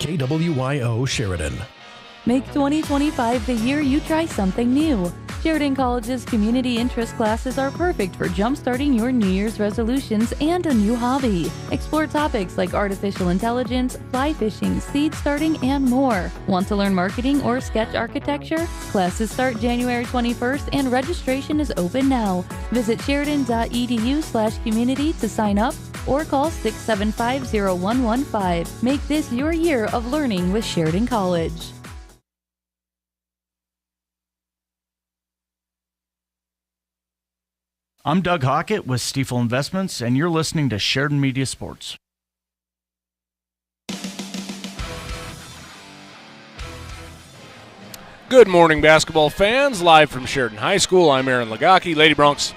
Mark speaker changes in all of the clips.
Speaker 1: KWYO Sheridan.
Speaker 2: Make 2025 the year you try something new. Sheridan College's community interest classes are perfect for jumpstarting your New Year's resolutions and a new hobby. Explore topics like artificial intelligence, fly fishing, seed starting, and more. Want to learn marketing or sketch architecture? Classes start January 21st and registration is open now. Visit sheridan.edu/community to sign up or call 675-0115. Make this your year of learning with Sheridan College.
Speaker 3: I'm Doug Hockett with Stiefel Investments, and you're listening to Sheridan Media Sports.
Speaker 4: Good morning, basketball fans. Live from Sheridan High School, I'm Aaron Lagaki. Lady Broncs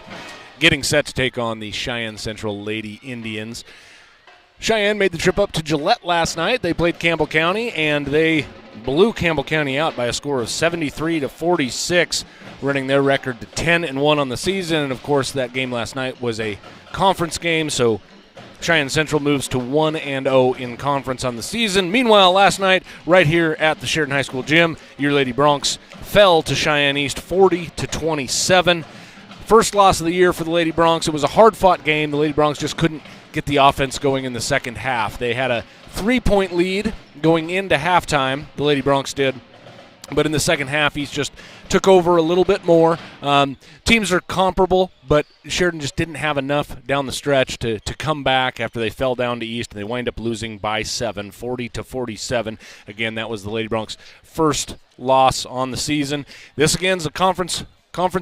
Speaker 4: getting set to take on the Cheyenne Central Lady Indians. Cheyenne made the trip up to Gillette last night. They played Campbell County, and they blew Campbell County out by a score of 73-46, running their record to 10-1 on the season. And, of course, that game last night was a conference game, so Cheyenne Central moves to 1-0 in conference on the season. Meanwhile, last night, right here at the Sheridan High School gym, your Lady Broncs fell to Cheyenne East 40-27. First loss of the year for the Lady Broncs. It was a hard-fought game. The Lady Broncs just couldn't get the offense going in the second half. They had a 3-point lead going into halftime, the Lady Broncs did. But in the second half, East just took over a little bit more. Teams are comparable, but Sheridan just didn't have enough down the stretch to come back after they fell down to East, and they wind up losing by 7, 40-47. Again, that was the Lady Broncs' first loss on the season. This, again, is a conference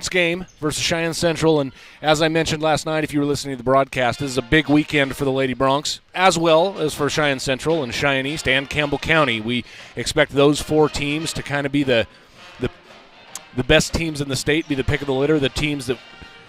Speaker 4: game versus Cheyenne Central, and as I mentioned last night, if you were listening to the broadcast, this is a big weekend for the Lady Broncs, as well as for Cheyenne Central and Cheyenne East and Campbell County. We expect those four teams to kind of be the best teams in the state, be the pick of the litter, the teams that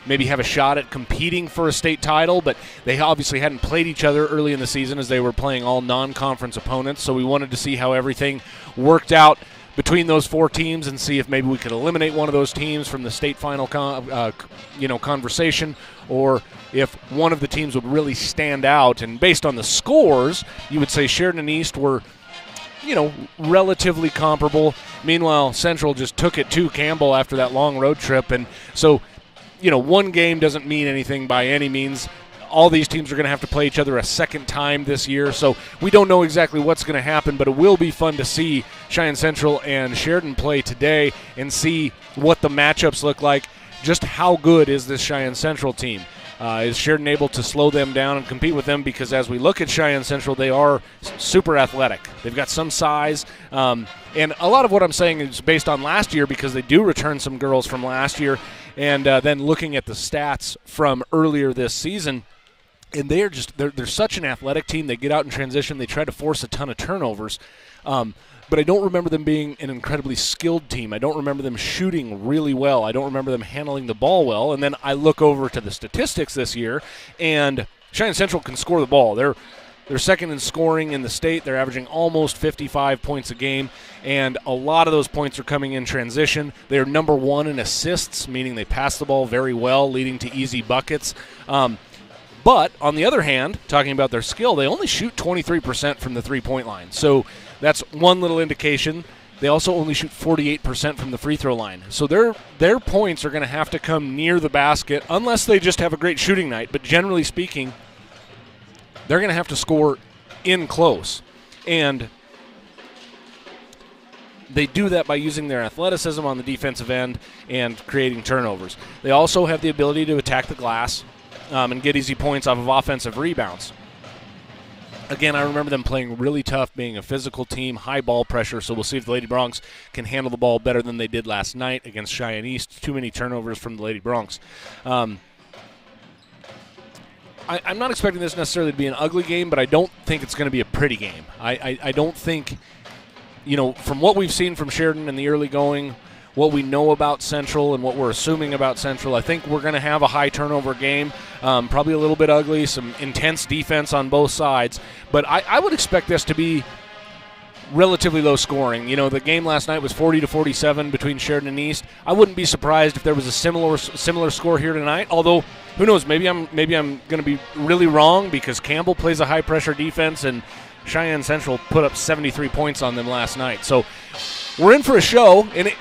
Speaker 4: maybe have a shot at competing for a state title, but they obviously hadn't played each other early in the season as they were playing all non-conference opponents, so we wanted to see how everything worked out between those four teams and see if maybe we could eliminate one of those teams from the state final conversation, or if one of the teams would really stand out. And based on the scores, you would say Sheridan and East were, relatively comparable. Meanwhile, Central just took it to Campbell after that long road trip. And so, one game doesn't mean anything by any means. All these teams are going to have to play each other a second time this year, so we don't know exactly what's going to happen, but it will be fun to see Cheyenne Central and Sheridan play today and see what the matchups look like. Just how good is this Cheyenne Central team? Is Sheridan able to slow them down and compete with them? Because as we look at Cheyenne Central, they are super athletic. They've got some size, and a lot of what I'm saying is based on last year, because they do return some girls from last year, and then looking at the stats from earlier this season. And they're such an athletic team. They get out in transition. They try to force a ton of turnovers. But I don't remember them being an incredibly skilled team. I don't remember them shooting really well. I don't remember them handling the ball well. And then I look over to the statistics this year, and Cheyenne Central can score the ball. They're second in scoring in the state. They're averaging almost 55 points a game, and a lot of those points are coming in transition. They're number one in assists, meaning they pass the ball very well, leading to easy buckets. But, on the other hand, talking about their skill, they only shoot 23% from the three-point line. So that's one little indication. They also only shoot 48% from the free throw line. So their points are going to have to come near the basket unless they just have a great shooting night. But generally speaking, they're going to have to score in close. And they do that by using their athleticism on the defensive end and creating turnovers. They also have the ability to attack the glass and get easy points off of offensive rebounds. Again, I remember them playing really tough, being a physical team, high ball pressure, so we'll see if the Lady Broncs can handle the ball better than they did last night against Cheyenne East. Too many turnovers from the Lady Broncs. I'm not expecting this necessarily to be an ugly game, but I don't think it's going to be a pretty game. I don't think, from what we've seen from Sheridan in the early going, what we know about Central and what we're assuming about Central, I think we're going to have a high turnover game, probably a little bit ugly, some intense defense on both sides. But I would expect this to be relatively low scoring. The game last night was 40-47 between Sheridan and East. I wouldn't be surprised if there was a similar score here tonight, although who knows, maybe I'm going to be really wrong because Campbell plays a high-pressure defense and Cheyenne Central put up 73 points on them last night. So we're in for a show, and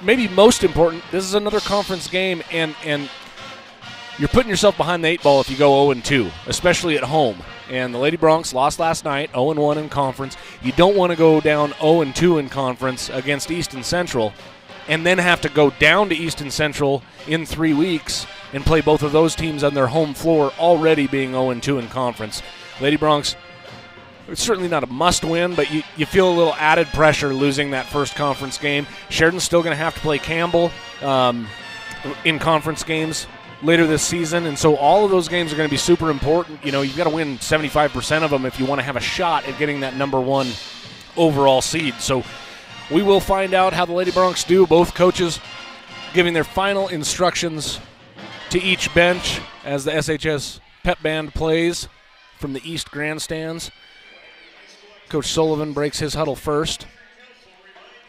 Speaker 4: maybe most important, this is another conference game, and you're putting yourself behind the 8 ball if you go 0-2, especially at home. And the Lady Broncs lost last night, 0-1 in conference. You don't want to go down 0-2 in conference against Easton Central and then have to go down to Easton Central in 3 weeks and play both of those teams on their home floor, already being 0-2 in conference. Lady Broncs, it's certainly not a must-win, but you feel a little added pressure losing that first conference game. Sheridan's still going to have to play Campbell in conference games later this season, and so all of those games are going to be super important. You know, you've got to win 75% of them if you want to have a shot at getting that number 1 overall seed. So we will find out how the Lady Broncs do. Both coaches giving their final instructions to each bench as the SHS pep band plays from the East Grandstands. Coach Sullivan breaks his huddle first.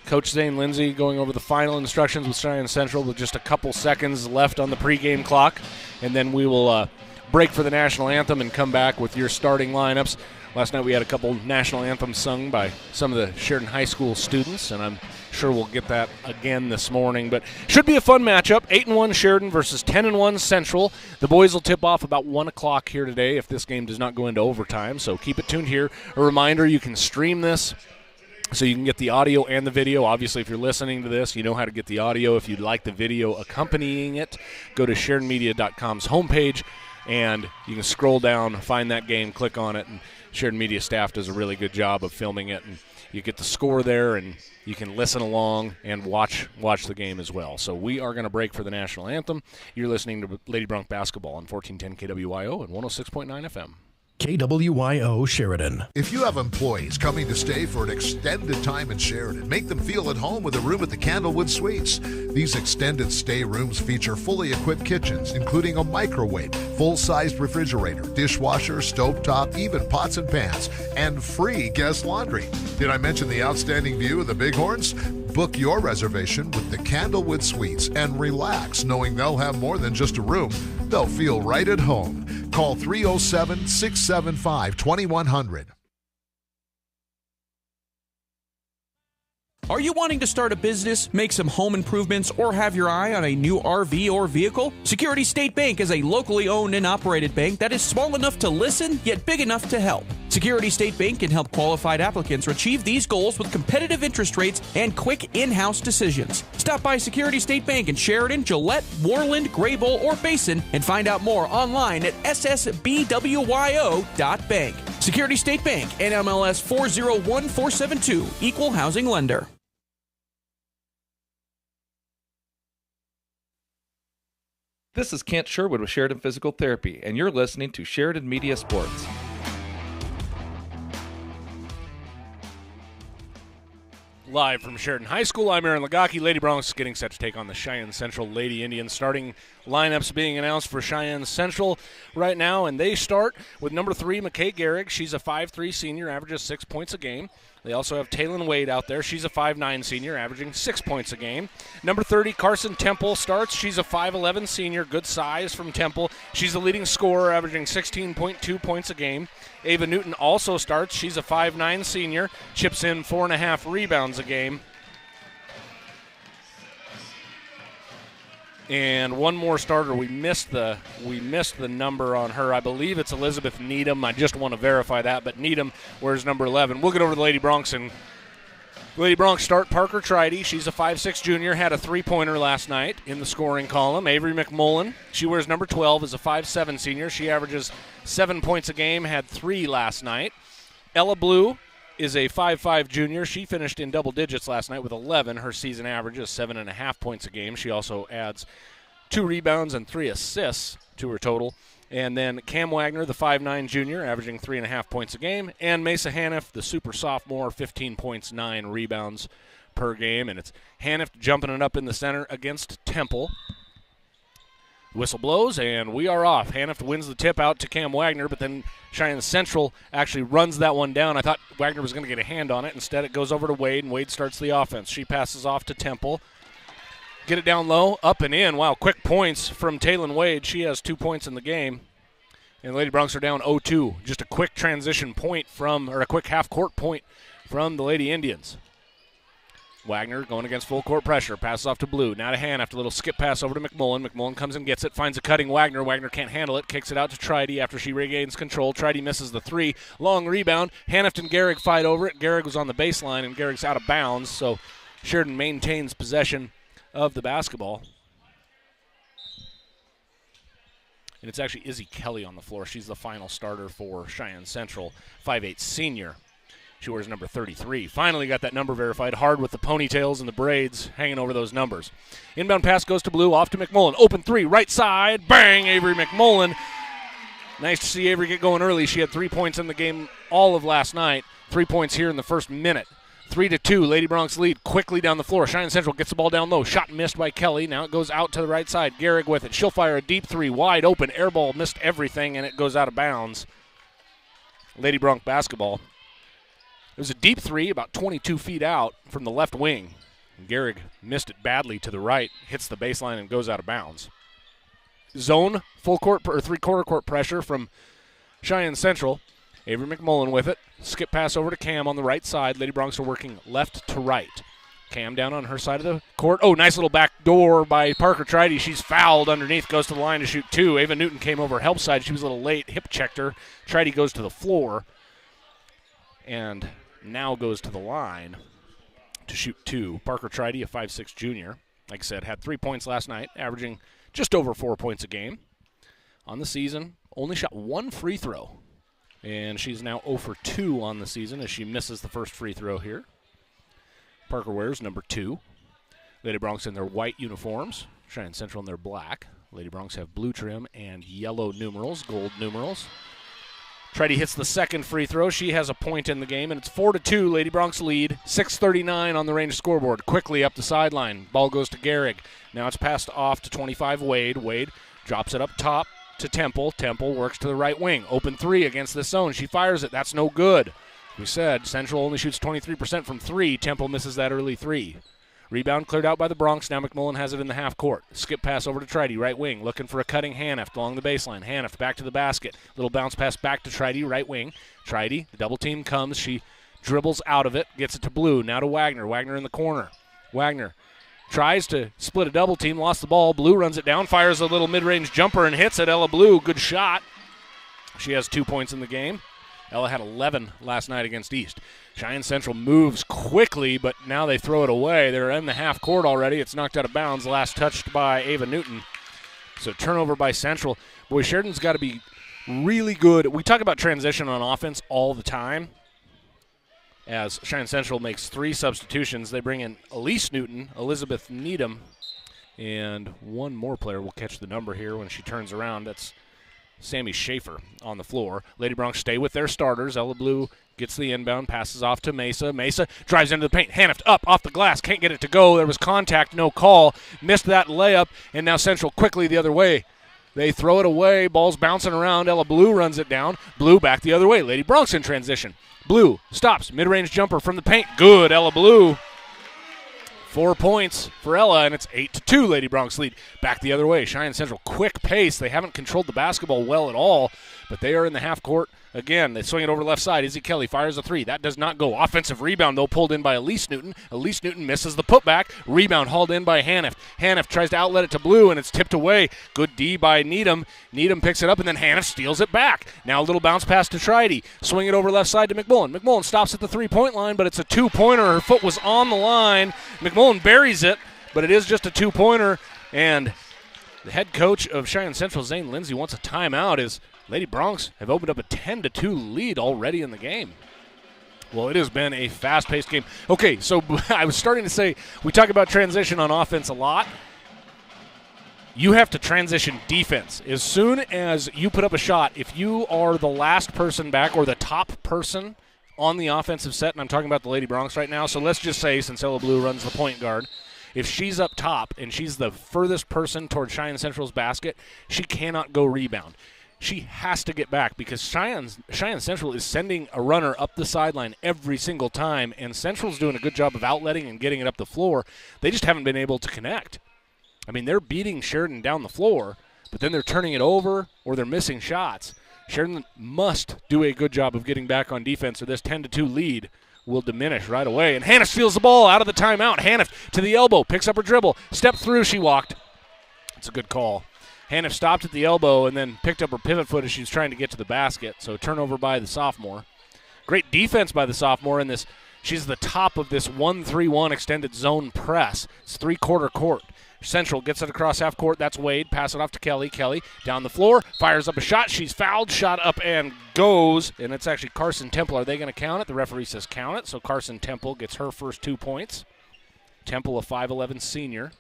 Speaker 4: Coach Zane Lindsay going over the final instructions with Cheyenne Central with just a couple seconds left on the pregame clock. And then we will break for the national anthem and come back with your starting lineups. Last night we had a couple national anthems sung by some of the Sheridan High School students, and I'm sure we'll get that again this morning. But should be a fun matchup, 8-1 Sheridan versus 10-1 Central. The boys will tip off about 1 o'clock here today if this game does not go into overtime, so keep it tuned here. A reminder, you can stream this, so you can get the audio and the video. Obviously, if you're listening to this, you know how to get the audio. If you'd like the video accompanying it, go to SheridanMedia.com's homepage, and you can scroll down, find that game, click on it, and Sheridan Media staff does a really good job of filming it. And you get the score there, and you can listen along and watch the game as well. So we are going to break for the national anthem. You're listening to Lady Bronc Basketball on 1410 KWYO and 106.9 FM.
Speaker 1: KWYO Sheridan.
Speaker 5: If you have employees coming to stay for an extended time in Sheridan, make them feel at home with a room at the Candlewood Suites. These extended stay rooms feature fully equipped kitchens, including a microwave, full-sized refrigerator, dishwasher, stovetop, even pots and pans, and free guest laundry. Did I mention the outstanding view of the Bighorns? Book your reservation with the Candlewood Suites and relax knowing they'll have more than just a room. They'll feel right at home. Call 307-675-2100.
Speaker 6: Are you wanting to start a business, make some home improvements, or have your eye on a new RV or vehicle? Security State Bank is a locally owned and operated bank that is small enough to listen, yet big enough to help. Security State Bank can help qualified applicants achieve these goals with competitive interest rates and quick in-house decisions. Stop by Security State Bank in Sheridan, Gillette, Warland, Graybull, or Basin and find out more online at ssbwyo.bank. Security State Bank, NMLS 401472, Equal Housing Lender.
Speaker 7: This is Kent Sherwood with Sheridan Physical Therapy, and you're listening to Sheridan Media Sports.
Speaker 4: Live from Sheridan High School, I'm Aaron Lagaki. Lady Broncs getting set to take on the Cheyenne Central Lady Indians. Starting lineups being announced for Cheyenne Central right now, and they start with number 3, McKay Gehrig. She's a 5'3 senior, averages 6 points a game. They also have Taylin Wade out there. She's a 5'9 senior, averaging 6 points a game. Number 30, Carson Temple starts. She's a 5'11 senior, good size from Temple. She's the leading scorer, averaging 16.2 points a game. Ava Newton also starts. She's a 5'9 senior, chips in 4.5 rebounds a game. And one more starter. We missed the number on her. I believe it's Elizabeth Needham. I just want to verify that. But Needham wears number 11. We'll get over to the Lady Broncs. And Lady Broncs start Parker Tridy. She's a 5'6 junior. Had a three-pointer last night in the scoring column. Avery McMullen. She wears number 12 as a 5'7 senior. She averages 7 points a game. Had 3 last night. Ella Blue is a 5'5 junior. She finished in double digits last night with 11. Her season average is 7.5 points a game. She also adds 2 rebounds and 3 assists to her total. And then Cam Wagner, the 5'9 junior, averaging 3.5 points a game. And Mesa Haniff, the super sophomore, 15 points, 9 rebounds per game. And it's Haniff jumping it up in the center against Temple. Whistle blows, and we are off. Haniff wins the tip out to Cam Wagner, but then Cheyenne Central actually runs that one down. I thought Wagner was going to get a hand on it. Instead, it goes over to Wade, and Wade starts the offense. She passes off to Temple. Get it down low, up and in. Wow, quick points from Taylin Wade. She has 2 points in the game. And Lady Broncs are down 0-2. Just a quick transition point a quick half-court point from the Lady Indians. Wagner going against full court pressure. Passes off to Blue. Now to Han after a little skip pass over to McMullen. McMullen comes and gets it. Finds a cutting Wagner. Wagner can't handle it. Kicks it out to Tridy after she regains control. Tridy misses the three. Long rebound. Hanift and Gehrig fight over it. Gehrig was on the baseline, and Gehrig's out of bounds. So Sheridan maintains possession of the basketball. And it's actually Izzy Kelly on the floor. She's the final starter for Cheyenne Central, 5'8" senior. She wears number 33. Finally got that number verified. Hard with the ponytails and the braids hanging over those numbers. Inbound pass goes to Blue, off to McMullen. Open three, right side. Bang, Avery McMullen. Nice to see Avery get going early. She had 3 points in the game all of last night. 3 points here in the first minute. 3-2, Lady Broncs lead quickly down the floor. Cheyenne Central gets the ball down low. Shot missed by Kelly. Now it goes out to the right side. Gehrig with it. She'll fire a deep three, wide open. Air ball missed everything, and it goes out of bounds. Lady Bronc basketball. It was a deep three, about 22 feet out from the left wing. Gehrig missed it badly to the right, hits the baseline, and goes out of bounds. Zone, full court or three-quarter court pressure from Cheyenne Central. Avery McMullen with it. Skip pass over to Cam on the right side. Lady Broncs are working left to right. Cam down on her side of the court. Oh, nice little back door by Parker Tridy. She's fouled underneath, goes to the line to shoot two. Ava Newton came over help side. She was a little late, hip checked her. Tridy goes to the floor and now goes to the line to shoot two. Parker Tridy, a 5'6" junior, like I said, had 3 points last night, averaging just over 4 points a game. On the season, only shot one free throw, and she's now 0 for 2 on the season as she misses the first free throw here. Parker wears number 2. Lady Broncs in their white uniforms, Cheyenne Central in their black. Lady Broncs have blue trim and yellow numerals, gold numerals. Tridy hits the second free throw. She has a point in the game, and it's 4-2. Lady Broncs lead. 6:39 on the range scoreboard. Quickly up the sideline. Ball goes to Gehrig. Now it's passed off to 25 Wade. Wade drops it up top to Temple. Temple works to the right wing. Open three against this zone. She fires it. That's no good. We said Central only shoots 23% from three. Temple misses that early three. Rebound cleared out by the Broncs. Now McMullen has it in the half court. Skip pass over to Tridy, right wing, looking for a cutting Hanift along the baseline. Hanift back to the basket. Little bounce pass back to Tridy, right wing. Tridy, the double team comes. She dribbles out of it, gets it to Blue. Now to Wagner. Wagner in the corner. Wagner tries to split a double team, lost the ball. Blue runs it down, fires a little mid-range jumper and hits it. Ella Blue, good shot. She has 2 points in the game. Ella had 11 last night against East. Cheyenne Central moves quickly, but now they throw it away. They're in the half court already. It's knocked out of bounds, last touched by Ava Newton. So turnover by Central. Boy, Sheridan's got to be really good. We talk about transition on offense all the time. As Cheyenne Central makes 3 substitutions, they bring in Elise Newton, Elizabeth Needham, and one more player. We'll catch the number here when she turns around. That's Sammy Schaefer on the floor. Lady Broncs stay with their starters. Ella Blue gets the inbound, passes off to Mesa. Mesa drives into the paint. Hanift up off the glass. Can't get it to go. There was contact, no call. Missed that layup, and now Central quickly the other way. They throw it away. Ball's bouncing around. Ella Blue runs it down. Blue back the other way. Lady Broncs in transition. Blue stops. Mid-range jumper from the paint. Good, Ella Blue. 4 points for Ella, and it's 8-2. Lady Broncs lead. Back the other way. Cheyenne Central, quick pace. They haven't controlled the basketball well at all, but they are in the half court. Again, they swing it over left side. Izzy Kelly fires a three. That does not go. Offensive rebound, though, pulled in by Elise Newton. Elise Newton misses the putback. Rebound hauled in by Hanift. Hanift tries to outlet it to Blue, and it's tipped away. Good D by Needham. Needham picks it up, and then Hanift steals it back. Now a little bounce pass to Tridy. Swing it over left side to McMullen. McMullen stops at the three-point line, but it's a two-pointer. Her foot was on the line. McMullen buries it, but it is just a two-pointer, and the head coach of Cheyenne Central, Zane Lindsay, wants a timeout as Lady Broncs have opened up a 10-2 lead already in the game. Well, it has been a fast-paced game. Okay, so I was starting to say we talk about transition on offense a lot. You have to transition defense. As soon as you put up a shot, if you are the last person back or the top person on the offensive set, and I'm talking about the Lady Broncs right now, so let's just say since Ella Blue runs the point guard, if she's up top and she's the furthest person toward Cheyenne Central's basket, she cannot go rebound. She has to get back because Cheyenne Central is sending a runner up the sideline every single time, and Central's doing a good job of outletting and getting it up the floor. They just haven't been able to connect. I mean, they're beating Sheridan down the floor, but then they're turning it over or they're missing shots. Sheridan must do a good job of getting back on defense, or this 10-2 lead will diminish right away. And Hannah steals the ball out of the timeout. Hannah to the elbow, picks up her dribble, step through, she walked. It's a good call. Hannah stopped at the elbow and then picked up her pivot foot as she was trying to get to the basket. So turnover by the sophomore. Great defense by the sophomore in this. She's the top of this 1-3-1 extended zone press. It's three-quarter court. Central gets it across half court. That's Wade. Pass it off to Kelly. Kelly down the floor. Fires up a shot. She's fouled. Shot up and goes. And it's actually Carson Temple. Are they going to count it? The referee says count it. So Carson Temple gets her first 2 points. Temple, a 5'11 senior.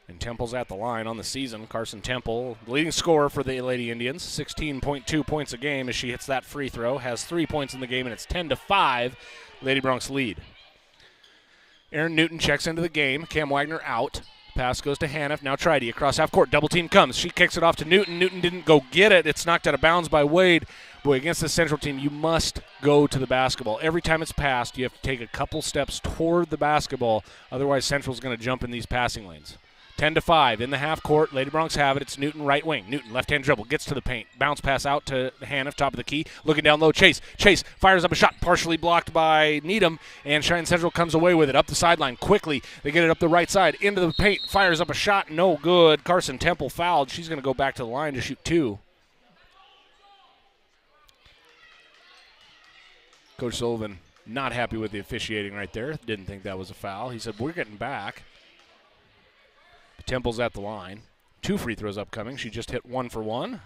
Speaker 4: And Temple's at the line on the season. Carson Temple, leading scorer for the Lady Indians, 16.2 points a game as she hits that free throw. Has 3 points in the game, and it's 10-5. Lady Bronx lead. Aaron Newton checks into the game. Cam Wagner out. Pass goes to Hannah. Now Tridy across half court. Double team comes. She kicks it off to Newton. Newton didn't go get it. It's knocked out of bounds by Wade. Boy, against the Central team, you must go to the basketball. Every time it's passed, you have to take a couple steps toward the basketball. Otherwise, Central's going to jump in these passing lanes. 10-5 in the half court. Lady Bronx have it. It's Newton right wing. Newton left-hand dribble. Gets to the paint. Bounce pass out to Hannah, top of the key. Looking down low. Chase. Chase fires up a shot. Partially blocked by Needham. And Cheyenne Central comes away with it. Up the sideline quickly. They get it up the right side. Into the paint. Fires up a shot. No good. Carson Temple fouled. She's going to go back to the line to shoot 2. Coach Sullivan not happy with the officiating right there. Didn't think that was a foul. He said, we're getting back. Temple's at the line. 2 free throws upcoming. She just hit 1 for 1.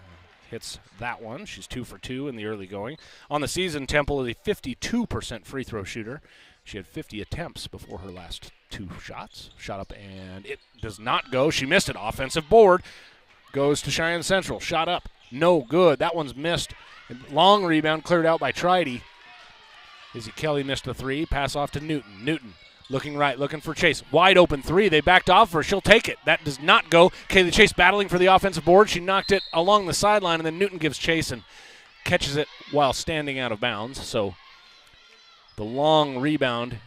Speaker 4: Hits that one. She's 2 for 2 in the early going. On the season, Temple is a 52% free throw shooter. She had 50 attempts before her last 2 shots. Shot up and it does not go. She missed it. Offensive board goes to Cheyenne Central. Shot up. No good. That one's missed. Long rebound cleared out by Tridy. Izzy Kelly missed the 3. Pass off to Newton. Newton. Looking right, looking for Chase. Wide open 3. They backed off her. She'll take it. That does not go. Kaylee Chase battling for the offensive board. She knocked it along the sideline, and then Newton gives chase and catches it while standing out of bounds. So the long rebound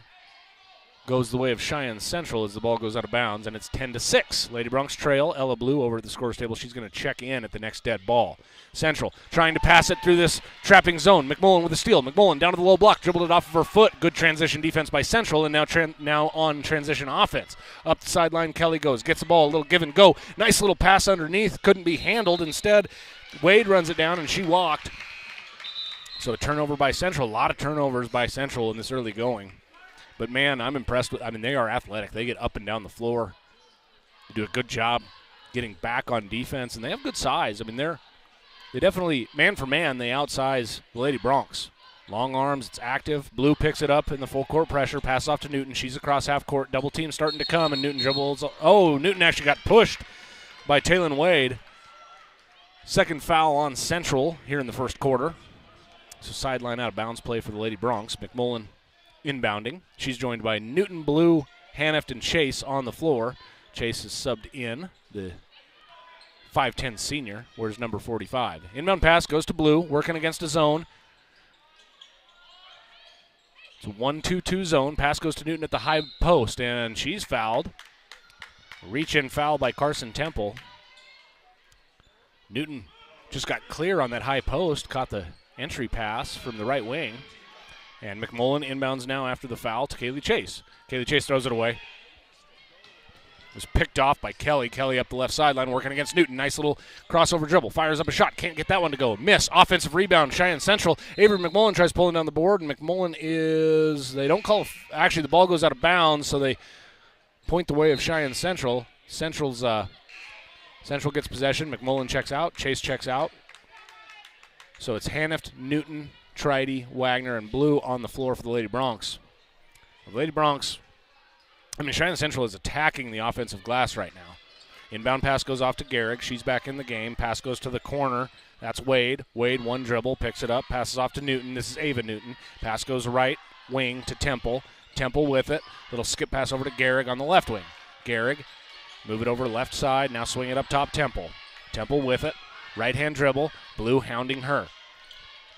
Speaker 4: goes the way of Cheyenne Central as the ball goes out of bounds, and it's 10-6. Lady Bronx trail. Ella Blue over at the scorer's table. She's going to check in at the next dead ball. Central trying to pass it through this trapping zone. McMullen with a steal. McMullen down to the low block. Dribbled it off of her foot. Good transition defense by Central, and now on transition offense. Up the sideline, Kelly goes. Gets the ball. A little give and go. Nice little pass underneath. Couldn't be handled. Instead, Wade runs it down, and she walked. So a turnover by Central. A lot of turnovers by Central in this early going. But, man, I'm impressed with – I mean, they are athletic. They get up and down the floor. They do a good job getting back on defense, and they have good size. I mean, they definitely, man for man, they outsize the Lady Bronx. Long arms, it's active. Blue picks it up in the full court pressure. Pass off to Newton. She's across half court. Double team starting to come, and Newton dribbles. Oh, Newton actually got pushed by Taylon Wade. Second foul on Central here in the first quarter. So sideline out of bounds play for the Lady Bronx. McMullen inbounding. She's joined by Newton, Blue, Hanneft, and Chase on the floor. Chase is subbed in, the 5'10 senior. Where's number 45? Inbound pass goes to Blue, working against a zone. It's a 1-2-2 zone. Pass goes to Newton at the high post, and she's fouled. Reach-in foul by Carson Temple. Newton just got clear on that high post, caught the entry pass from the right wing. And McMullen inbounds now after the foul to Kaylee Chase. Kaylee Chase throws it away. It was picked off by Kelly. Kelly up the left sideline working against Newton. Nice little crossover dribble. Fires up a shot. Can't get that one to go. Miss. Offensive rebound. Cheyenne Central. Avery McMullen tries pulling down the board, and McMullen is – they don't call – actually, the ball goes out of bounds, so they point the way of Cheyenne Central. Central gets possession. McMullen checks out. Chase checks out. So it's Hanneft, Newton, Tridy, Wagner, and Blue on the floor for the Lady Bronx. The Lady Bronx, I mean, Cheyenne Central is attacking the offensive glass right now. Inbound pass goes off to Garrick. She's back in the game. Pass goes to the corner. That's Wade. Wade, one dribble, picks it up, passes off to Newton. This is Ava Newton. Pass goes right wing to Temple. Temple with it. Little skip pass over to Garrick on the left wing. Garrick, move it over left side. Now swing it up top, Temple. Temple with it. Right-hand dribble. Blue hounding her.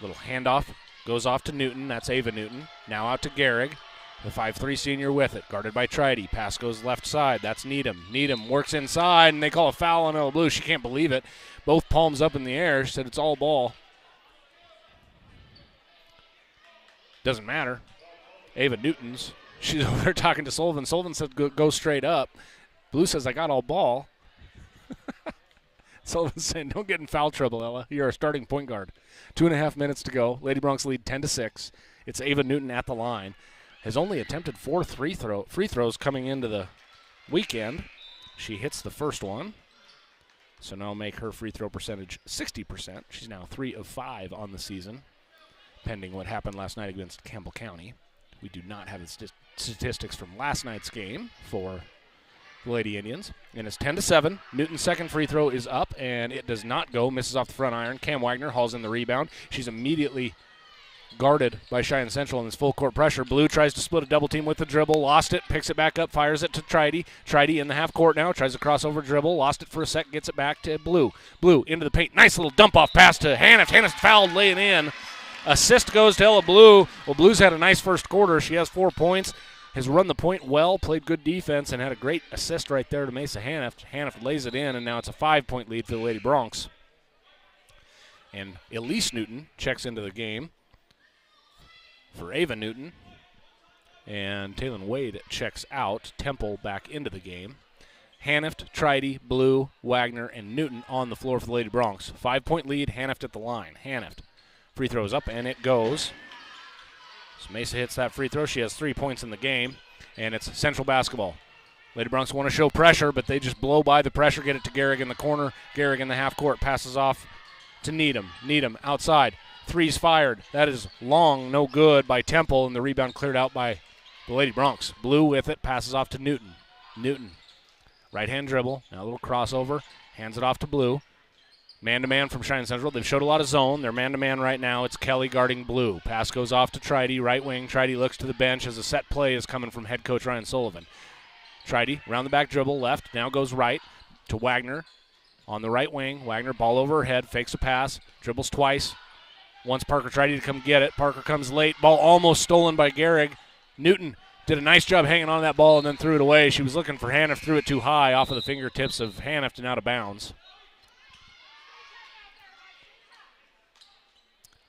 Speaker 4: Little handoff goes off to Newton. That's Ava Newton. Now out to Garrick. The 5'3" senior with it, guarded by Tridy. Pass goes left side. That's Needham. Needham works inside, and they call a foul on Ella Blue. She can't believe it. Both palms up in the air. She said it's all ball. Doesn't matter. Ava Newton's. She's over there talking to Sullivan. Sullivan said go straight up. Blue says, I got all ball. Sullivan's saying, don't get in foul trouble, Ella. You're a starting point guard. 2.5 minutes to go. Lady Broncs lead 10-6. It's Ava Newton at the line. Has only attempted 4 free throws coming into the weekend. She hits the first one. So now make her free throw percentage 60%. She's now 3 of 5 on the season, pending what happened last night against Campbell County. We do not have the statistics from last night's game for the Lady Indians. And it's 10-7. Newton's second free throw is up, and it does not go. Misses off the front iron. Cam Wagner hauls in the rebound. She's immediately guarded by Cheyenne Central in this full court pressure. Blue tries to split a double team with the dribble, lost it, picks it back up, fires it to Tridy. Tridy in the half court now, tries to cross over dribble, lost it for a sec, gets it back to Blue. Blue into the paint, nice little dump off pass to Haniff. Haniff fouled, laying in. Assist goes to Ella Blue. Well, Blue's had a nice first quarter. She has 4 points, has run the point well, played good defense, and had a great assist right there to Mesa Haniff. Haniff lays it in, and now it's a 5-point lead for the Lady Broncs. And Elise Newton checks into the game for Ava Newton, and Taylon Wade checks out. Temple back into the game. Hanift, Tridy, Blue, Wagner, and Newton on the floor for the Lady Broncs. 5-point lead, Hanift at the line. Hanift, free throws up, and it goes. So Mesa hits that free throw. She has 3 points in the game, and it's Central basketball. Lady Broncs want to show pressure, but they just blow by the pressure, get it to Gehrig in the corner. Gehrig in the half court, passes off to Needham. Needham outside. Three's fired. That is long, no good by Temple, and the rebound cleared out by the Lady Broncs. Blue with it, passes off to Newton. Newton, right-hand dribble, now a little crossover, hands it off to Blue. Man-to-man from Cheyenne Central. They've showed a lot of zone. They're man-to-man right now. It's Kelly guarding Blue. Pass goes off to Tridy, right wing. Tridy looks to the bench as a set play is coming from head coach Ryan Sullivan. Tridy, round the back dribble, left, now goes right to Wagner on the right wing. Wagner, ball over her head, fakes a pass, dribbles twice. Wants Parker Tridy to come get it. Parker comes late. Ball almost stolen by Gehrig. Newton did a nice job hanging on to that ball and then threw it away. She was looking for Haniff, threw it too high off of the fingertips of Haniff and out of bounds.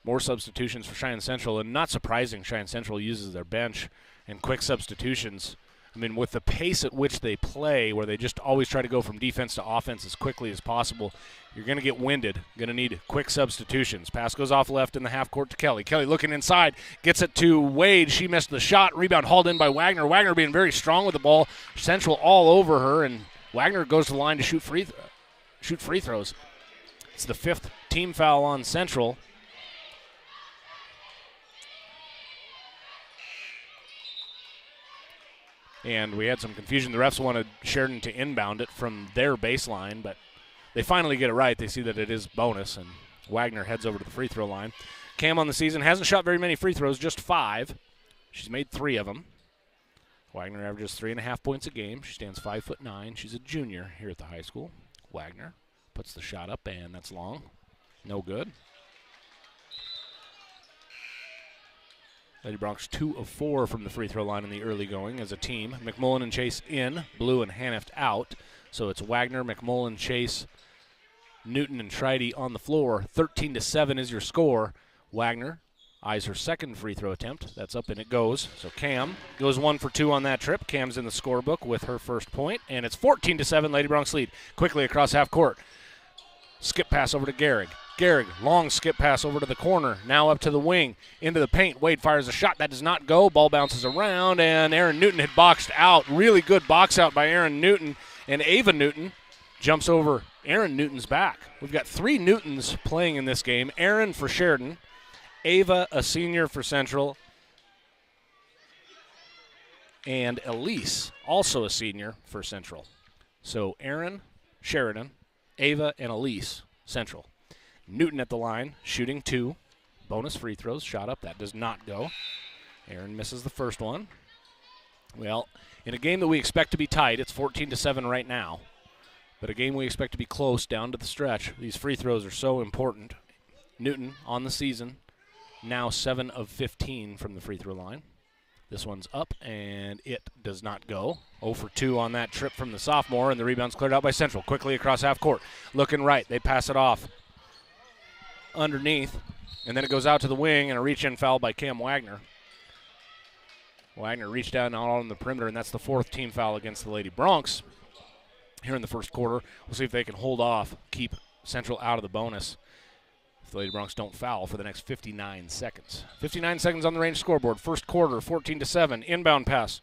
Speaker 4: More substitutions for Cheyenne Central, and not surprising, Cheyenne Central uses their bench and quick substitutions. I mean, with the pace at which they play, where they just always try to go from defense to offense as quickly as possible, you're going to get winded. Going to need quick substitutions. Pass goes off left in the half court to Kelly. Kelly looking inside, gets it to Wade. She missed the shot. Rebound hauled in by Wagner. Wagner being very strong with the ball. Central all over her, and Wagner goes to the line to shoot free throws. It's the 5th team foul on Central. And we had some confusion. The refs wanted Sheridan to inbound it from their baseline, but they finally get it right. They see that it is bonus, and Wagner heads over to the free throw line. Cam on the season hasn't shot very many free throws, just 5. She's made 3 of them. Wagner averages 3.5 points a game. She stands 5'9". She's a junior here at the high school. Wagner puts the shot up, and that's long. No good. Lady Broncs 2 of 4 from the free throw line in the early going as a team. McMullen and Chase in, Blue and Hanift out. So it's Wagner, McMullen, Chase, Newton, and Tridy on the floor. 13-7 is your score. Wagner eyes her second free throw attempt. That's up and it goes. So Cam goes 1 for 2 on that trip. Cam's in the scorebook with her first point, and it's 14-7. Lady Broncs lead quickly across half court. Skip pass over to Gehrig. Gehrig, long skip pass over to the corner. Now up to the wing, into the paint. Wade fires a shot. That does not go. Ball bounces around, and Aaron Newton had boxed out. Really good box out by Aaron Newton, and Ava Newton jumps over Aaron Newton's back. We've got 3 Newtons playing in this game. Aaron for Sheridan, Ava, a senior for Central, and Elise, also a senior for Central. So Aaron, Sheridan, Ava, and Elise, Central. Newton at the line, shooting 2. Bonus free throws, shot up. That does not go. Aaron misses the first one. Well, in a game that we expect to be tight, it's 14-7 right now. But a game we expect to be close down to the stretch. These free throws are so important. Newton on the season, now 7 of 15 from the free throw line. This one's up, and it does not go. 0 for 2 on that trip from the sophomore, and the rebound's cleared out by Central. Quickly across half court. Looking right. They pass it off underneath, and then it goes out to the wing, and a reach-in foul by Cam Wagner. Wagner reached out on the perimeter, and that's the 4th team foul against the Lady Broncs here in the first quarter. We'll see if they can hold off, keep Central out of the bonus if the Lady Broncs don't foul for the next 59 seconds. 59 seconds on the range scoreboard. First quarter, 14-7. Inbound pass.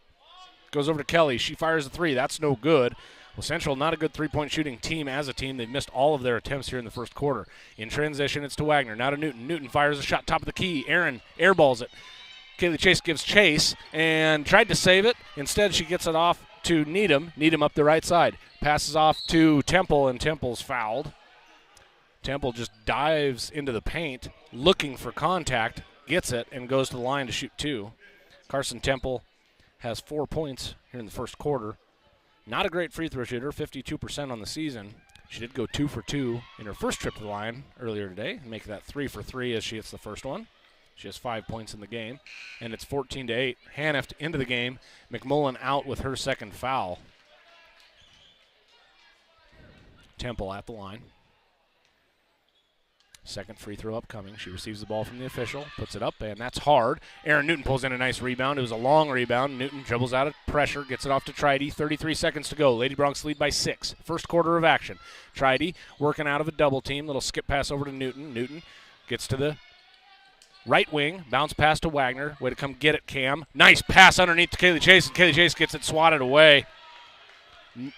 Speaker 4: Goes over to Kelly. She fires a 3. That's no good. Well, Central, not a good three-point shooting team as a team. They've missed all of their attempts here in the first quarter. In transition, it's to Wagner. Now to Newton. Newton fires a shot top of the key. Aaron airballs it. Kaylee Chase gives chase and tried to save it. Instead, she gets it off to Needham. Needham up the right side. Passes off to Temple, and Temple's fouled. Temple just dives into the paint, looking for contact, gets it, and goes to the line to shoot 2. Carson Temple has 4 points here in the first quarter. Not a great free throw shooter, 52% on the season. She did go 2 for 2 in her first trip to the line earlier today, and make that 3 for 3 as she hits the first one. She has 5 points in the game, and it's 14-8. Haneft into the game. McMullen out with her second foul. Temple at the line. Second free throw upcoming. She receives the ball from the official, puts it up, and that's hard. Aaron Newton pulls in a nice rebound. It was a long rebound. Newton dribbles out of pressure, gets it off to Tridy. 33 seconds to go. Lady Broncs lead by 6. First quarter of action. Tridy working out of a double team. Little skip pass over to Newton. Newton gets to the right wing. Bounce pass to Wagner. Way to come get it, Cam. Nice pass underneath to Kaylee Chase, and Kaylee Chase gets it swatted away.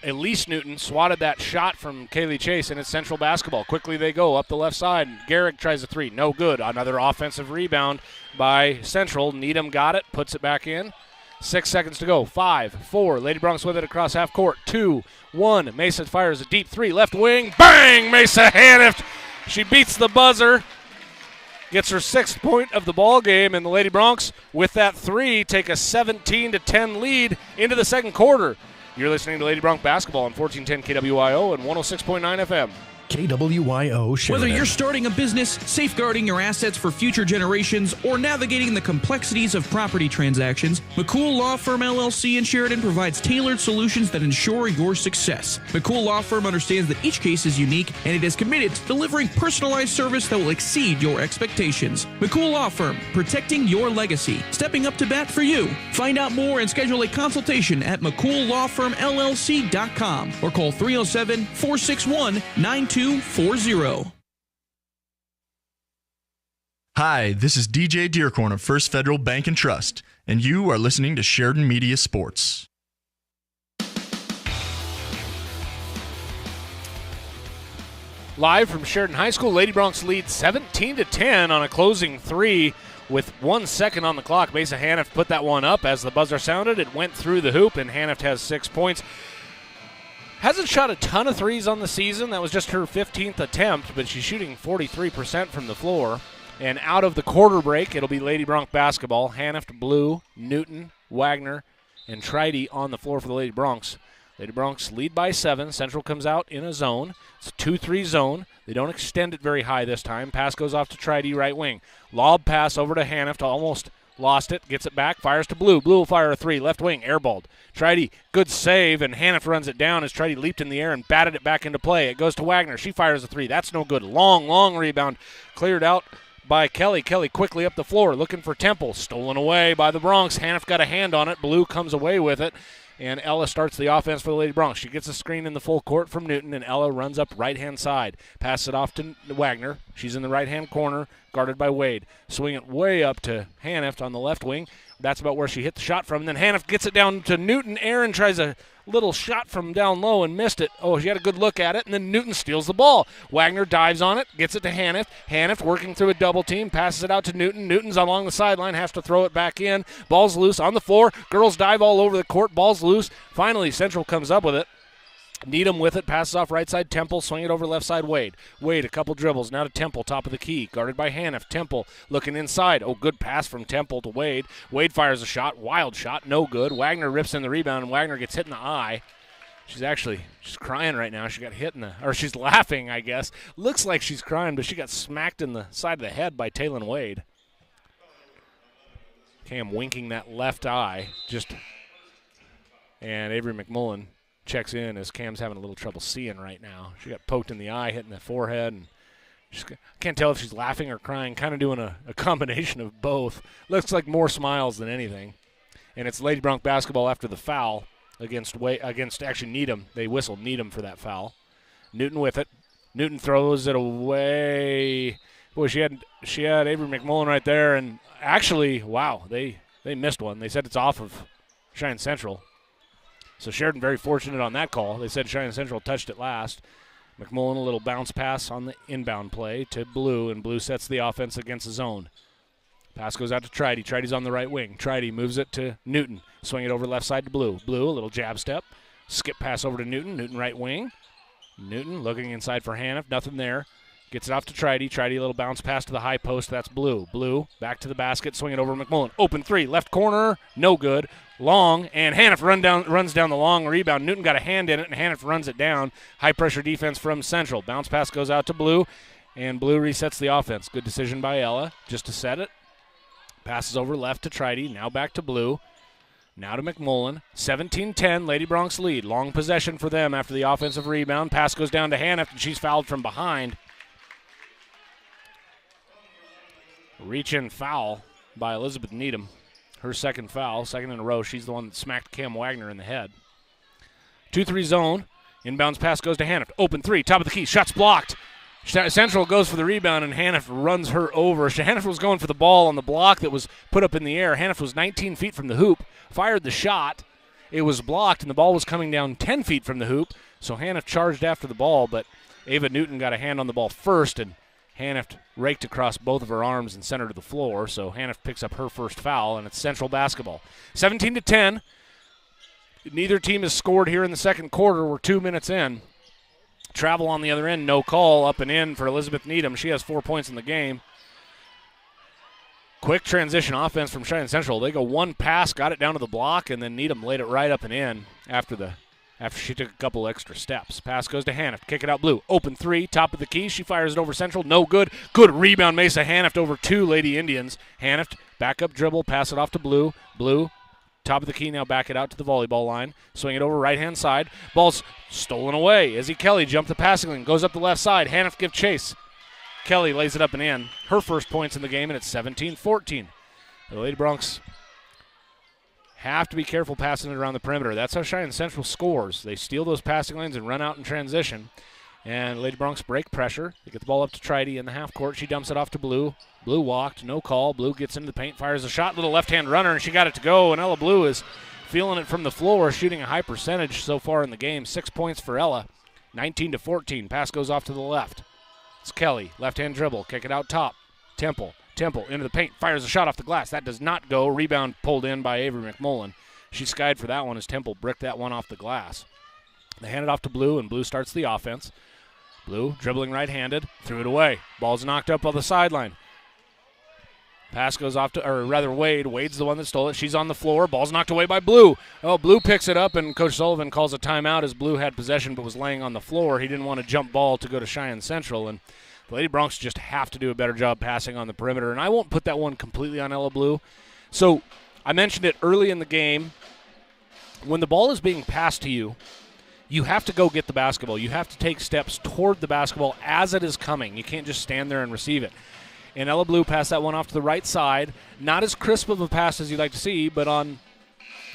Speaker 4: Elise Newton swatted that shot from Kaylee Chase, and it's Central basketball. Quickly they go up the left side. Garrick tries a 3. No good. Another offensive rebound by Central. Needham got it, puts it back in. 6 seconds to go. 5, 4. Lady Broncs with it across half court. 2, 1. Mesa fires a deep 3. Left wing. Bang! Mesa Haneft. She beats the buzzer. Gets her 6th point of the ball game, and the Lady Broncs, with that 3, take a 17-10 lead into the second quarter. You're listening to Lady Bronc Basketball on 1410 KWIO and 106.9 FM.
Speaker 1: KWIO Sheridan.
Speaker 6: Whether you're starting a business, safeguarding your assets for future generations, or navigating the complexities of property transactions, McCool Law Firm LLC in Sheridan provides tailored solutions that ensure your success. McCool Law Firm understands that each case is unique, and it is committed to delivering personalized service that will exceed your expectations. McCool Law Firm, protecting your legacy, stepping up to bat for you. Find out more and schedule a consultation at McCoolLawFirmLLC.com or call 307-461-9240.
Speaker 8: Hi, this is DJ Dearcorn of First Federal Bank and Trust, and you are listening to Sheridan Media Sports.
Speaker 4: Live from Sheridan High School, Lady Broncs lead 17-10 on a closing 3 with 1 second on the clock. Mesa Haneft put that one up as the buzzer sounded. It went through the hoop, and Haneft has 6 points. Hasn't shot a ton of threes on the season. That was just her 15th attempt, but she's shooting 43% from the floor. And out of the quarter break, it'll be Lady Bronc basketball. Haneft, Blue, Newton, Wagner, and Tridy on the floor for the Lady Broncs. Lady Broncs lead by 7. Central comes out in a zone. It's a 2-3 zone. They don't extend it very high this time. Pass goes off to Tridy, right wing. Lob pass over to Haneft, almost lost it, gets it back, fires to Blue. Blue will fire a 3, left wing, airballed. Tridy, good save, and Haneft runs it down as Tridy leaped in the air and batted it back into play. It goes to Wagner. She fires a 3. That's no good. Long rebound. Cleared out by Kelly. Kelly quickly up the floor, looking for Temple. Stolen away by the Broncs. Haneft got a hand on it. Blue comes away with it, and Ella starts the offense for the Lady Broncs. She gets a screen in the full court from Newton, and Ella runs up right-hand side. Passes it off to Wagner. She's in the right-hand corner, guarded by Wade. Swing it way up to Haneft on the left wing. That's about where she hit the shot from. And then Haneft gets it down to Newton. Aaron tries a little shot from down low and missed it. Oh, she had a good look at it, and then Newton steals the ball. Wagner dives on it, gets it to Haneft. Haneft working through a double team, passes it out to Newton. Newton's along the sideline, has to throw it back in. Ball's loose on the floor. Girls dive all over the court. Ball's loose. Finally, Central comes up with it. Needham with it, passes off right side, Temple, swing it over left side, Wade. Wade, a couple dribbles, now to Temple, top of the key, guarded by Haneft. Temple looking inside. Oh, good pass from Temple to Wade. Wade fires a shot, wild shot, no good. Wagner rips in the rebound, and Wagner gets hit in the eye. She's crying right now. She got hit or she's laughing, I guess. Looks like she's crying, but she got smacked in the side of the head by Taylon Wade. Cam winking that left eye. And Avery McMullen checks in as Cam's having a little trouble seeing right now. She got poked in the eye, hitting the forehead, and I can't tell if she's laughing or crying, kind of doing a combination of both. Looks like more smiles than anything. And it's Lady Bronc basketball after the foul against actually Needham. They whistled Needham for that foul. Newton with it. Newton throws it away. Boy, she had Avery McMullen right there, and actually, wow, they missed one. They said it's off of Cheyenne Central. So Sheridan very fortunate on that call. They said Cheyenne Central touched it last. McMullen a little bounce pass on the inbound play to Blue, and Blue sets the offense against the zone. Pass goes out to Tridy. Tridy's on the right wing. Tridy moves it to Newton. Swing it over left side to Blue. Blue, a little jab step. Skip pass over to Newton. Newton right wing. Newton looking inside for Haniff. Nothing there. Gets it off to Tridy. Tridy a little bounce pass to the high post. That's Blue. Blue back to the basket. Swing it over to McMullen. Open three. Left corner. No good. Long. And Haniff runs down the long rebound. Newton got a hand in it, and Haniff runs it down. High pressure defense from Central. Bounce pass goes out to Blue, and Blue resets the offense. Good decision by Ella just to set it. Passes over left to Tridy. Now back to Blue. Now to McMullen. 17-10, Lady Bronx lead. Long possession for them after the offensive rebound. Pass goes down to Haniff, and she's fouled from behind. Reach-in foul by Elizabeth Needham. Her second foul, second in a row. She's the one that smacked Cam Wagner in the head. 2-3 zone. Inbounds pass goes to Haniff. Open three, top of the key. Shots blocked. Central goes for the rebound, and Haniff runs her over. Haniff was going for the ball on the block that was put up in the air. Haniff was 19 feet from the hoop, fired the shot. It was blocked, and the ball was coming down 10 feet from the hoop. So Haniff charged after the ball, but Ava Newton got a hand on the ball first, and Haniff raked across both of her arms and sent her to the floor. So Haniff picks up her first foul, and it's Central basketball. 17-10. Neither team has scored here in the second quarter. We're 2 minutes in. Travel on the other end, no call, up and in for Elizabeth Needham. She has 4 points in the game. Quick transition offense from Cheyenne Central. They go one pass, got it down to the block, and then Needham laid it right up and in after she took a couple extra steps. Pass goes to Haniff. Kick it out Blue. Open three, top of the key. She fires it over Central. No good. Good rebound, Mesa Haniff over two Lady Indians. Haniff, back up dribble, pass it off to Blue. Blue, top of the key now, back it out to the volleyball line. Swing it over right-hand side. Ball's stolen away. Izzy Kelly jumped the passing lane, goes up the left side. Haniff give chase. Kelly lays it up and in. Her first points in the game, and it's 17-14. The Lady Broncs have to be careful passing it around the perimeter. That's how Cheyenne Central scores. They steal those passing lanes and run out in transition. And Lady Broncs break pressure. They get the ball up to Tridy in the half court. She dumps it off to Blue. Blue walked, no call. Blue gets into the paint, fires a shot, little left-hand runner, and she got it to go. And Ella Blue is feeling it from the floor, shooting a high percentage so far in the game. 6 points for Ella, 19-14. Pass goes off to the left. It's Kelly, left-hand dribble, kick it out top. Temple into the paint, fires a shot off the glass. That does not go. Rebound pulled in by Avery McMullen. She skied for that one as Temple bricked that one off the glass. They hand it off to Blue, and Blue starts the offense. Blue dribbling right-handed, threw it away. Ball's knocked up on the sideline. Pass goes off to, or rather Wade. Wade's the one that stole it. She's on the floor. Ball's knocked away by Blue. Oh, Blue picks it up, and Coach Sullivan calls a timeout as Blue had possession but was laying on the floor. He didn't want to jump ball to go to Cheyenne Central, and the Lady Broncs just have to do a better job passing on the perimeter. And I won't put that one completely on Ella Blue. So I mentioned it early in the game. When the ball is being passed to you, you have to go get the basketball. You have to take steps toward the basketball as it is coming. You can't just stand there and receive it. And Ella Blue passed that one off to the right side. Not as crisp of a pass as you'd like to see, but at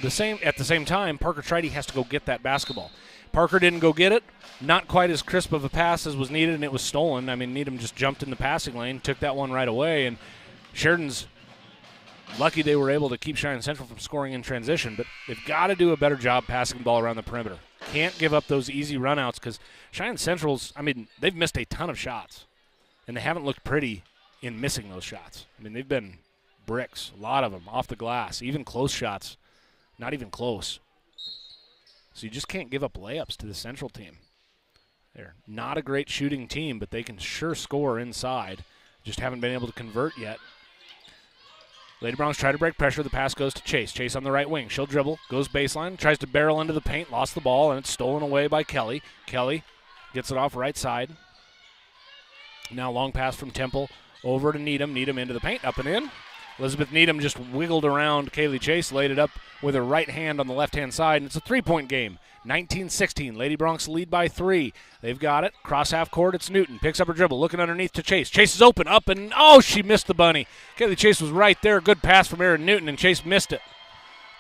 Speaker 4: the same time, Parker Tridy has to go get that basketball. Parker didn't go get it. Not quite as crisp of a pass as was needed, and it was stolen. I mean, Needham just jumped in the passing lane, took that one right away, and Sheridan's lucky they were able to keep Cheyenne Central from scoring in transition, but they've got to do a better job passing the ball around the perimeter. Can't give up those easy runouts because Cheyenne Central's, they've missed a ton of shots, and they haven't looked pretty in missing those shots. They've been bricks, a lot of them, off the glass, even close shots, not even close. So you just can't give up layups to the Central team. They're not a great shooting team, but they can sure score inside. Just haven't been able to convert yet. Lady Broncs try to break pressure. The pass goes to Chase. Chase on the right wing. She'll dribble, goes baseline, tries to barrel into the paint, lost the ball, and it's stolen away by Kelly. Kelly gets it off right side. Now long pass from Temple over to Needham. Needham into the paint, up and in. Elizabeth Needham just wiggled around Kaylee Chase, laid it up with her right hand on the left-hand side, and it's a three-point game. 19-16. Lady Broncs lead by 3. They've got it. Cross half court, it's Newton. Picks up her dribble, looking underneath to Chase. Chase is open, up, and she missed the bunny. Kaylee Chase was right there. Good pass from Erin Newton, and Chase missed it.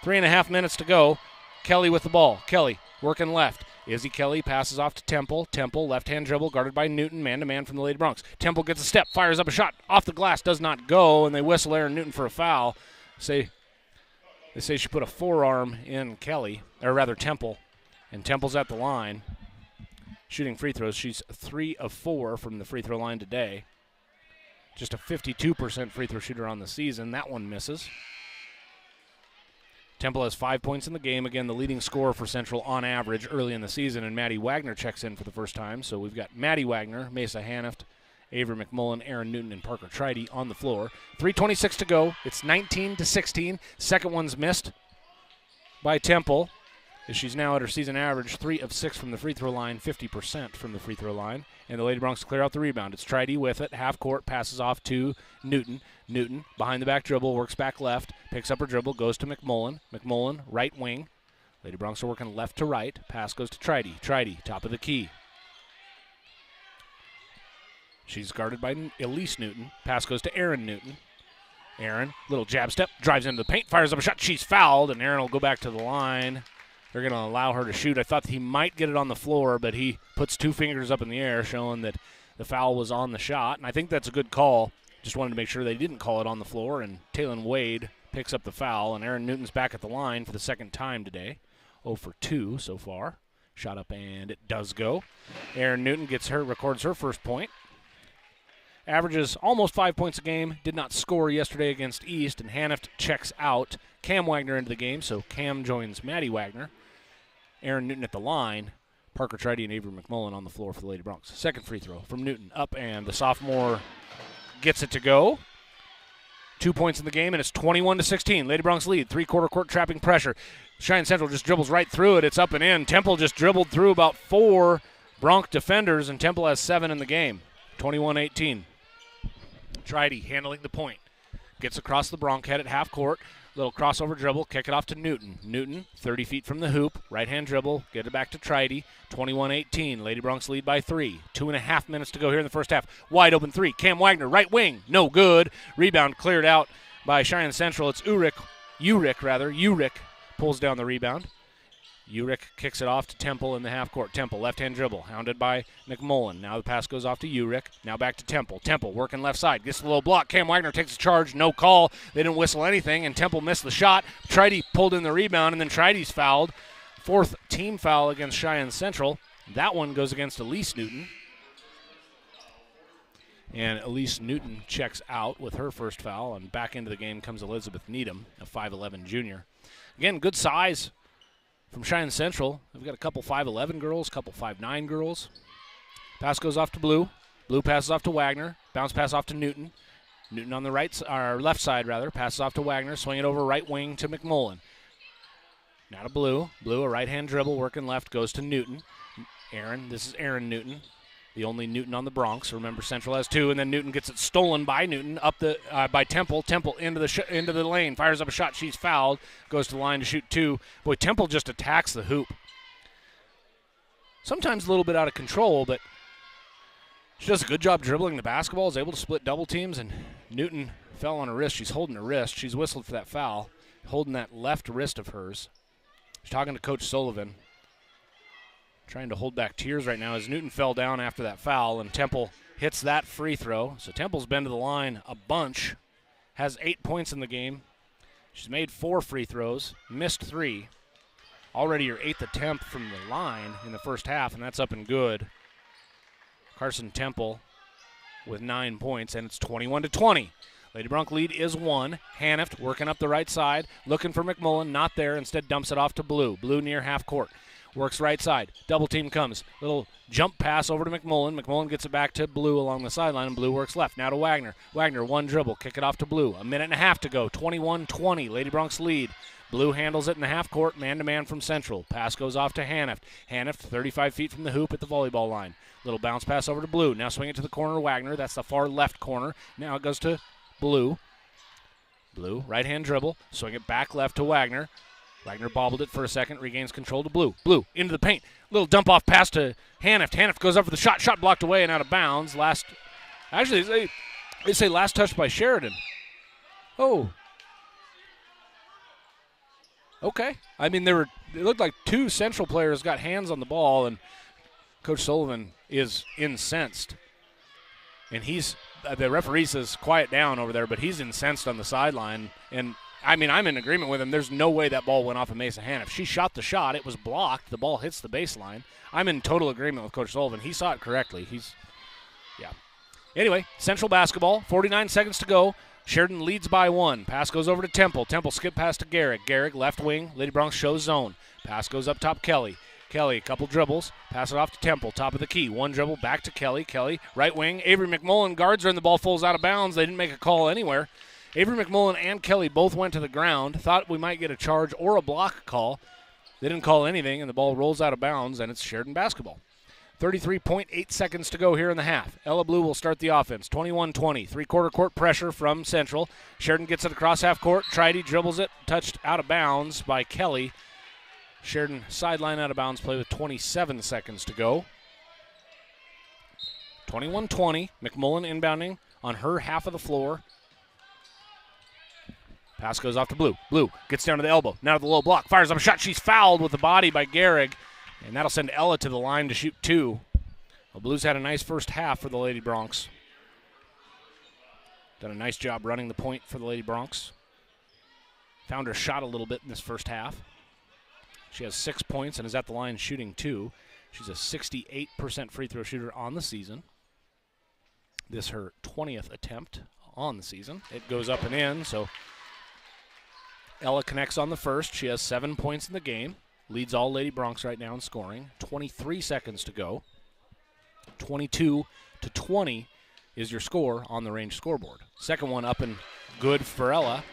Speaker 4: 3.5 minutes to go. Kelly with the ball. Kelly working left. Izzy Kelly passes off to Temple. Temple, left-hand dribble, guarded by Newton, man-to-man from the Lady Broncs. Temple gets a step, fires up a shot. Off the glass, does not go, and they whistle Erin Newton for a foul. They say she put a forearm in Kelly, or rather Temple, and Temple's at the line. Shooting free throws. She's 3 of 4 from the free throw line today. Just a 52% free throw shooter on the season. That one misses. Temple has 5 points in the game. Again, the leading scorer for Central on average early in the season, and Maddie Wagner checks in for the first time. So we've got Maddie Wagner, Mesa Hanift, Avery McMullen, Erin Newton, and Parker Tridy on the floor. 3:26 to go. It's 19-16. Second one's missed by Temple, as she's now at her season average, 3 of 6 from the free throw line, 50% from the free throw line. And the Lady Broncs clear out the rebound. It's Tridy with it. Half court, passes off to Newton. Newton, behind the back dribble, works back left, picks up her dribble, goes to McMullen. McMullen, right wing. Lady Broncs are working left to right. Pass goes to Tridy. Tridy, top of the key. She's guarded by Elise Newton. Pass goes to Erin Newton. Erin, little jab step, drives into the paint, fires up a shot. She's fouled, and Erin will go back to the line. They're going to allow her to shoot. I thought he might get it on the floor, but he puts 2 fingers up in the air, showing that the foul was on the shot. And I think that's a good call. Just wanted to make sure they didn't call it on the floor. And Taylon Wade picks up the foul, and Erin Newton's back at the line for the second time today. 0 for 2 so far. Shot up, and it does go. Erin Newton records her first point. Averages almost 5 points a game. Did not score yesterday against East, and Hanift checks out. Cam Wagner into the game, so Cam joins Maddie Wagner. Erin Newton at the line. Parker Tridy and Avery McMullen on the floor for the Lady Broncs. Second free throw from Newton, up, and the sophomore gets it to go. 2 points in the game, and it's 21-16. Lady Broncs lead. 3-quarter court trapping pressure. Cheyenne Central just dribbles right through it. It's up and in. Temple just dribbled through about 4 Bronc defenders, and Temple has 7 in the game. 21-18. Tridy handling the point. Gets across the Bronc head at half court. Little crossover dribble, kick it off to Newton. Newton, 30 feet from the hoop, right-hand dribble, get it back to Tridy. 21-18, Lady Broncs lead by 3. 2.5 minutes to go here in the first half. Wide open 3, Cam Wagner, right wing, no good. Rebound cleared out by Cheyenne Central. It's Urick pulls down the rebound. Urick kicks it off to Temple in the half court. Temple, left-hand dribble, hounded by McMullen. Now the pass goes off to Urick. Now back to Temple. Temple working left side. Gets the low block. Cam Wagner takes a charge. No call. They didn't whistle anything, and Temple missed the shot. Tridy pulled in the rebound, and then Tridy's fouled. 4th team foul against Cheyenne Central. That one goes against Elise Newton. And Elise Newton checks out with her first foul, and back into the game comes Elizabeth Needham, a 5'11 junior. Again, good size from Cheyenne Central. We've got a couple 5'11 girls, a couple 5'9 girls. Pass goes off to Blue. Blue passes off to Wagner. Bounce pass off to Newton. Newton on the left side, passes off to Wagner. Swing it over right wing to McMullen. Now to Blue. Blue, a right-hand dribble, working left, goes to Newton. This is Erin Newton, the only Newton on the Broncs. Remember, Central has 2, and then Newton gets it stolen by Newton by Temple. Temple into the lane, fires up a shot. She's fouled, goes to the line to shoot 2. Boy, Temple just attacks the hoop. Sometimes a little bit out of control, but she does a good job dribbling the basketball, is able to split double teams, and Newton fell on her wrist. She's holding her wrist. She's whistled for that foul, holding that left wrist of hers. She's talking to Coach Sullivan, trying to hold back tears right now as Newton fell down after that foul, and Temple hits that free throw. So Temple's been to the line a bunch, has 8 points in the game. She's made 4 free throws, missed 3. Already her 8th attempt from the line in the first half, and that's up and good. Carson Temple with 9 points, and it's 21-20. Lady Bronc lead is 1. Hanift working up the right side, looking for McMullen, not there, instead dumps it off to Blue. Blue near half court. Works right side. Double team comes. Little jump pass over to McMullen. McMullen gets it back to Blue along the sideline, and Blue works left. Now to Wagner. Wagner, one dribble. Kick it off to Blue. 1.5 minutes to go. 21-20. Lady Broncs lead. Blue handles it in the half court, man-to-man from Central. Pass goes off to Hanift. Hanift, 35 feet from the hoop at the volleyball line. Little bounce pass over to Blue. Now swing it to the corner, Wagner. That's the far left corner. Now it goes to Blue. Blue, right-hand dribble, swing it back left to Wagner. Wagner bobbled it for a second, regains control to Blue. Blue into the paint. Little dump-off pass to Hanift. Hanift goes up for the shot. Shot blocked away and out of bounds. They say last touch by Sheridan. Oh. Okay. I mean, it looked like two Central players got hands on the ball, and Coach Sullivan is incensed. And the referee says quiet down over there, but he's incensed on the sideline. And I mean, I'm in agreement with him. There's no way that ball went off of Mesa Haniff. She shot the shot. It was blocked. The ball hits the baseline. I'm in total agreement with Coach Sullivan. He saw it correctly. Anyway, Central basketball, 49 seconds to go. Sheridan leads by 1. Pass goes over to Temple. Temple skip pass to Garrick. Garrick left wing. Lady Bronx shows zone. Pass goes up top Kelly. Kelly, a couple dribbles. Pass it off to Temple. Top of the key. One dribble back to Kelly. Kelly, right wing. Avery McMullen guards her and the ball falls out of bounds. They didn't make a call anywhere. Avery McMullen and Kelly both went to the ground. Thought we might get a charge or a block call. They didn't call anything, and the ball rolls out of bounds, and it's Sheridan basketball. 33.8 seconds to go here in the half. Ella Blue will start the offense. 21-20. Three-quarter court pressure from Central. Sheridan gets it across half court. Tridy dribbles it. Touched out of bounds by Kelly. Sheridan sideline out of bounds play with 27 seconds to go. 21-20. McMullen inbounding on her half of the floor. Pass goes off to Blue. Blue gets down to the elbow. Now to the low block. Fires up a shot. She's fouled with the body by Garrick. And that'll send Ella to the line to shoot 2. Well, Blues had a nice first half for the Lady Broncs. Done a nice job running the point for the Lady Broncs. Found her shot a little bit in this first half. She has 6 points and is at the line shooting 2. She's a 68% free throw shooter on the season. This her 20th attempt on the season. It goes up and in, so Ella connects on the first. She has 7 points in the game. Leads all Lady Broncs right now in scoring. 23 seconds to go. 22-20 is your score on the range scoreboard. Second one up and good for Ella.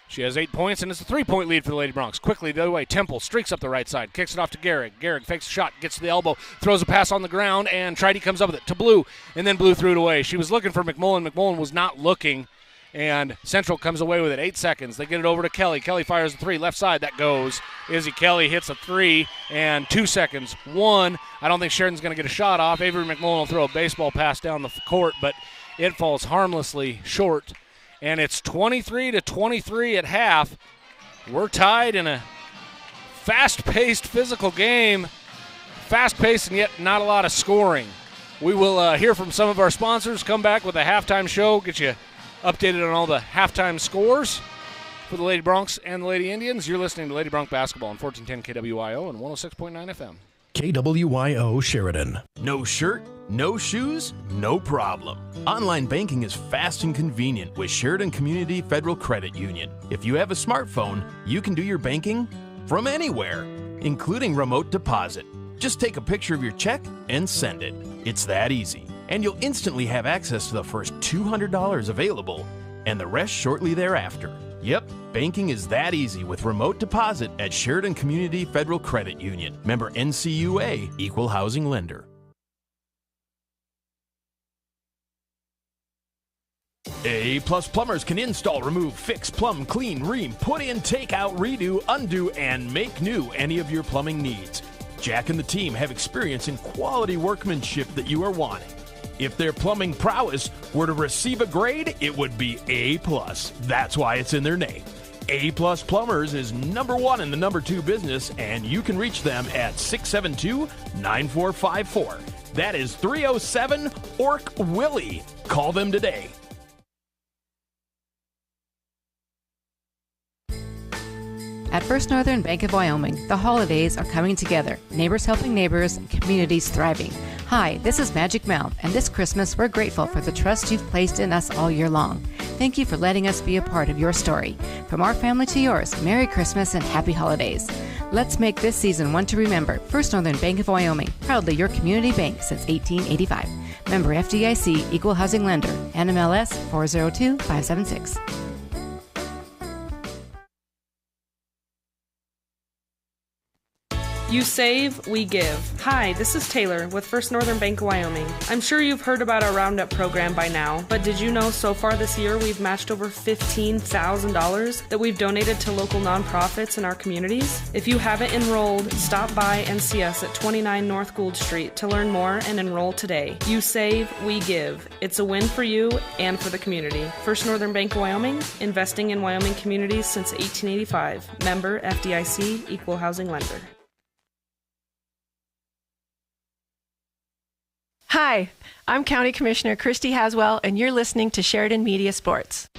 Speaker 4: She has 8 points, and it's a 3-point lead for the Lady Broncs. Quickly the other way, Temple streaks up the right side, kicks it off to Garrick. Garrick fakes a shot, gets to the elbow, throws a pass on the ground, and Tridy comes up with it to Blue, and then Blue threw it away. She was looking for McMullen. McMullen was not looking, and Central comes away with it. 8 seconds. They get it over to Kelly. Kelly fires a 3, left side. That goes. Izzy Kelly hits a 3, and 2 seconds. 1. I don't think Sheridan's going to get a shot off. Avery McMullen will throw a baseball pass down the court, but it falls harmlessly short. And it's 23-23 at half. We're tied in a fast-paced physical game. Fast-paced and yet not a lot of scoring. We will hear from some of our sponsors, come back with a halftime show, get you updated on all the halftime scores for the Lady Broncs and the Lady Indians. You're listening to Lady Bronc Basketball on 1410 KWIO and 106.9 FM.
Speaker 1: KWYO Sheridan.
Speaker 9: No shirt, no shoes, no problem. Online banking is fast and convenient with Sheridan Community Federal Credit Union. If you have a smartphone, you can do your banking from anywhere, including remote deposit. Just take a picture of your check and send it. It's that easy. And you'll instantly have access to the first $200 available and the rest shortly thereafter. Yep, banking is that easy with remote deposit at Sheridan Community Federal Credit Union. Member NCUA, Equal Housing Lender. A-Plus Plumbers can install, remove, fix, plumb, clean, ream, put in, take out, redo, undo, and make new any of your plumbing needs. Jack and the team have experience in quality workmanship that you are wanting. If their plumbing prowess were to receive a grade, it would be A+. That's why it's in their name. A-Plus Plumbers is number 1 in the number 2 business, and you can reach them at 672-9454. That is 307 Ork Willie. Call them today.
Speaker 10: At First Northern Bank of Wyoming, the holidays are coming together. Neighbors helping neighbors, and communities thriving. Hi, this is Magic Mount, and this Christmas we're grateful for the trust you've placed in us all year long. Thank you for letting us be a part of your story. From our family to yours, Merry Christmas and Happy Holidays. Let's make this season one to remember. First Northern Bank of Wyoming, proudly your community bank since 1885. Member FDIC, Equal Housing Lender, NMLS 402576.
Speaker 11: You save, we give. Hi, this is Taylor with First Northern Bank of Wyoming. I'm sure you've heard about our Roundup program by now, but did you know so far this year we've matched over $15,000 that we've donated to local nonprofits in our communities? If you haven't enrolled, stop by and see us at 29 North Gould Street to learn more and enroll today. You save, we give. It's a win for you and for the community. First Northern Bank of Wyoming, investing in Wyoming communities since 1885. Member FDIC, Equal Housing Lender.
Speaker 12: Hi, I'm County Commissioner Christy Haswell, and you're listening to Sheridan Media Sports.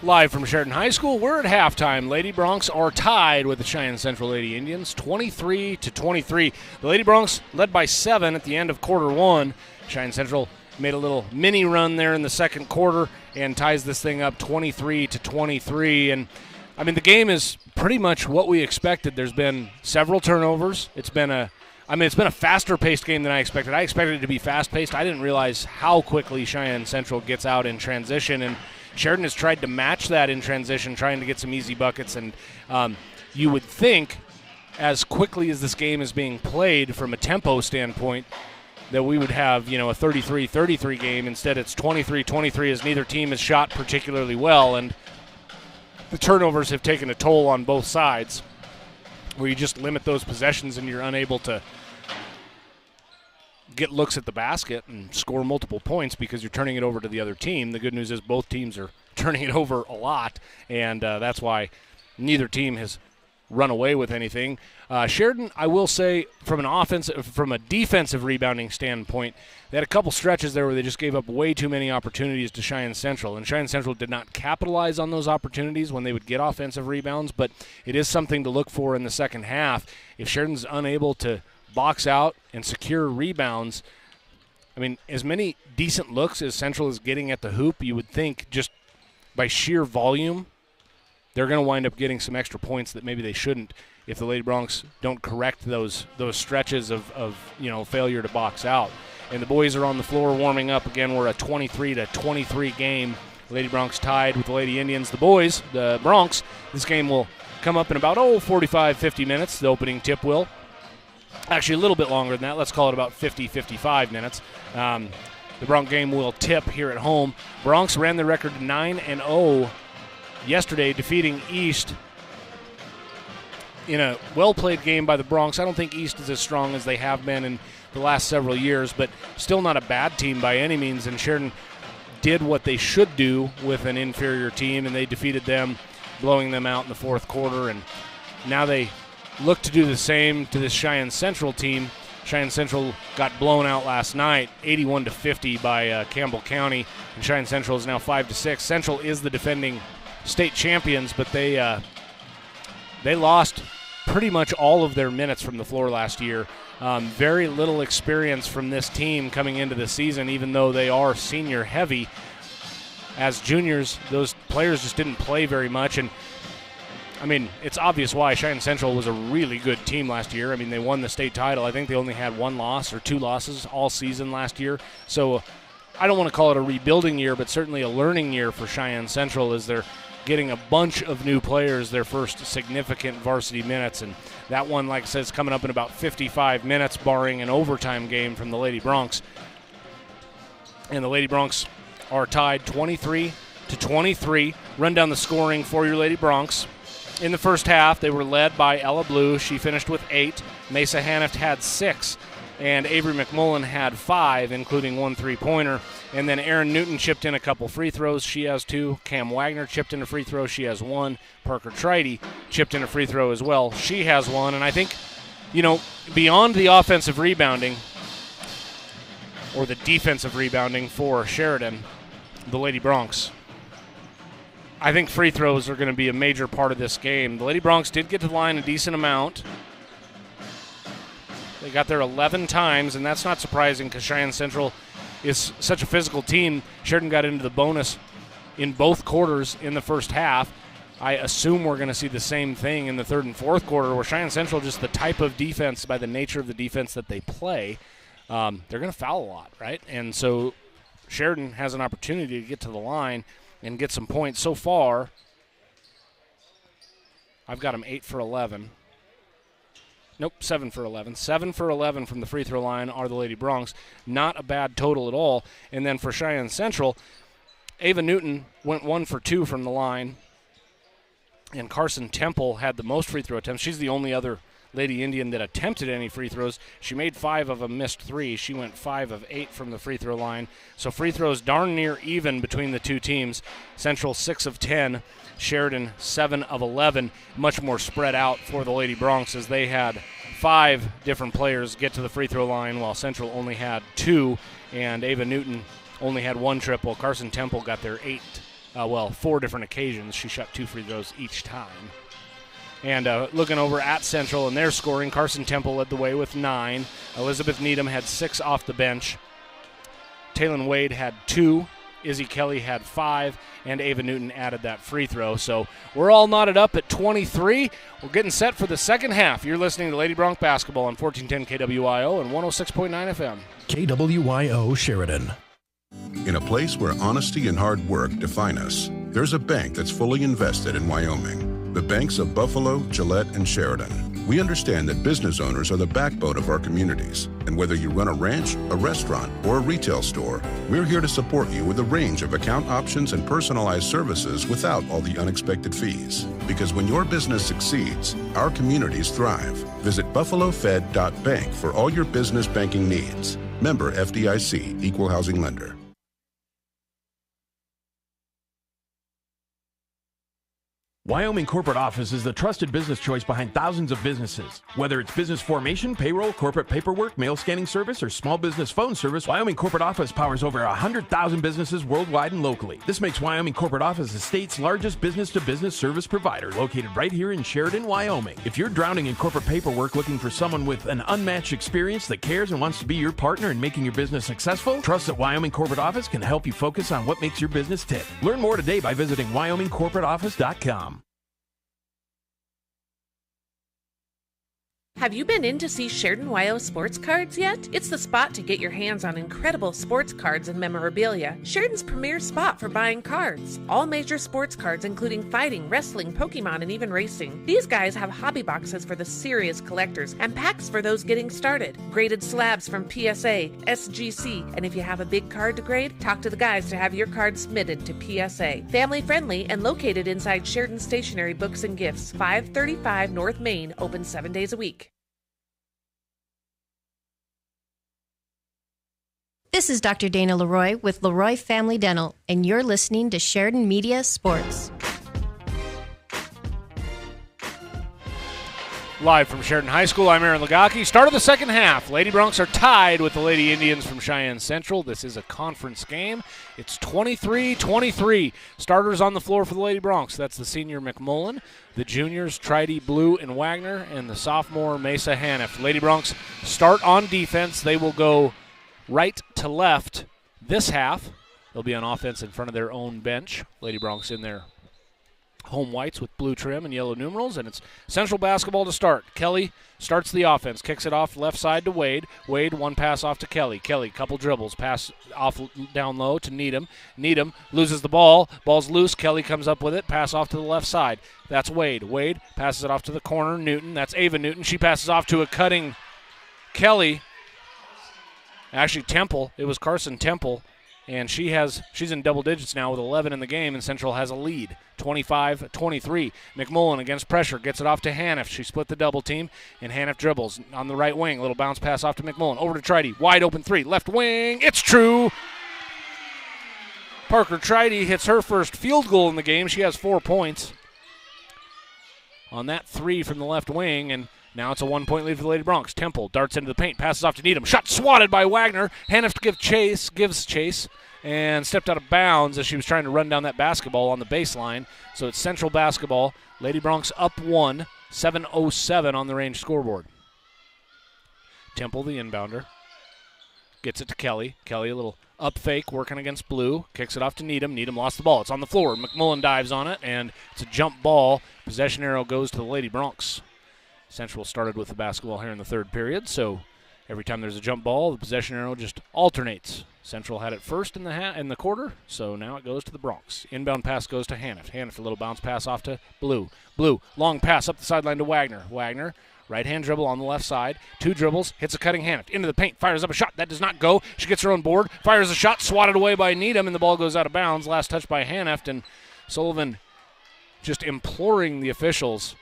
Speaker 4: Live from Sheridan High School, we're at halftime. Lady Broncs are tied with the Cheyenne Central Lady Indians, 23-23. The Lady Broncs led by 7 at the end of quarter 1. Cheyenne Central made a little mini run there in the second quarter and ties this thing up 23-23. And I mean, the game is pretty much what we expected. There's been several turnovers. It's been a faster-paced game than I expected. I expected it to be fast-paced. I didn't realize how quickly Cheyenne Central gets out in transition, and Sheridan has tried to match that in transition, trying to get some easy buckets. And you would think, as quickly as this game is being played from a tempo standpoint, that we would have, a 33-33 game. Instead, it's 23-23 as neither team has shot particularly well, and the turnovers have taken a toll on both sides, where you just limit those possessions and you're unable to get looks at the basket and score multiple points because you're turning it over to the other team. The good news is both teams are turning it over a lot, and that's why neither team has run away with anything. Sheridan, I will say, from a defensive rebounding standpoint, they had a couple stretches there where they just gave up way too many opportunities to Cheyenne Central, and Cheyenne Central did not capitalize on those opportunities when they would get offensive rebounds, but it is something to look for in the second half. If Sheridan's unable to box out and secure rebounds, I mean, as many decent looks as Central is getting at the hoop, you would think just by sheer volume, they're going to wind up getting some extra points that maybe they shouldn't if the Lady Broncs don't correct those stretches of failure to box out. And the boys are on the floor warming up. Again, we're a 23-23 game. Lady Broncs tied with the Lady Indians. The boys, the Broncs, this game will come up in about 45-50 minutes. The opening tip will. Actually, a little bit longer than that. Let's call it about 50-55 minutes. The Bronc game will tip here at home. Broncs ran the record 9-0 yesterday, defeating East in a well-played game by the Broncs. I don't think East is as strong as they have been in the last several years, but still not a bad team by any means, and Sheridan did what they should do with an inferior team, and they defeated them, blowing them out in the fourth quarter, and now they look to do the same to this Cheyenne Central team. Cheyenne Central got blown out last night, 81-50 by Campbell County, and Cheyenne Central is now 5-6. Central is the defending state champions, but they lost pretty much all of their minutes from the floor last year. Very little experience from this team coming into the season, even though they are senior heavy. As juniors, those players just didn't play very much, and I mean, it's obvious why. Cheyenne Central was a really good team last year. I mean, they won the state title. I think they only had 1 loss or 2 losses all season last year. So I don't want to call it a rebuilding year, but certainly a learning year for Cheyenne Central as they're getting a bunch of new players their first significant varsity minutes. And that one, like I said, is coming up in about 55 minutes, barring an overtime game from the Lady Broncs. And the Lady Broncs are tied 23-23. Run down the scoring for your Lady Broncs. In the first half, they were led by Ella Blue. She finished with 8. Mesa Hanift had 6. And Avery McMullen had 5, including 1 3-pointer. And then Erin Newton chipped in a couple free throws. She has 2. Cam Wagner chipped in a free throw. She has 1. Parker Tridy chipped in a free throw as well. She has 1. And I think, beyond the offensive rebounding or the defensive rebounding for Sheridan, the Lady Broncs, I think free throws are going to be a major part of this game. The Lady Broncs did get to the line a decent amount. They got there 11 times, and that's not surprising because Cheyenne Central is such a physical team. Sheridan got into the bonus in both quarters in the first half. I assume we're going to see the same thing in the third and fourth quarter, where Cheyenne Central, just the type of defense, by the nature of the defense that they play, they're going to foul a lot, right? And so Sheridan has an opportunity to get to the line and get some points. So far, I've got them 8 for 11. Nope, 7 for 11. 7 for 11 from the free throw line are the Lady Broncs. Not a bad total at all. And then for Cheyenne Central, Ava Newton went 1 for 2 from the line. And Carson Temple had the most free throw attempts. She's the only other Lady Indian that attempted any free throws. She made 5 of them, missed 3. She went 5 of 8 from the free throw line. So free throws darn near even between the two teams. Central 6 of 10, Sheridan 7 of 11. Much more spread out for the Lady Broncs as they had 5 different players get to the free throw line while Central only had 2, and Ava Newton only had 1 triple. Carson Temple got their 4 different occasions. She shot 2 free throws each time. And looking over at Central and their scoring, Carson Temple led the way with 9. Elizabeth Needham had 6 off the bench. Taylon Wade had 2. Izzy Kelly had 5. And Ava Newton added that free throw. So we're all knotted up at 23. We're getting set for the second half. You're listening to Lady Bronc Basketball on 1410 KWIO and 106.9 FM.
Speaker 1: KWIO Sheridan.
Speaker 13: In a place where honesty and hard work define us, there's a bank that's fully invested in Wyoming. The banks of Buffalo, Gillette, and Sheridan. We understand that business owners are the backbone of our communities. And whether you run a ranch, a restaurant, or a retail store, we're here to support you with a range of account options and personalized services without all the unexpected fees. Because when your business succeeds, our communities thrive. Visit buffalofed.bank for all your business banking needs. Member FDIC, Equal Housing Lender.
Speaker 9: Wyoming Corporate Office is the trusted business choice behind thousands of businesses. Whether it's business formation, payroll, corporate paperwork, mail scanning service, or small business phone service, Wyoming Corporate Office powers over 100,000 businesses worldwide and locally. This makes Wyoming Corporate Office the state's largest business-to-business service provider, located right here in Sheridan, Wyoming. If you're drowning in corporate paperwork looking for someone with an unmatched experience that cares and wants to be your partner in making your business successful, trust that Wyoming Corporate Office can help you focus on what makes your business tick. Learn more today by visiting wyomingcorporateoffice.com.
Speaker 14: Have you been in to see Sheridan YO Sports Cards yet? It's the spot to get your hands on incredible sports cards and memorabilia. Sheridan's premier spot for buying cards. All major sports cards including fighting, wrestling, Pokemon, and even racing. These guys have hobby boxes for the serious collectors and packs for those getting started. Graded slabs from PSA, SGC, and if you have a big card to grade, talk to the guys to have your card submitted to PSA. Family friendly and located inside Sheridan Stationery Books and Gifts, 535 North Main, open 7 days a week.
Speaker 15: This is Dr. Dana Leroy with Leroy Family Dental, and you're listening to Sheridan Media Sports.
Speaker 4: Live from Sheridan High School, I'm Aaron Lagaki. Start of the second half. Lady Broncs are tied with the Lady Indians from Cheyenne Central. This is a conference game. It's 23-23. Starters on the floor for the Lady Broncs. That's the senior McMullen, the juniors Tridy, Blue, and Wagner, and the sophomore Mesa Haniff. Lady Broncs start on defense. They will go right to left this half. They'll be on offense in front of their own bench. Lady Broncs in their home whites with blue trim and yellow numerals, and it's Central basketball to start. Kelly starts the offense, kicks it off left side to Wade. Wade, one pass off to Kelly. Kelly, couple dribbles, pass off down low to Needham. Needham loses the ball. Ball's loose. Kelly comes up with it, pass off to the left side. That's Wade. Wade passes it off to the corner. Newton, that's Ava Newton. She passes off to a cutting Kelly. Actually, Temple. It was Carson Temple, and she's in double digits now with 11 in the game, and Central has a lead, 25-23. McMullen against pressure gets it off to Haniff. She split the double team, and Haniff dribbles on the right wing. Little bounce pass off to McMullen. Over to Tridy. Wide open three. Left wing. It's true. Parker Tridy hits her first field goal in the game. She has 4 points on that three from the left wing, and now it's a 1-point lead for the Lady Broncs. Temple darts into the paint, passes off to Needham. Shot swatted by Wagner. Haniff gives chase, and stepped out of bounds as she was trying to run down that basketball on the baseline. So it's Central basketball. Lady Broncs up 1, 7:07 on the range scoreboard. Temple, the inbounder, gets it to Kelly. Kelly, a little up fake, working against Blue. Kicks it off to Needham. Needham lost the ball. It's on the floor. McMullen dives on it, and it's a jump ball. Possession arrow goes to the Lady Broncs. Central started with the basketball here in the third period, so Every time there's a jump ball, the possession arrow just alternates. Central had it first in the quarter, so now it goes to the Broncs. Inbound pass goes to Haniff. Haniff, a little bounce pass off to Blue. Blue, long pass up the sideline to Wagner. Wagner, right-hand dribble on the left side. 2 dribbles, hits a cutting Haniff. Into the paint, fires up a shot. That does not go. She gets her own board, fires a shot, swatted away by Needham, and the ball goes out of bounds. Last touch by Haniff, and Sullivan just imploring the officials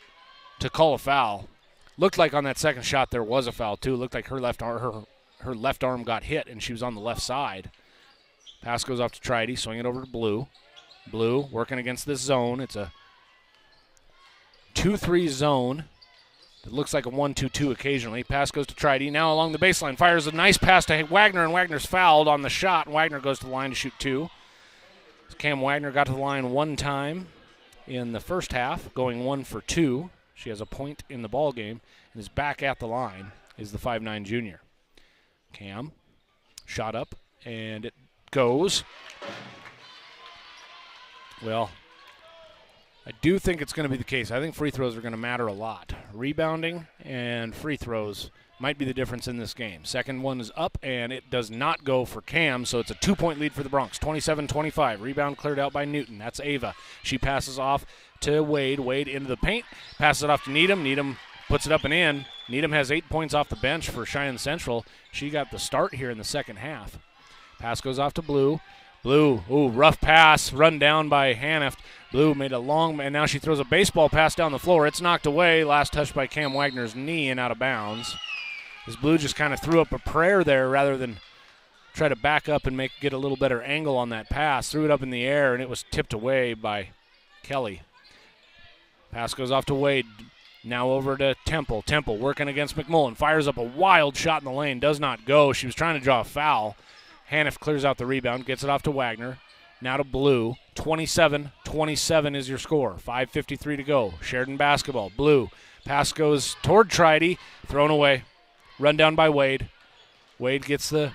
Speaker 4: to call a foul. Looked like on that second shot there was a foul, too. Looked like her left arm got hit, and she was on the left side. Pass goes off to Tridy, swing it over to Blue. Blue working against this zone. It's a 2-3 zone. It looks like a 1-2-2 occasionally. Pass goes to Tridy. Now along the baseline, fires a nice pass to Wagner, and Wagner's fouled on the shot. Wagner goes to the line to shoot 2. Cam Wagner got to the line 1 time in the first half, going 1 for 2. She has a point in the ball game and is back at the line, is the 5'9 junior. Cam, shot up, and it goes. Well, I do think it's going to be the case. I think free throws are going to matter a lot. Rebounding and free throws might be the difference in this game. Second one is up, and it does not go for Cam, so it's a 2-point lead for the Broncs, 27-25. Rebound cleared out by Newton. That's Ava. She passes off to Wade. Wade into the paint, passes it off to Needham. Needham puts it up and in. Needham has 8 points off the bench for Cheyenne Central. She got the start here in the second half. Pass goes off to Blue. Blue, rough pass, run down by Haniff. Blue made a long, and now she throws a baseball pass down the floor. It's knocked away. Last touch by Cam Wagner's knee and out of bounds. As Blue just kind of threw up a prayer there rather than try to back up and get a little better angle on that pass. Threw it up in the air, and it was tipped away by Kelly. Pass goes off to Wade. Now over to Temple. Temple working against McMullen. Fires up a wild shot in the lane. Does not go. She was trying to draw a foul. Haniff clears out the rebound. Gets it off to Wagner. Now to Blue. 27-27 is your score. 5:53 to go. Sheridan basketball. Blue. Pass goes toward Tridy. Thrown away. Run down by Wade. Wade gets the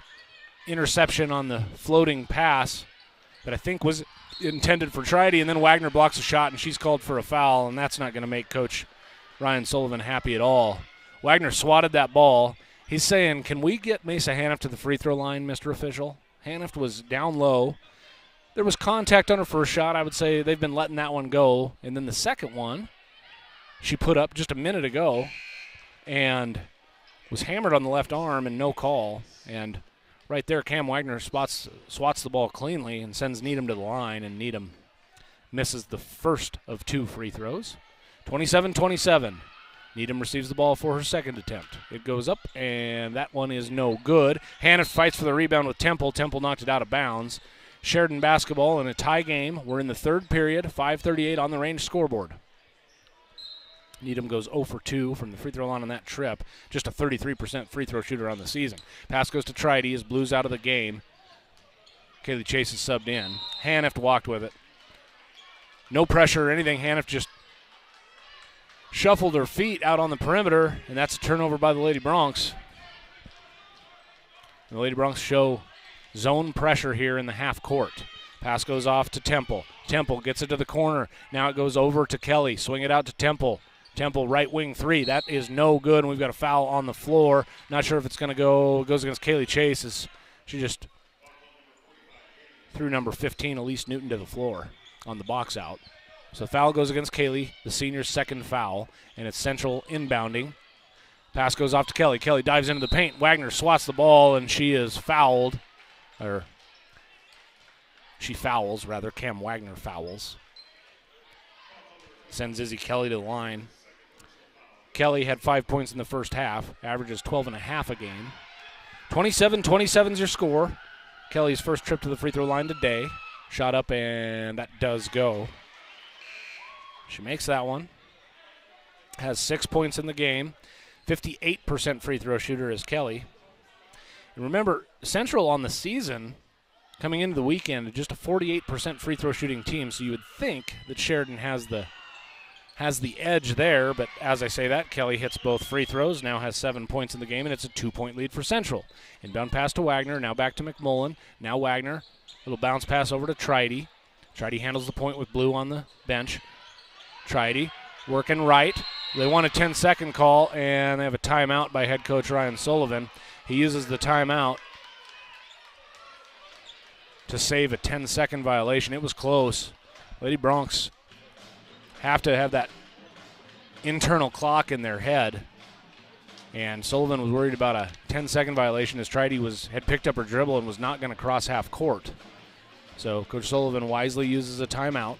Speaker 4: interception on the floating pass that I think was intended for Tridy, and then Wagner blocks a shot, and she's called for a foul, and that's not going to make Coach Ryan Sullivan happy at all. Wagner swatted that ball. He's saying, can we get Mesa Haniff to the free throw line, Mr. Official? Haniff was down low. There was contact on her first shot. I would say they've been letting that one go. And then the second one, she put up just a minute ago and was hammered on the left arm and no call. And right there, Cam Wagner swats the ball cleanly and sends Needham to the line, and Needham misses the first of 2 free throws. 27-27. Needham receives the ball for her second attempt. It goes up, and that one is no good. Haniff fights for the rebound with Temple. Temple knocked it out of bounds. Sheridan basketball in a tie game. We're in the third period. 5:38 on the range scoreboard. Needham goes 0 for 2 from the free throw line on that trip. Just a 33% free throw shooter on the season. Pass goes to Tridy as Blue's out of the game. Kaylee Chase is subbed in. Haniff walked with it. No pressure or anything. Haniff just shuffled her feet out on the perimeter, and that's a turnover by the Lady Broncs. The Lady Broncs show zone pressure here in the half court. Pass goes off to Temple. Temple gets it to the corner. Now it goes over to Kelly. Swing it out to Temple. Temple right wing 3. That is no good, and we've got a foul on the floor. Not sure if it's going to go. It goes against Kaylee Chase as she just threw number 15, Elise Newton, to the floor on the box out. So foul goes against Kaylee, the senior's second foul, and it's Central inbounding. Pass goes off to Kelly. Kelly dives into the paint. Wagner swats the ball, and she is fouled. Or she fouls, rather. Cam Wagner fouls. Sends Izzy Kelly to the line. Kelly had 5 points in the first half, averages 12.5 a game. 27-27 is your score. Kelly's first trip to the free throw line today. Shot up, and that does go. She makes that one. Has 6 points in the game. 58% free throw shooter is Kelly. And remember, Central on the season, coming into the weekend, just a 48% free throw shooting team, so you would think that Sheridan has the edge there, but as I say that, Kelly hits both free throws, now has 7 points in the game, and it's a 2-point lead for Central. Inbound pass to Wagner, now back to McMullen. Now Wagner, little bounce pass over to Tridy. Tridy handles the point with Blue on the bench. Tridy working right. They want a 10-second call, and they have a timeout by head coach Ryan Sullivan. He uses the timeout to save a 10-second violation. It was close. Lady Broncs have to have that internal clock in their head. And Sullivan was worried about a 10-second violation as Tridy had picked up her dribble and was not going to cross half court. So Coach Sullivan wisely uses a timeout.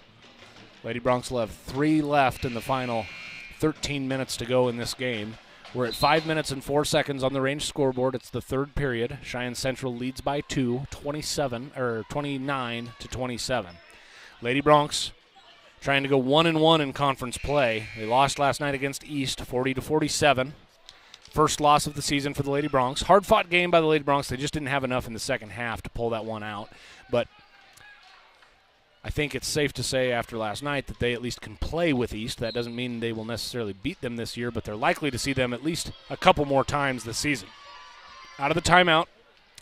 Speaker 4: Lady Broncs will have 3 left in the final 13 minutes to go in this game. We're at 5 minutes and 4 seconds on the range scoreboard. It's the third period. Cheyenne Central leads by 2, 29 to 27. Lady Broncs trying to go 1-1 in conference play. They lost last night against East, 40-47. First loss of the season for the Lady Broncs. Hard-fought game by the Lady Broncs. They just didn't have enough in the second half to pull that one out. But I think it's safe to say after last night that they at least can play with East. That doesn't mean they will necessarily beat them this year, but they're likely to see them at least a couple more times this season. Out of the timeout,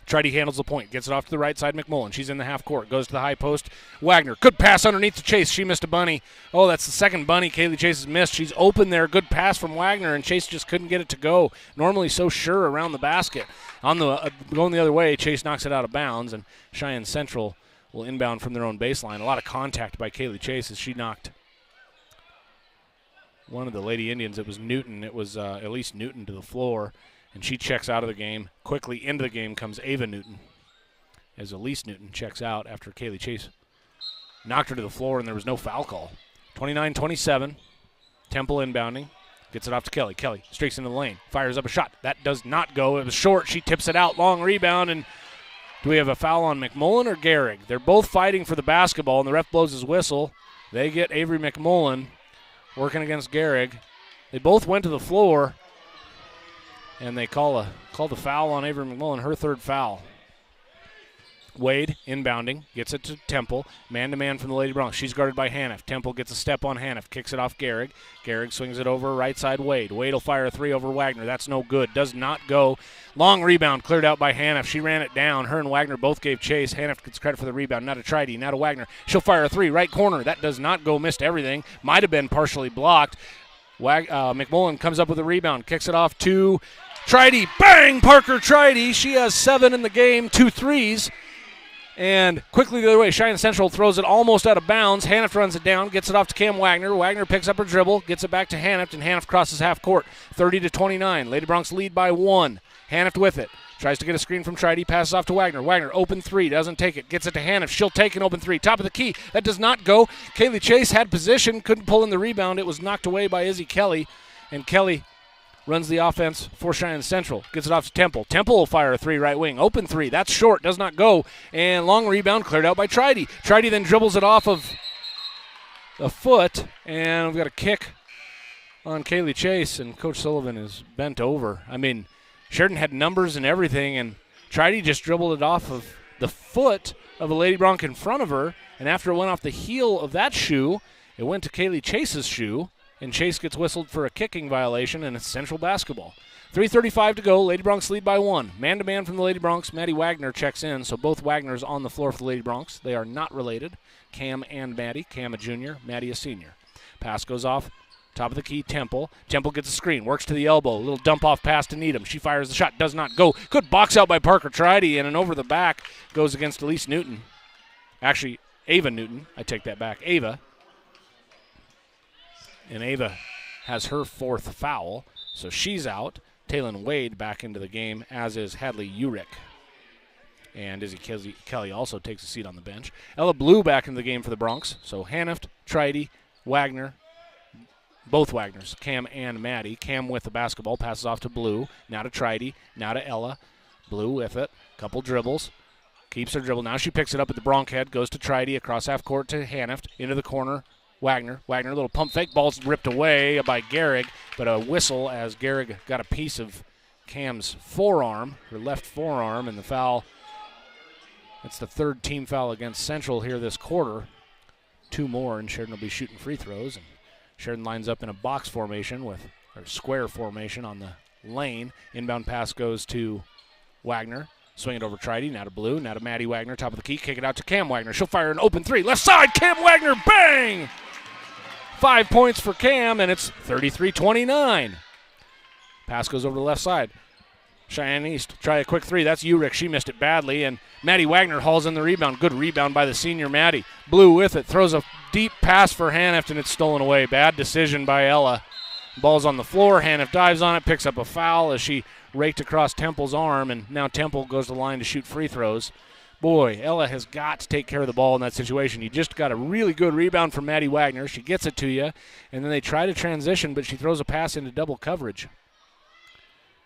Speaker 4: Tridy handles the point, gets it off to the right side, McMullen. She's in the half court, goes to the high post. Wagner, good pass underneath to Chase. She missed a bunny. Oh, that's the second bunny Kaylee Chase has missed. She's open there, good pass from Wagner, and Chase just couldn't get it to go. Normally so sure around the basket. On the going the other way, Chase knocks it out of bounds, and Cheyenne Central will inbound from their own baseline. A lot of contact by Kaylee Chase as she knocked one of the Lady Indians. It was Newton. It was Elise Newton to the floor. And she checks out of the game. Quickly into the game comes Ava Newton as Elise Newton checks out after Kaylee Chase knocked her to the floor, and there was no foul call. 29-27. Temple inbounding. Gets it off to Kelly. Kelly streaks into the lane. Fires up a shot. That does not go. It was short. She tips it out. Long rebound. And do we have a foul on McMullen or Gehrig? They're both fighting for the basketball, and the ref blows his whistle. They get Avery McMullen working against Gehrig. They both went to the floor. And they call the foul on Avery McMullen, her third foul. Wade inbounding, gets it to Temple. Man-to-man from the Lady Broncs. She's guarded by Haniff. Temple gets a step on Haniff, kicks it off Gehrig. Gehrig swings it over right side Wade. Wade will fire a 3 over Wagner. That's no good. Does not go. Long rebound cleared out by Haniff. She ran it down. Her and Wagner both gave chase. Haniff gets credit for the rebound. Now to Tridy, now to Wagner. She'll fire a 3, right corner. That does not go. Missed everything. Might have been partially blocked. McMullen comes up with a rebound, kicks it off to Tridy. Bang! Parker Tridy. She has 7 in the game, 2 threes. And quickly the other way, Cheyenne Central throws it almost out of bounds. Haniff runs it down, gets it off to Cam Wagner. Wagner picks up her dribble, gets it back to Haniff, and Haniff crosses half court. 30-29. Lady Broncs lead by 1. Haniff with it. Tries to get a screen from Tridy, passes off to Wagner. Wagner, open 3, doesn't take it. Gets it to Haniff. She'll take an open 3. Top of the key. That does not go. Kaylee Chase had position, couldn't pull in the rebound. It was knocked away by Izzy Kelly. And Kelly runs the offense for Cheyenne Central. Gets it off to Temple. Temple will fire a 3 right wing. Open 3. That's short. Does not go. And long rebound cleared out by Tridy. Tridy then dribbles it off of a foot. And we've got a kick on Kaylee Chase. And Coach Sullivan is bent over. I mean, Sheridan had numbers and everything. And Tridy just dribbled it off of the foot of a Lady Bronc in front of her. And after it went off the heel of that shoe, it went to Kaylee Chase's shoe. And Chase gets whistled for a kicking violation, and it's Central basketball. 3:35 to go. Lady Broncs lead by 1. Man-to-man from the Lady Broncs. Maddie Wagner checks in, so both Wagners on the floor for the Lady Broncs. They are not related. Cam and Maddie. Cam a junior, Maddie a senior. Pass goes off. Top of the key, Temple. Temple gets a screen, works to the elbow. A little dump-off pass to Needham. She fires the shot, does not go. Good box out by Parker Tridy, and an over-the-back goes against Elise Newton. Actually, Ava Newton. I take that back. Ava. And Ava has her 4th foul, so she's out. Taylon Wade back into the game, as is Hadley Urich. And Izzy Kelly also takes a seat on the bench. Ella Blue back into the game for the Broncs. So Haniff, Tridy, Wagner, both Wagners, Cam and Maddie. Cam with the basketball, passes off to Blue. Now to Tridy, now to Ella. Blue with it, couple dribbles. Keeps her dribble. Now she picks it up at the Bronc head, goes to Tridy, across half court to Haniff, into the corner. Wagner, a little pump fake, ball's ripped away by Gehrig, but a whistle as Gehrig got a piece of Cam's forearm, her left forearm, and the foul. It's the 3rd team foul against Central here this quarter. 2 more, and Sheridan will be shooting free throws. And Sheridan lines up in a box formation or square formation on the lane. Inbound pass goes to Wagner. Swing it over Tridy, now to Blue, now to Maddie Wagner, top of the key, kick it out to Cam Wagner. She'll fire an open 3, left side, Cam Wagner, bang! 5 points for Cam, and it's 33-29. Pass goes over to the left side. Cheyenne East try a quick three. That's Urich. She missed it badly, and Maddie Wagner hauls in the rebound. Good rebound by the senior Maddie. Blue with it. Throws a deep pass for Hanneft, and it's stolen away. Bad decision by Ella. Ball's on the floor. Hanneft dives on it, picks up a foul as she raked across Temple's arm, and now Temple goes to the line to shoot free throws. Boy, Ella has got to take care of the ball in that situation. You just got a really good rebound from Maddie Wagner. She gets it to you, and then they try to transition, but she throws a pass into double coverage.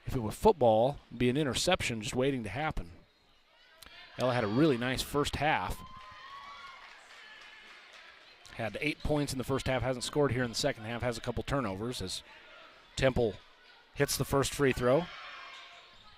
Speaker 4: If it were football, it'd be an interception just waiting to happen. Ella had a really nice first half. Had 8 points in the first half, hasn't scored here in the second half, has a couple turnovers as Temple hits the first free throw.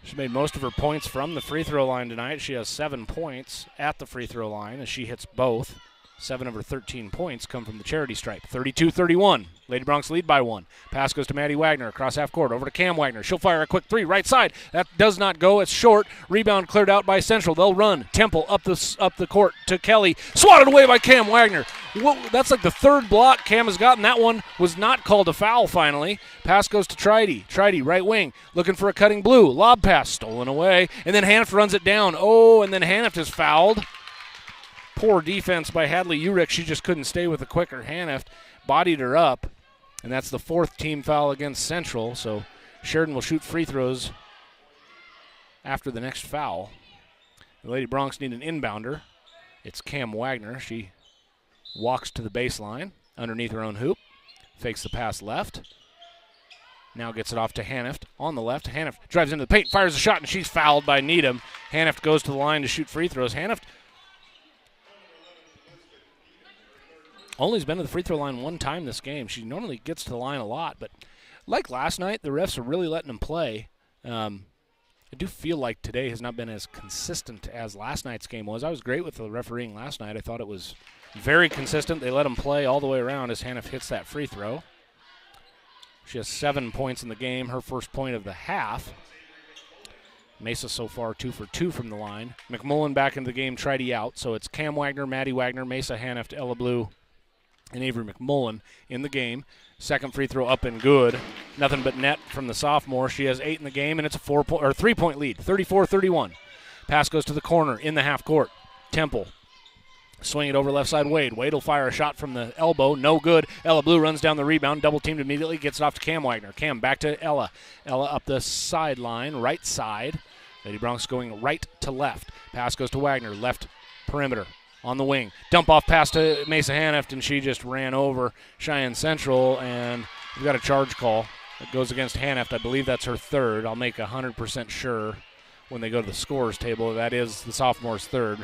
Speaker 4: She made most of her points from the free throw line tonight. She has 7 points at the free throw line as she hits both. 7 of her 13 points come from the charity stripe. 32-31. Lady Broncs lead by 1. Pass goes to Maddie Wagner across half court. Over to Cam Wagner. She'll fire a quick three right side. That does not go. It's short. Rebound cleared out by Central. They'll run. Temple up the court to Kelly. Swatted away by Cam Wagner. Whoa, that's like the third block Cam has gotten. That one was not called a foul finally. Pass goes to Tridy. Tridy, right wing, looking for a cutting blue. Lob pass stolen away. And then Hanneft runs it down. Oh, and then Hanneft is fouled. Poor defense by Hadley Urich. She just couldn't stay with the quicker. Hanneft bodied her up, and that's the 4th team foul against Central. So Sheridan will shoot free throws after the next foul. The Lady Broncs need an inbounder. It's Cam Wagner. She walks to the baseline underneath her own hoop, fakes the pass left. Now gets it off to Hanneft on the left. Hanneft drives into the paint, fires a shot, and she's fouled by Needham. Hanneft goes to the line to shoot free throws. Hanneft only has been to the free throw line 1 time this game. She normally gets to the line a lot, but like last night, the refs are really letting them play. I do feel like today has not been as consistent as last night's game was. I was great with the refereeing last night. I thought it was very consistent. They let them play all the way around as Hanneft hits that free throw. She has 7 points in the game, her first point of the half. Mesa so far 2 for 2 from the line. McMullen back into the game, Tridy out. So it's Cam Wagner, Maddie Wagner, Mesa Hanneft, Ella Blue, and Avery McMullen in the game. Second free throw up and good. Nothing but net from the sophomore. She has 8 in the game, and it's a 3-point lead, 34-31. Pass goes to the corner in the half court. Temple. Swing it over left side, Wade. Wade will fire a shot from the elbow. No good. Ella Blue runs down the rebound. Double teamed immediately. Gets it off to Cam Wagner. Cam back to Ella. Ella up the sideline, right side. Lady Broncs going right to left. Pass goes to Wagner, left perimeter. On the wing. Dump off pass to Mesa Hanneft, and she just ran over Cheyenne Central, and we've got a charge call that goes against Hanneft. I believe that's her 3rd. I'll make 100% sure when they go to the scorers table. That is the sophomore's 3rd.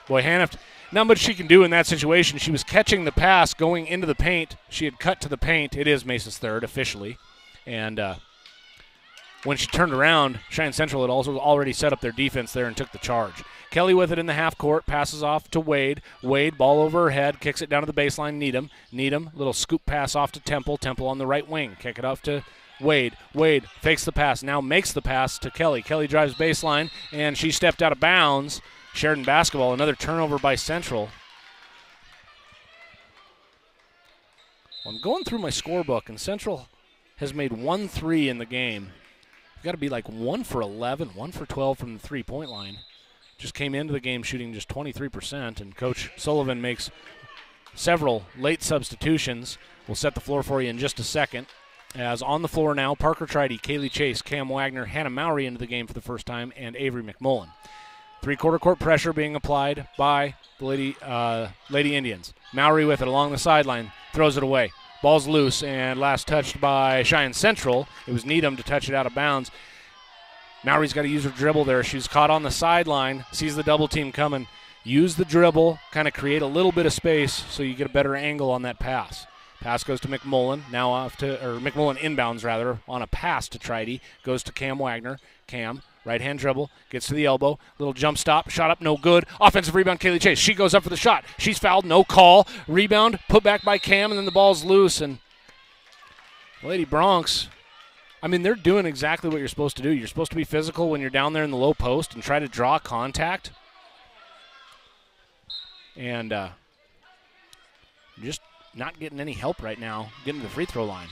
Speaker 4: Boy, Hanneft, not much she can do in that situation. She was catching the pass going into the paint. She had cut to the paint. It is Mesa's 3rd officially. And when she turned around, Cheyenne Central had also already set up their defense there and took the charge. Kelly with it in the half court, passes off to Wade. Wade, ball over her head, kicks it down to the baseline. Needham, little scoop pass off to Temple. Temple on the right wing, kick it off to Wade. Wade fakes the pass, now makes the pass to Kelly. Kelly drives baseline, and she stepped out of bounds. Sheridan basketball, another turnover by Central. Well, I'm going through my scorebook, and Central has made 1 3 in the game. You've got to be like 1 for 11, 1 for 12 from the three-point line. Just came into the game shooting just 23%, and Coach Sullivan makes several late substitutions. We'll set the floor for you in just a second. As on the floor now, Parker Tridy, Kaylee Chase, Cam Wagner, Hannah Mowry into the game for the first time, and Avery McMullen. Three-quarter court pressure being applied by the Lady Indians. Mowry with it along the sideline, throws it away. Ball's loose, and last touched by Cheyenne Central. It was Needham to touch it out of bounds. Mowry's got to use her dribble there. She's caught on the sideline, sees the double team coming. Use the dribble, kind of create a little bit of space so you get a better angle on that pass. Pass goes to McMullen, now off to, or McMullen inbounds rather, on a pass to Tridy. Goes to Cam Wagner. Cam, right-hand dribble, gets to the elbow. Little jump stop, shot up, no good. Offensive rebound, Kaylee Chase. She goes up for the shot. She's fouled, no call. Rebound, put back by Cam, and then the ball's loose. And Lady Broncs, I mean, they're doing exactly what you're supposed to do. You're supposed to be physical when you're down there in the low post and try to draw contact. And just not getting any help right now getting to the free throw line.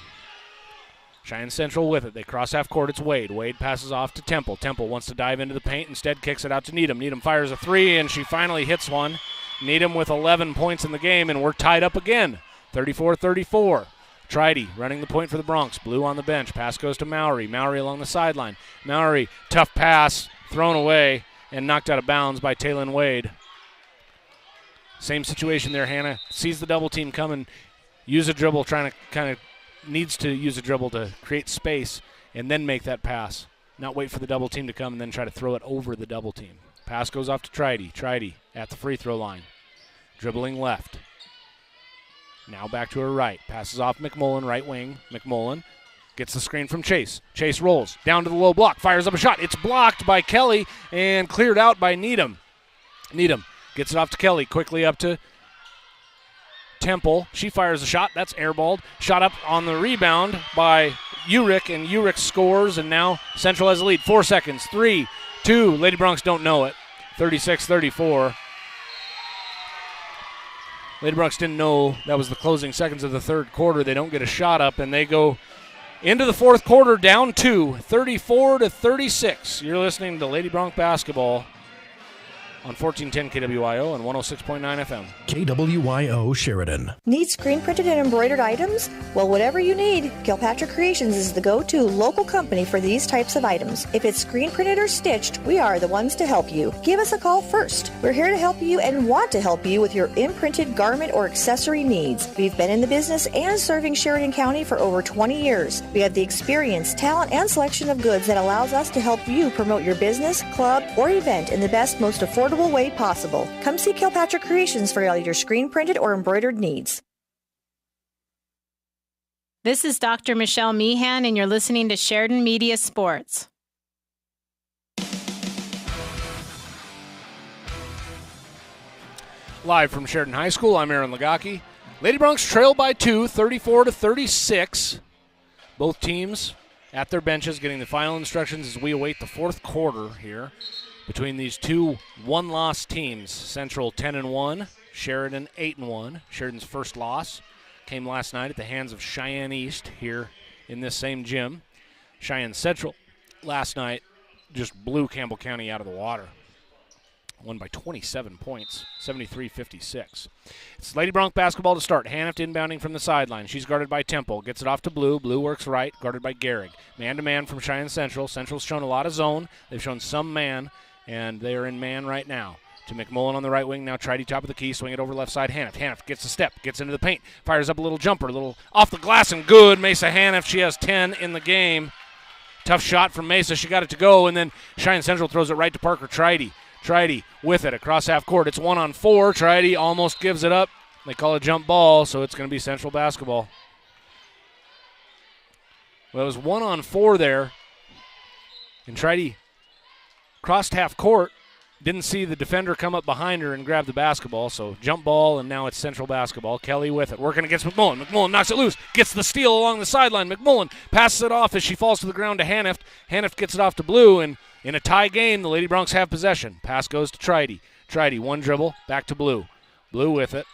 Speaker 4: Cheyenne Central with it. They cross half court. It's Wade. Wade passes off to Temple. Temple wants to dive into the paint. Instead, kicks it out to Needham. Needham fires a three, and she finally hits one. Needham with 11 points in the game, and we're tied up again. 34-34. Tridy running the point for the Broncs. Blue on the bench. Pass goes to Mowry. Mowry along the sideline. Mowry, tough pass, thrown away, and knocked out of bounds by Taylin Wade. Same situation there. Hannah sees the double team coming. Use a dribble, trying to kind of needs to use a dribble to create space and then make that pass. Not wait for the double team to come and then try to throw it over the double team. Pass goes off to Tridy. Tridy at the free throw line. Dribbling left. Now back to her right. Passes off McMullen, right wing. McMullen gets the screen from Chase. Chase rolls down to the low block. Fires up a shot. It's blocked by Kelly and cleared out by Needham. Needham gets it off to Kelly. Quickly up to Temple. She fires a shot. That's airballed. Shot up on the rebound by Urick, and Urick scores, and now Central has a lead. 4 seconds. 3, 2. Lady Broncs don't know it. 36-34. Lady Broncs didn't know that was the closing seconds of the third quarter. They don't get a shot up, and they go into the fourth quarter down 2, 34-36. You're listening to Lady Bronc basketball on 1410 KWYO and 106.9 FM.
Speaker 1: KWYO Sheridan.
Speaker 16: Need screen printed and embroidered items? Well, whatever you need, Kilpatrick Creations is the go-to local company for these types of items. If it's screen printed or stitched, we are the ones to help you. Give us a call first. We're here to help you and want to help you with your imprinted garment or accessory needs. We've been in the business and serving Sheridan County for over 20 years. We have the experience, talent, and selection of goods that allows us to help you promote your business, club, or event in the best, most affordable way possible. Come see Kilpatrick Creations for all your screen printed or embroidered needs.
Speaker 17: This is Dr. Michelle Meehan, and you're listening to Sheridan Media Sports.
Speaker 4: Live from Sheridan High School, I'm Aaron Lagaki. Lady Broncs trail by 2, 34-36. Both teams at their benches getting the final instructions as we await the fourth quarter here between these two one-loss teams. Central 10-1, Sheridan 8-1. Sheridan's first loss came last night at the hands of Cheyenne East here in this same gym. Cheyenne Central last night just blew Campbell County out of the water. Won by 27 points, 73-56. It's Lady Bronc basketball to start. Hannafft inbounding from the sideline. She's guarded by Temple. Gets it off to Blue. Blue works right, guarded by Gehrig. Man-to-man from Cheyenne Central. Central's shown a lot of zone. They've shown some man, and they are in man right now. To McMullen on the right wing. Now Tridy top of the key. Swing it over left side. Hannafft. Hannafft gets a step. Gets into the paint. Fires up a little jumper. A little off the glass and good. Mesa Hannafft. She has 10 in the game. Tough shot from Mesa. She got it to go. And then Cheyenne Central throws it right to Parker Tridy. Tridy with it across half court. It's 1-on-4. Tridy almost gives it up. They call it jump ball, so it's going to be Central basketball. Well, it was 1-on-4 there. And Tridy crossed half court, didn't see the defender come up behind her and grab the basketball, so jump ball, and now it's Central basketball. Kelly with it, working against McMullen. McMullen knocks it loose, gets the steal along the sideline. McMullen passes it off as she falls to the ground to Hannafft. Hannafft gets it off to Blue, and in a tie game, the Lady Broncs have possession. Pass goes to Tridy. Tridy, one dribble, back to Blue. Blue with it.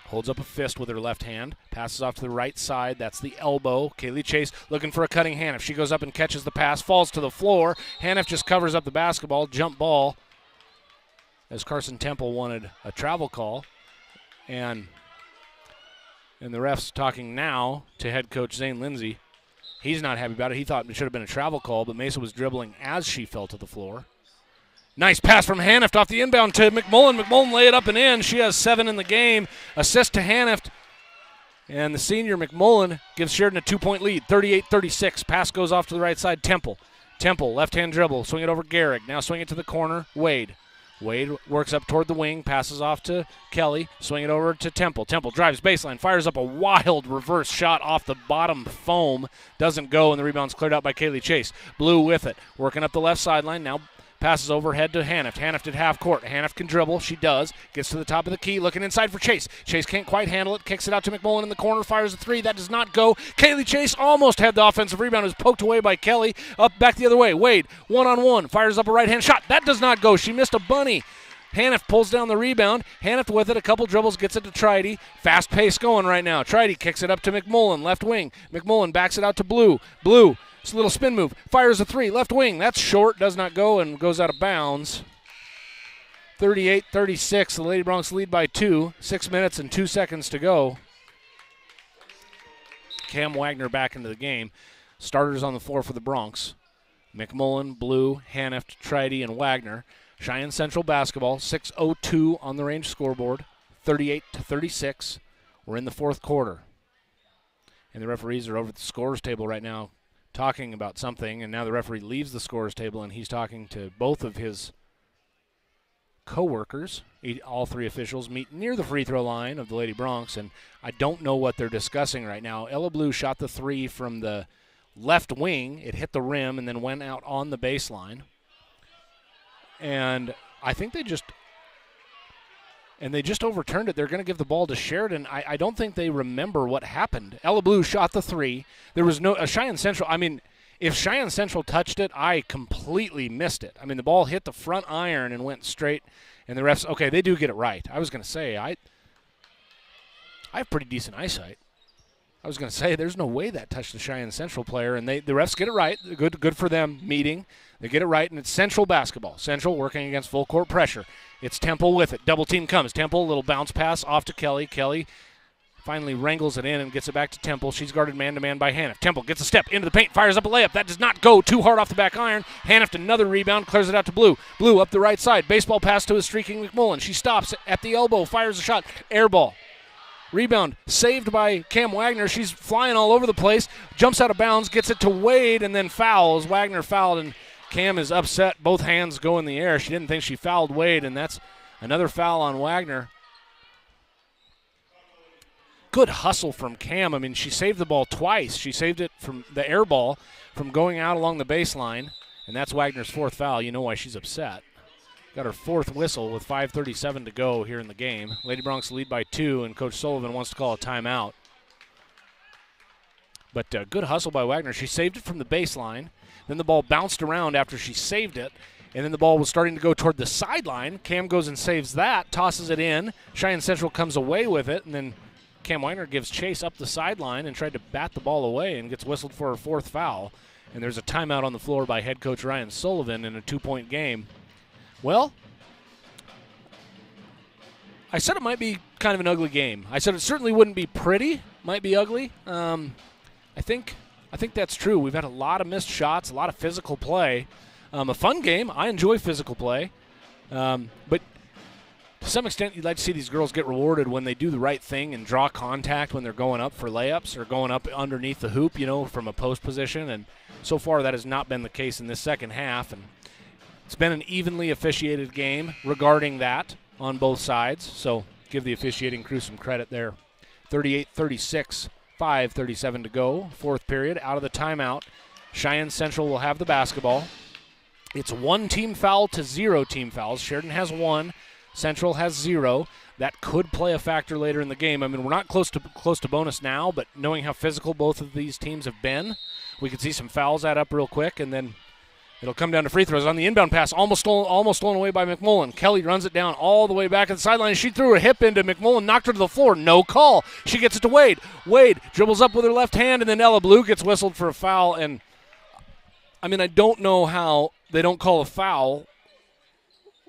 Speaker 4: Holds up a fist with her left hand. Passes off to the right side. That's the elbow. Kaylee Chase looking for a cutting Hannafft. She goes up and catches the pass. Falls to the floor. Hannafft just covers up the basketball. Jump ball. As Carson Temple wanted a travel call. And the ref's talking now to head coach Zane Lindsay. He's not happy about it. He thought it should have been a travel call, but Mesa was dribbling as she fell to the floor. Nice pass from Hannafft off the inbound to McMullen. McMullen lay it up and in. She has 7 in the game. Assist to Hannafft. And the senior McMullen gives Sheridan a 2-point lead, 38-36. Pass goes off to the right side. Temple, left-hand dribble. Swing it over Gehrig. Now swing it to the corner. Wade works up toward the wing. Passes off to Kelly. Swing it over to Temple. Temple drives baseline. Fires up a wild reverse shot off the bottom foam. Doesn't go, and the rebound's cleared out by Kaylee Chase. Blue with it. Working up the left sideline. Now passes overhead to Hannafft. Hannafft at half court. Hannafft can dribble. She does. Gets to the top of the key. Looking inside for Chase. Chase can't quite handle it. Kicks it out to McMullen in the corner. Fires a three. That does not go. Kaylee Chase almost had the offensive rebound. It was poked away by Kelly. Up back the other way. Wade, 1-on-1. Fires up a right-hand shot. That does not go. She missed a bunny. Haniff pulls down the rebound. Haniff with it, a couple dribbles, gets it to Tridy. Fast pace going right now. Tridy kicks it up to McMullen, left wing. McMullen backs it out to Blue. Blue, it's a little spin move. Fires a three, left wing. That's short, does not go, and goes out of bounds. 38-36, the Lady Broncs lead by 2. 6 minutes and 2 seconds to go. Cam Wagner back into the game. Starters on the floor for the Broncs. McMullen, Blue, Haniff, Tridy, and Wagner. Cheyenne Central basketball, 6:02 on the range scoreboard, 38-36. We're in the fourth quarter. And the referees are over at the scorers table right now talking about something, and now the referee leaves the scorers table and he's talking to both of his co-workers. All three officials meet near the free throw line of the Lady Broncs, and I don't know what they're discussing right now. Ella Blue shot the three from the left wing. It hit the rim and then went out on the baseline. And I think they just overturned it. They're going to give the ball to Sheridan. I don't think they remember what happened. Ella Blue shot the three. There was no Cheyenne Central. I mean, if Cheyenne Central touched it, I completely missed it. I mean, the ball hit the front iron and went straight. And the refs, okay, they do get it right. I was going to say, I have pretty decent eyesight. I was going to say, there's no way that touched the Cheyenne Central player, and the refs get it right. Good for them meeting. They get it right, and it's Central basketball. Central working against full court pressure. It's Temple with it. Double team comes. Temple, little bounce pass off to Kelly. Kelly finally wrangles it in and gets it back to Temple. She's guarded man-to-man by Haniff. Temple gets a step into the paint, fires up a layup. That does not go too hard off the back iron. Haniff another rebound, clears it out to Blue. Blue up the right side. Baseball pass to a streaking McMullen. She stops at the elbow, fires a shot. Air ball. Rebound saved by Cam Wagner. She's flying all over the place. Jumps out of bounds, gets it to Wade, and then fouls. Wagner fouled, and Cam is upset. Both hands go in the air. She didn't think she fouled Wade, and that's another foul on Wagner. Good hustle from Cam. I mean, she saved the ball twice. She saved it from the air ball from going out along the baseline, and that's Wagner's fourth foul. You know why she's upset. Got her fourth whistle with 5:37 to go here in the game. Lady Broncs lead by 2, and Coach Sullivan wants to call a timeout. But good hustle by Wagner. She saved it from the baseline. Then the ball bounced around after she saved it, and then the ball was starting to go toward the sideline. Cam goes and saves that, tosses it in. Cheyenne Central comes away with it, and then Cam Wagner gives chase up the sideline and tried to bat the ball away and gets whistled for her fourth foul. And there's a timeout on the floor by head coach Ryan Sullivan in a 2-point game. Well, I said it might be kind of an ugly game. I said it certainly wouldn't be pretty, might be ugly. I think that's true. We've had a lot of missed shots, a lot of physical play. A fun game. I enjoy physical play. But to some extent, you'd like to see these girls get rewarded when they do the right thing and draw contact when they're going up for layups or going up underneath the hoop, from a post position. And so far, that has not been the case in this second half. And it's been an evenly officiated game regarding that on both sides, so give the officiating crew some credit there. 38-36, 5:37 to go, fourth period. Out of the timeout, Cheyenne Central will have the basketball. It's 1 team foul to 0 team fouls. Sheridan has 1, Central has 0. That could play a factor later in the game. I mean, we're not close to bonus now, but knowing how physical both of these teams have been, we could see some fouls add up real quick, and then it'll come down to free throws. On the inbound pass, almost stolen away by McMullen. Kelly runs it down all the way back at the sideline. She threw her hip into McMullen, knocked her to the floor. No call. She gets it to Wade. Wade dribbles up with her left hand, and then Ella Blue gets whistled for a foul. And, I mean, I don't know how they don't call a foul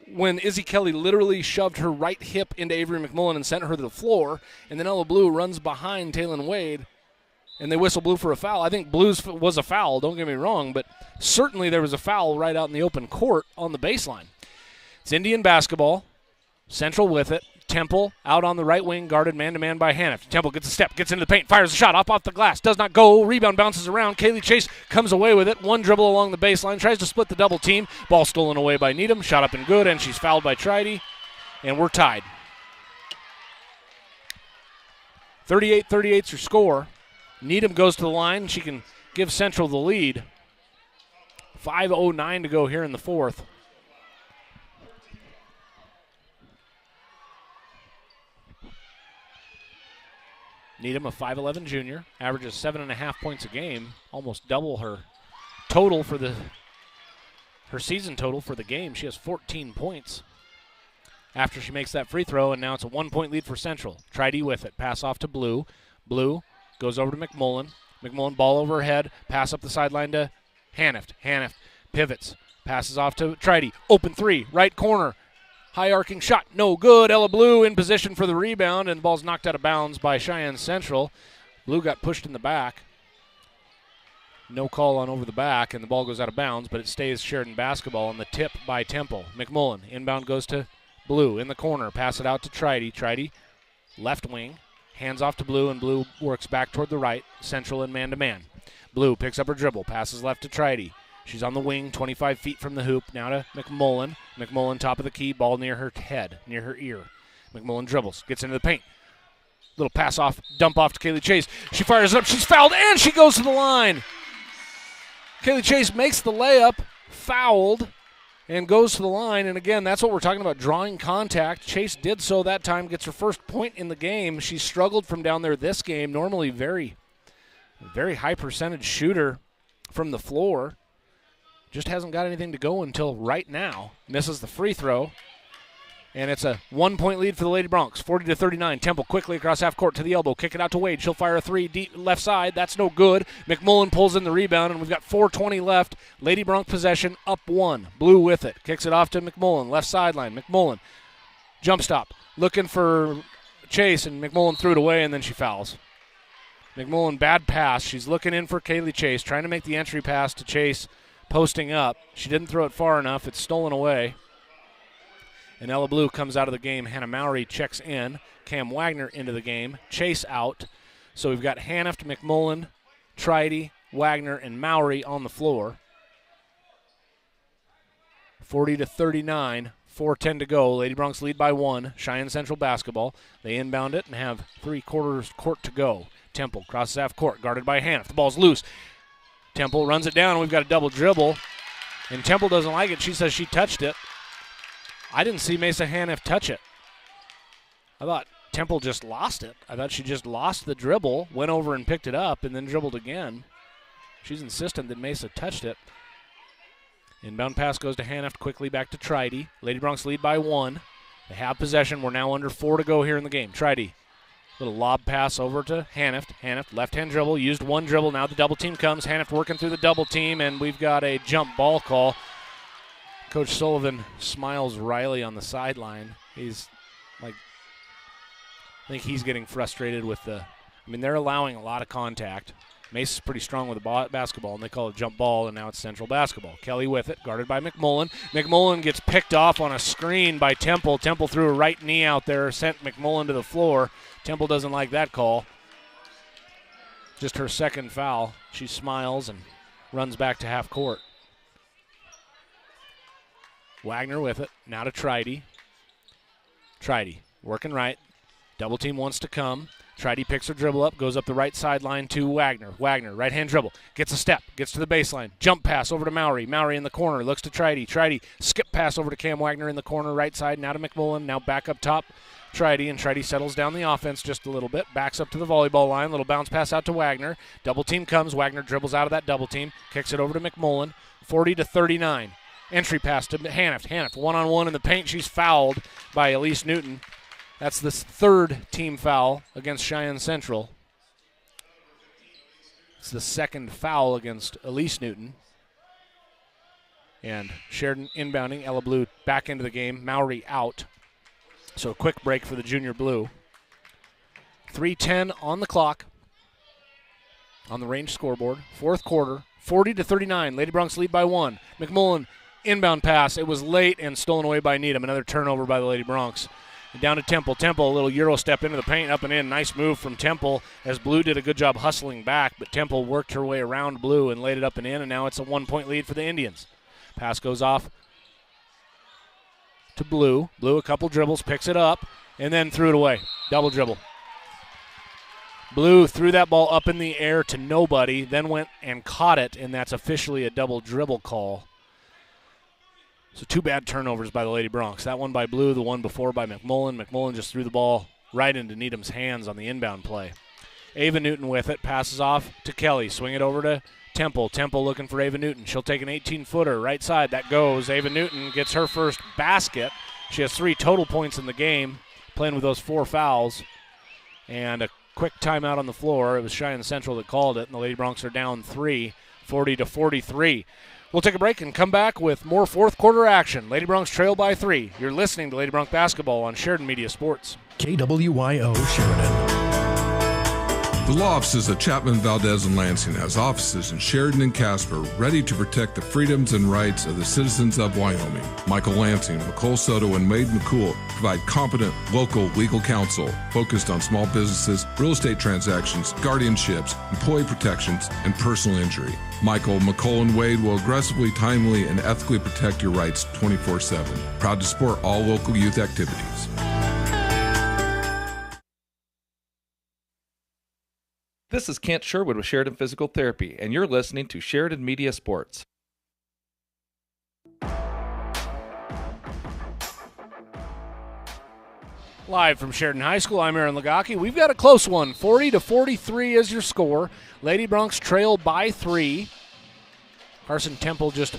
Speaker 4: when Izzy Kelly literally shoved her right hip into Avery McMullen and sent her to the floor, and then Ella Blue runs behind Taylon Wade, and they whistle Blue for a foul. I think Blue's was a foul, don't get me wrong, but certainly there was a foul right out in the open court on the baseline. It's Indian basketball. Central with it. Temple out on the right wing, guarded man-to-man by Haniff. Temple gets a step, gets into the paint, fires a shot off the glass, does not go. Rebound bounces around. Kaylee Chase comes away with it. One dribble along the baseline, tries to split the double team. Ball stolen away by Needham. Shot up and good, and she's fouled by Tridy, and we're tied. 38-38's your score. Needham goes to the line. She can give Central the lead. 5:09 to go here in the fourth. Needham, a 5'11 junior, averages 7.5 points a game, almost double her total for her season total for the game. She has 14 points. after she makes that free throw, and now it's a 1-point lead for Central. Tridy with it. Pass off to Blue. Blue goes over to McMullen. McMullen, ball overhead. Pass up the sideline to Hanift. Hanift pivots. Passes off to Tridy. Open three. Right corner. High arcing shot. No good. Ella Blue in position for the rebound, and the ball's knocked out of bounds by Cheyenne Central. Blue got pushed in the back. No call on over the back, and the ball goes out of bounds, but it stays Sheridan basketball on the tip by Temple. McMullen, inbound goes to Blue in the corner. Pass it out to Tridy. Tridy, left wing, hands off to Blue, and Blue works back toward the right. Central and man-to-man. Blue picks up her dribble, passes left to Tridy. She's on the wing, 25 feet from the hoop. Now to McMullen. McMullen, top of the key, ball near her head, near her ear. McMullen dribbles, gets into the paint. Little pass off, dump off to Kaylee Chase. She fires it up, she's fouled, and she goes to the line. Kaylee Chase makes the layup, fouled, and goes to the line. And again, that's what we're talking about, drawing contact. Chase did so that time, gets her first point in the game. She struggled from down there this game. Normally very, very high percentage shooter from the floor. Just hasn't got anything to go until right now. Misses the free throw. And it's a 1-point lead for the Lady Broncs, 40-39. Temple quickly across half court to the elbow. Kick it out to Wade. She'll fire a three deep left side. That's no good. McMullen pulls in the rebound, and we've got 4:20 left. Lady Bronc possession, up one. Blue with it. Kicks it off to McMullen, left sideline. McMullen, jump stop. Looking for Chase, and McMullen threw it away, and then she fouls. McMullen, bad pass. She's looking in for Kaylee Chase, trying to make the entry pass to Chase, posting up. She didn't throw it far enough. It's stolen away. And Ella Blue comes out of the game. Hannah Mowry checks in. Cam Wagner into the game. Chase out. So we've got Hanift, McMullen, Tridy, Wagner, and Mowry on the floor. 40-39, 4:10 to go. Lady Broncs lead by one. Cheyenne Central basketball. They inbound it and have 3/4 court to go. Temple crosses half court, guarded by Hanift. The ball's loose. Temple runs it down. We've got a double dribble. And Temple doesn't like it. She says she touched it. I didn't see Mesa Haniff touch it. I thought Temple just lost it. I thought she just lost the dribble, went over and picked it up, and then dribbled again. She's insistent that Mesa touched it. Inbound pass goes to Haniff, quickly back to Tridy. Lady Broncs lead by one. They have possession. We're now under 4 to go here in the game. Tridy, little lob pass over to Haniff. Haniff, left-hand dribble, used one dribble. Now the double team comes. Haniff working through the double team, and we've got a jump ball call. Coach Sullivan smiles wryly on the sideline. He's like, I think he's getting frustrated with they're allowing a lot of contact. Mace's pretty strong with the basketball, and they call it jump ball, and now it's Central basketball. Kelly with it, guarded by McMullen. McMullen gets picked off on a screen by Temple. Temple threw a right knee out there, sent McMullen to the floor. Temple doesn't like that call. Just her second foul. She smiles and runs back to half court. Wagner with it. Now to Tridy. Tridy working right. Double team wants to come. Tridy picks her dribble up, goes up the right sideline to Wagner. Wagner, right-hand dribble, gets a step, gets to the baseline. Jump pass over to Mowry. Mowry in the corner, looks to Tridy. Tridy, skip pass over to Cam Wagner in the corner, right side, now to McMullen. Now back up top, Tridy, and Tridy settles down the offense just a little bit. Backs up to the volleyball line, little bounce pass out to Wagner. Double team comes, Wagner dribbles out of that double team, kicks it over to McMullen. 40-39. Entry pass to Haniff. Haniff, one-on-one in the paint. She's fouled by Elise Newton. That's the third team foul against Cheyenne Central. It's the second foul against Elise Newton. And Sheridan inbounding. Ella Blue back into the game. Mowry out. So a quick break for the junior blue. 3:10 on the clock on the range scoreboard. Fourth quarter, 40-39. Lady Broncs lead by one. McMullen inbound pass. It was late and stolen away by Needham. Another turnover by the Lady Broncs. And down to Temple. Temple, a little Euro step into the paint, up and in. Nice move from Temple as Blue did a good job hustling back, but Temple worked her way around Blue and laid it up and in, and now it's a 1-point lead for the Indians. Pass goes off to Blue. Blue, a couple dribbles, picks it up, and then threw it away. Double dribble. Blue threw that ball up in the air to nobody, then went and caught it, and that's officially a double dribble call. So two bad turnovers by the Lady Broncs. That one by Blue, the one before by McMullen. McMullen just threw the ball right into Needham's hands on the inbound play. Ava Newton with it, passes off to Kelly. Swing it over to Temple. Temple looking for Ava Newton. She'll take an 18-footer right side. That goes. Ava Newton gets her first basket. She has 3 total points in the game, playing with those 4 fouls. And a quick timeout on the floor. It was Cheyenne Central that called it, and the Lady Broncs are down 3, 40-43. We'll take a break and come back with more fourth quarter action. Lady Broncs trail by 3. You're listening to Lady Bronc Basketball on Sheridan Media Sports.
Speaker 1: KWYO Sheridan.
Speaker 18: The law offices of Chapman, Valdez, and Lansing has offices in Sheridan and Casper ready to protect the freedoms and rights of the citizens of Wyoming. Michael Lansing, McCole Soto, and Wade McCool provide competent local legal counsel focused on small businesses, real estate transactions, guardianships, employee protections, and personal injury. Michael, McCole, and Wade will aggressively, timely, and ethically protect your rights 24/7. Proud to support all local youth activities.
Speaker 7: This is Kent Sherwood with Sheridan Physical Therapy, and you're listening to Sheridan Media Sports.
Speaker 4: Live from Sheridan High School, I'm Aaron Lagaki. We've got a close one. 40-43 is your score. Lady Broncs trail by 3. Carson Temple just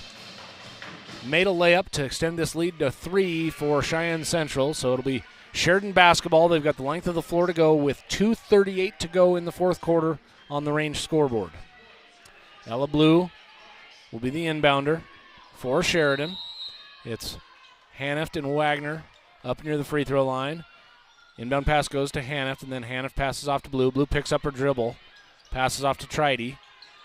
Speaker 4: made a layup to extend this lead to 3 for Cheyenne Central, so it'll be Sheridan basketball. They've got the length of the floor to go with 2:38 to go in the fourth quarter on the range scoreboard. Ella Blue will be the inbounder for Sheridan. It's Hanneft and Wagner up near the free throw line. Inbound pass goes to Hanneft, and then Hanneft passes off to Blue. Blue picks up her dribble, passes off to Tridy.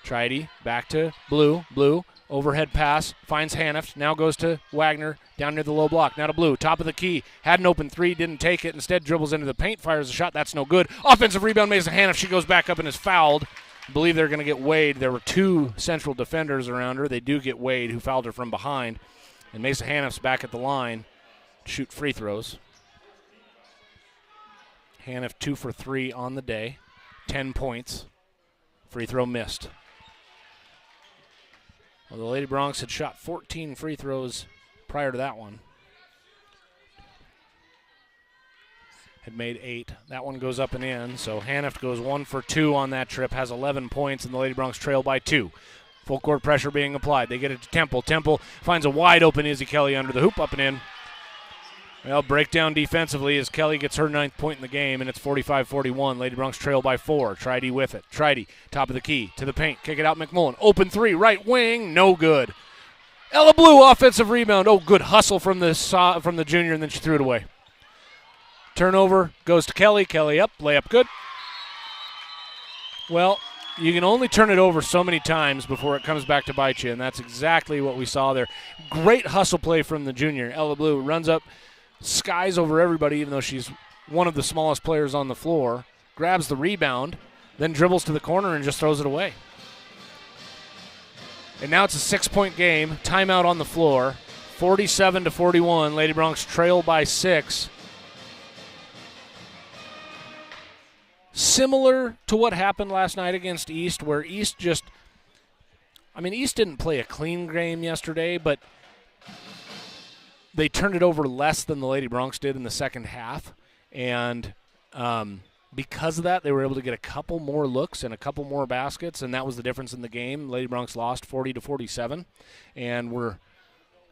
Speaker 4: Tridy back to Blue. Blue overhead pass, finds Hanneft, now goes to Wagner, down near the low block, now to Blue, top of the key, had an open 3, didn't take it, instead dribbles into the paint, fires a shot, that's no good. Offensive rebound, Mason Hanneft, she goes back up and is fouled. I believe they're going to get Wade. There were 2 Central defenders around her. They do get Wade, who fouled her from behind, and Mason Hanneft's back at the line to shoot free throws. Hanneft 2 for 3 on the day, 10 points, free throw missed. Well, the Lady Broncs had shot 14 free throws prior to that one. Had made 8. That one goes up and in, so Hanneft goes 1 for 2 on that trip, has 11 points, and the Lady Broncs trail by 2. Full court pressure being applied. They get it to Temple. Temple finds a wide open Izzy Kelly under the hoop, up and in. Well, breakdown defensively as Kelly gets her 9th point in the game, and it's 45-41. Lady Broncs trail by 4. Tridy with it. Tridy, top of the key, to the paint. Kick it out, McMullen. Open 3, right wing, no good. Ella Blue, offensive rebound. Oh, good hustle from the junior, and then she threw it away. Turnover goes to Kelly. Kelly up, layup good. Well, you can only turn it over so many times before it comes back to bite you, and that's exactly what we saw there. Great hustle play from the junior. Ella Blue runs up, skies over everybody, even though she's one of the smallest players on the floor, grabs the rebound, then dribbles to the corner and just throws it away. And now it's a 6-point game, timeout on the floor, 47-41. Lady Broncs trail by 6. Similar to what happened last night against East, where East East didn't play a clean game yesterday, but they turned it over less than the Lady Broncs did in the second half, and because of that, they were able to get a couple more looks and a couple more baskets, and that was the difference in the game. Lady Broncs lost 40-47, and we're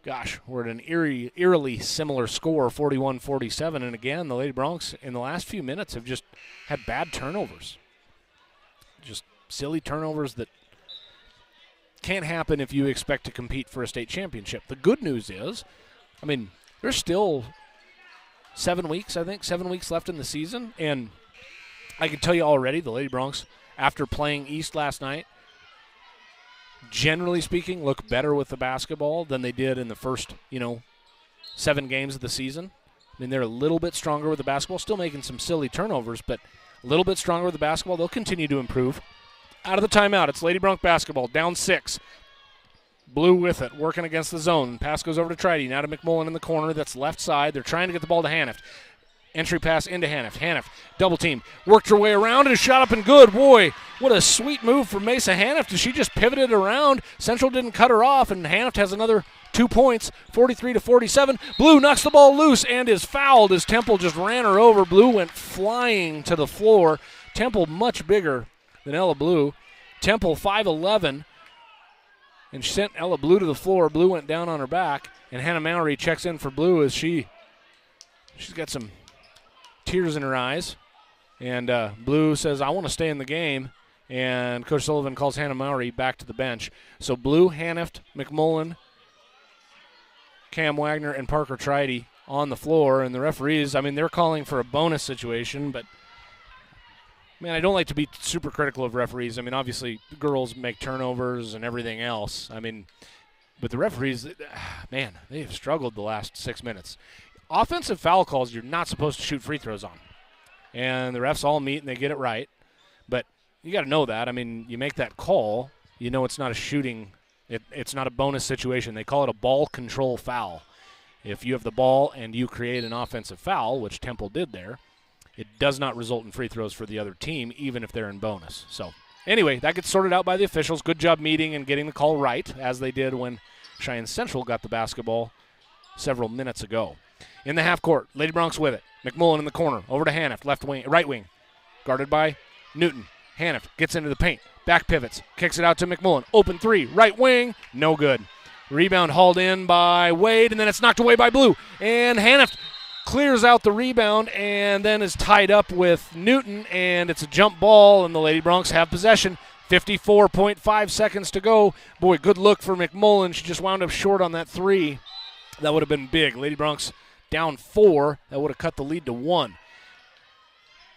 Speaker 4: at an eerily similar score, 41-47, and again, the Lady Broncs in the last few minutes have just had bad turnovers, just silly turnovers that can't happen if you expect to compete for a state championship. The good news is, there's still 7 weeks left in the season, and I can tell you already the Lady Broncs, after playing East last night, generally speaking, look better with the basketball than they did in the first, 7 games of the season. They're a little bit stronger with the basketball, still making some silly turnovers, but a little bit stronger with the basketball. They'll continue to improve. Out of the timeout, it's Lady Bronc basketball, down 6. Blue with it, working against the zone. Pass goes over to Tridy, now to McMullen in the corner. That's left side. They're trying to get the ball to Hanneft. Entry pass into Hanneft. Hanneft, double team, worked her way around and shot up and good. Boy, what a sweet move from Mesa Hanneft. She just pivoted around. Central didn't cut her off, and Hanneft has another 2 points, 43-47. Blue knocks the ball loose and is fouled as Temple just ran her over. Blue went flying to the floor. Temple much bigger than Ella Blue. Temple 5'11", and she sent Ella Blue to the floor. Blue went down on her back, and Hannah Mallory checks in for Blue as she she's got some tears in her eyes. And Blue says, I want to stay in the game. And Coach Sullivan calls Hannah Mowry back to the bench. So Blue, Hanift, McMullen, Cam Wagner, and Parker Tridy on the floor. And the referees, I mean, they're calling for a bonus situation. But, man, I don't like to be super critical of referees. I mean, obviously, the girls make turnovers and everything else. I mean, but the referees, man, they have struggled the last 6 minutes. Offensive foul calls you're not supposed to shoot free throws on. And the refs all meet and they get it right. But you got to know that. I mean, you make that call, you know it's not a shooting. It's not a bonus situation. They call it a ball control foul. If you have the ball and you create an offensive foul, which Temple did there, it does not result in free throws for the other team, even if they're in bonus. So, anyway, that gets sorted out by the officials. Good job meeting and getting the call right, as they did when Cheyenne Central got the basketball several minutes ago. In the half court, Lady Broncs with it. McMullen in the corner, over to Haniff, right wing, guarded by Newton. Haniff gets into the paint, back pivots, kicks it out to McMullen. Open three, right wing, no good. Rebound hauled in by Wade, and then it's knocked away by Blue. And Haniff clears out the rebound and then is tied up with Newton, and it's a jump ball, and the Lady Broncs have possession. 54.5 seconds to go. Boy, good look for McMullen. She just wound up short on that three. That would have been big. Lady Broncs down 4. That would have cut the lead to 1.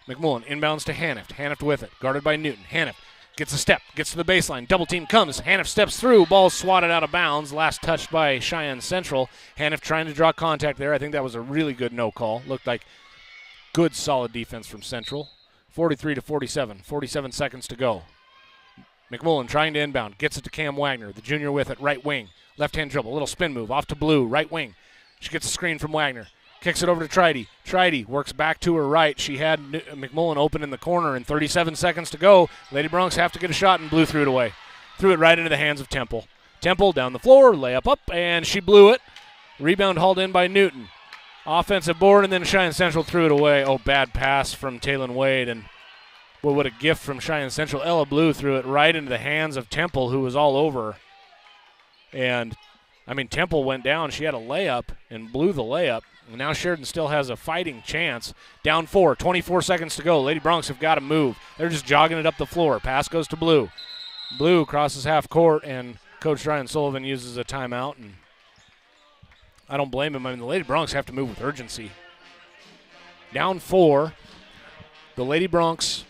Speaker 4: McMullen inbounds to Haniff. Haniff with it, guarded by Newton. Haniff gets a step, gets to the baseline. Double team comes. Haniff steps through. Ball swatted out of bounds. Last touched by Cheyenne Central. Haniff trying to draw contact there. I think that was a really good no call. Looked like good, solid defense from Central. 43-47. 47 seconds to go. McMullen trying to inbound. Gets it to Cam Wagner. The junior with it, right wing. Left-hand dribble. Little spin move. Off to Blue, right wing. She gets a screen from Wagner. Kicks it over to Tridy. Tridy works back to her right. She had McMullen open in the corner, and 37 seconds to go. Lady Broncs have to get a shot, and Blue threw it away. Threw it right into the hands of Temple. Temple down the floor, layup up, and she blew it. Rebound hauled in by Newton. Offensive board, and then Cheyenne Central threw it away. Oh, bad pass from Taylon Wade, and boy, what a gift from Cheyenne Central. Ella Blue threw it right into the hands of Temple, who was all over her. And, I mean, Temple went down. She had a layup and blew the layup. And now Sheridan still has a fighting chance. Down 4, 24 seconds to go. Lady Broncs have got to move. They're just jogging it up the floor. Pass goes to Blue. Blue crosses half court, and Coach Ryan Sullivan uses a timeout. And I don't blame him. I mean, the Lady Broncs have to move with urgency. Down 4. The Lady Broncs,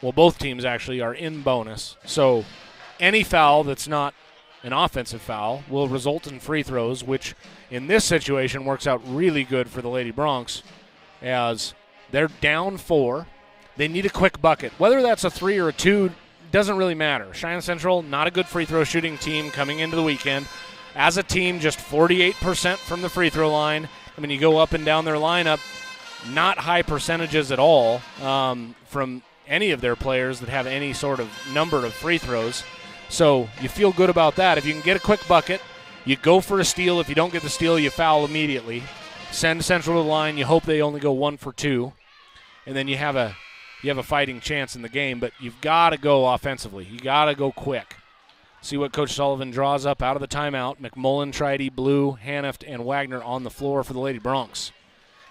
Speaker 4: well, both teams actually are in bonus. So any foul that's not an offensive foul will result in free throws, which in this situation works out really good for the Lady Broncs, as they're down 4. They need a quick bucket. Whether that's a 3 or a 2 doesn't really matter. Cheyenne Central, not a good free throw shooting team coming into the weekend. As a team, just 48% from the free throw line. I mean, you go up and down their lineup, not high percentages at all from any of their players that have any sort of number of free throws. So you feel good about that. If you can get a quick bucket, you go for a steal. If you don't get the steal, you foul immediately. Send Central to the line. You hope they only go 1 for 2. And then you have a fighting chance in the game. But you've got to go offensively. You got to go quick. See what Coach Sullivan draws up out of the timeout. McMullen, Tridy, Blue, Haniff, and Wagner on the floor for the Lady Broncs.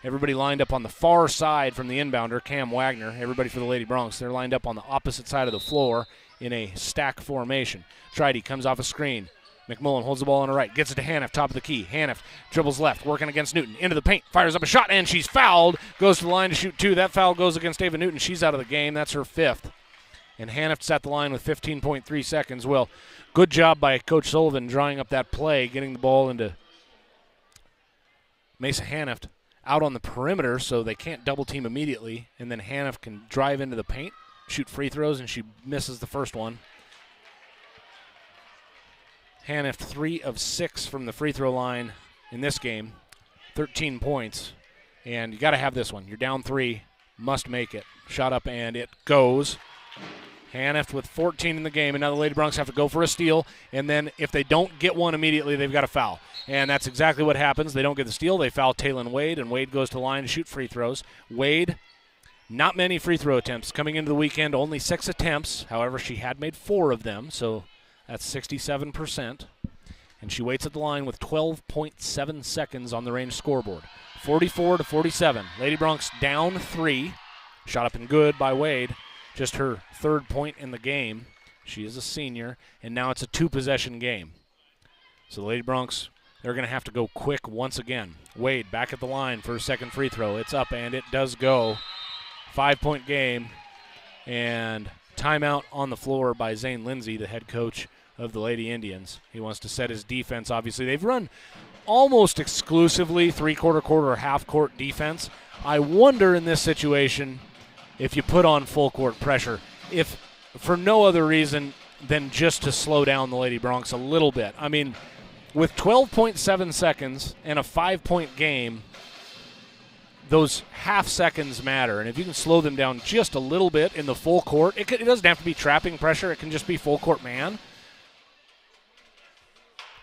Speaker 4: Everybody lined up on the far side from the inbounder, Cam Wagner. Everybody for the Lady Broncs. They're lined up on the opposite side of the floor in a stack formation. Tridy comes off a screen. McMullen holds the ball on the right, gets it to Haniff, top of the key. Haniff dribbles left, working against Newton. Into the paint, fires up a shot, and she's fouled. Goes to the line to shoot 2. That foul goes against Ava Newton. She's out of the game. That's her 5th. And Haniff's at the line with 15.3 seconds. Well, good job by Coach Sullivan drawing up that play, getting the ball into Mesa Haniff out on the perimeter so they can't double team immediately. And then Haniff can drive into the paint, shoot free throws, and she misses the first one. Haniff 3 of 6 from the free throw line in this game, 13 points. And you got to have this one. You're down 3, must make it. Shot up, and it goes. Haniff with 14 in the game, and now the Lady Broncs have to go for a steal, and then if they don't get one immediately, they've got to foul. And that's exactly what happens. They don't get the steal. They foul Taylon Wade, and Wade goes to the line to shoot free throws. Wade, not many free throw attempts. Coming into the weekend, only 6 attempts. However, she had made 4 of them, so that's 67%. And she waits at the line with 12.7 seconds on the range scoreboard. 44-47. Lady Broncs down 3. Shot up and good by Wade. Just her third point in the game. She is a senior, and now it's a 2-possession game. So the Lady Broncs, they're going to have to go quick once again. Wade back at the line for her second free throw. It's up, and it does go. 5-point game, and timeout on the floor by Zane Lindsay, the head coach of the Lady Indians. He wants to set his defense. Obviously, they've run almost exclusively three-quarter, quarter, or half-court defense. I wonder in this situation if you put on full-court pressure, if for no other reason than just to slow down the Lady Broncs a little bit. I mean, with 12.7 seconds and a 5-point game, those half seconds matter. And if you can slow them down just a little bit in the full court, it doesn't have to be trapping pressure. It can just be full-court man.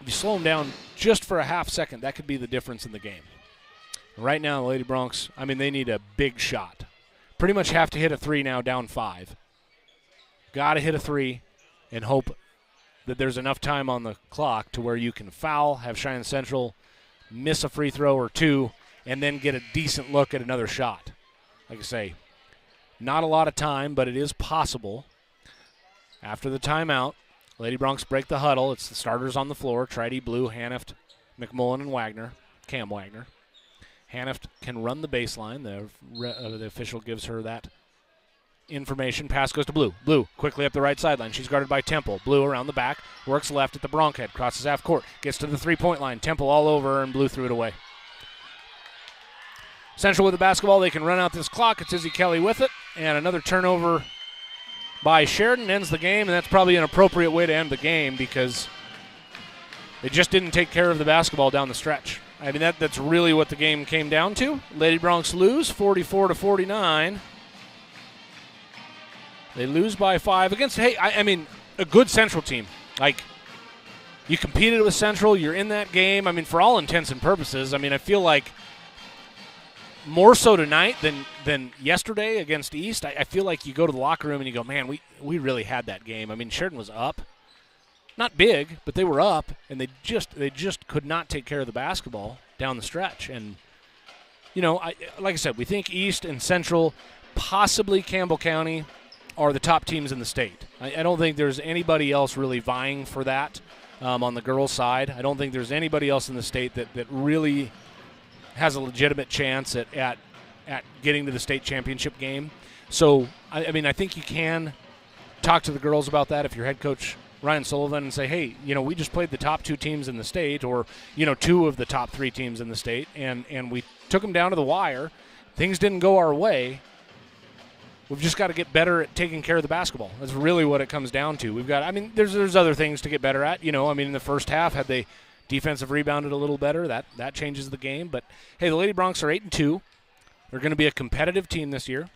Speaker 4: If you slow them down just for a half second, that could be the difference in the game. Right now, the Lady Broncs, I mean, they need a big shot. Pretty much have to hit a 3 now, down 5. Got to hit a 3 and hope that there's enough time on the clock to where you can foul, have Cheyenne Central miss a free throw or 2, and then get a decent look at another shot. Like I say, not a lot of time, but it is possible. After the timeout, Lady Broncs break the huddle. It's the starters on the floor, Tridy, Blue, Hanift, McMullen, and Wagner, Cam Wagner. Hanift can run the baseline. The official gives her that information. Pass goes to Blue. Blue quickly up the right sideline. She's guarded by Temple. Blue around the back, works left at the Bronc head, crosses half court, gets to the three-point line. Temple all over her, and Blue threw it away. Central with the basketball. They can run out this clock. It's Izzy Kelly with it, and another turnover by Sheridan ends the game, and that's probably an appropriate way to end the game because they just didn't take care of the basketball down the stretch. I mean, that's really what the game came down to. Lady Broncs lose 44-49. They lose by 5 against, I mean, a good Central team. Like, you competed with Central. You're in that game. I mean, for all intents and purposes, I mean, I feel like more so tonight than yesterday against East. I feel like you go to the locker room and you go, man, we really had that game. I mean, Sheridan was up. Not big, but they were up, and they just could not take care of the basketball down the stretch. And, you know, like I said, we think East and Central, possibly Campbell County, are the top teams in the state. I don't think there's anybody else really vying for that on the girls' side. I don't think there's anybody else in the state that really has a legitimate chance at getting to the state championship game. So, I mean, I think you can talk to the girls about that if you're head coach Ryan Sullivan and say, hey, you know, we just played the top 2 teams in the state, or, you know, 2 of the top 3 teams in the state, and we took them down to the wire. Things didn't go our way. We've just got to get better at taking care of the basketball. That's really what it comes down to. We've got, I mean, there's other things to get better at. You know, I mean, in the first half, had they defensive rebounded a little better, that changes the game. But, hey, the Lady Broncs are 8-2. They're going to be a competitive team this year.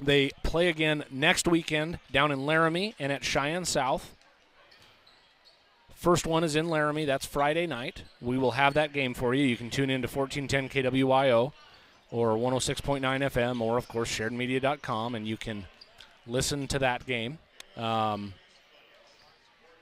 Speaker 4: They play again next weekend down in Laramie and at Cheyenne South. First one is in Laramie. That's Friday night. We will have that game for you. You can tune in to 1410 KWYO or 106.9 FM or, of course, SheridanMedia.com, and you can listen to that game. And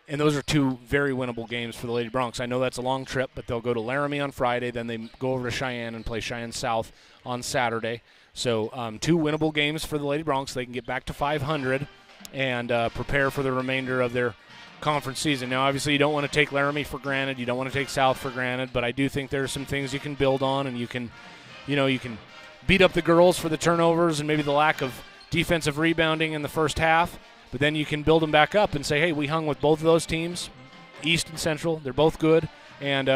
Speaker 4: those are 2 very winnable games for the Lady Broncs. I know that's a long trip, but they'll go to Laramie on Friday. Then they go over to Cheyenne and play Cheyenne South on Saturday. So 2 winnable games for the Lady Broncs. They can get back to 500 and prepare for the remainder of their conference season. Now, obviously, you don't want to take Laramie for granted. You don't want to take South for granted, but I do think there are some things you can build on, and you can beat up the girls for the turnovers and maybe the lack of defensive rebounding in the first half, but then you can build them back up and say, hey, we hung with both of those teams, East and Central. They're both good, and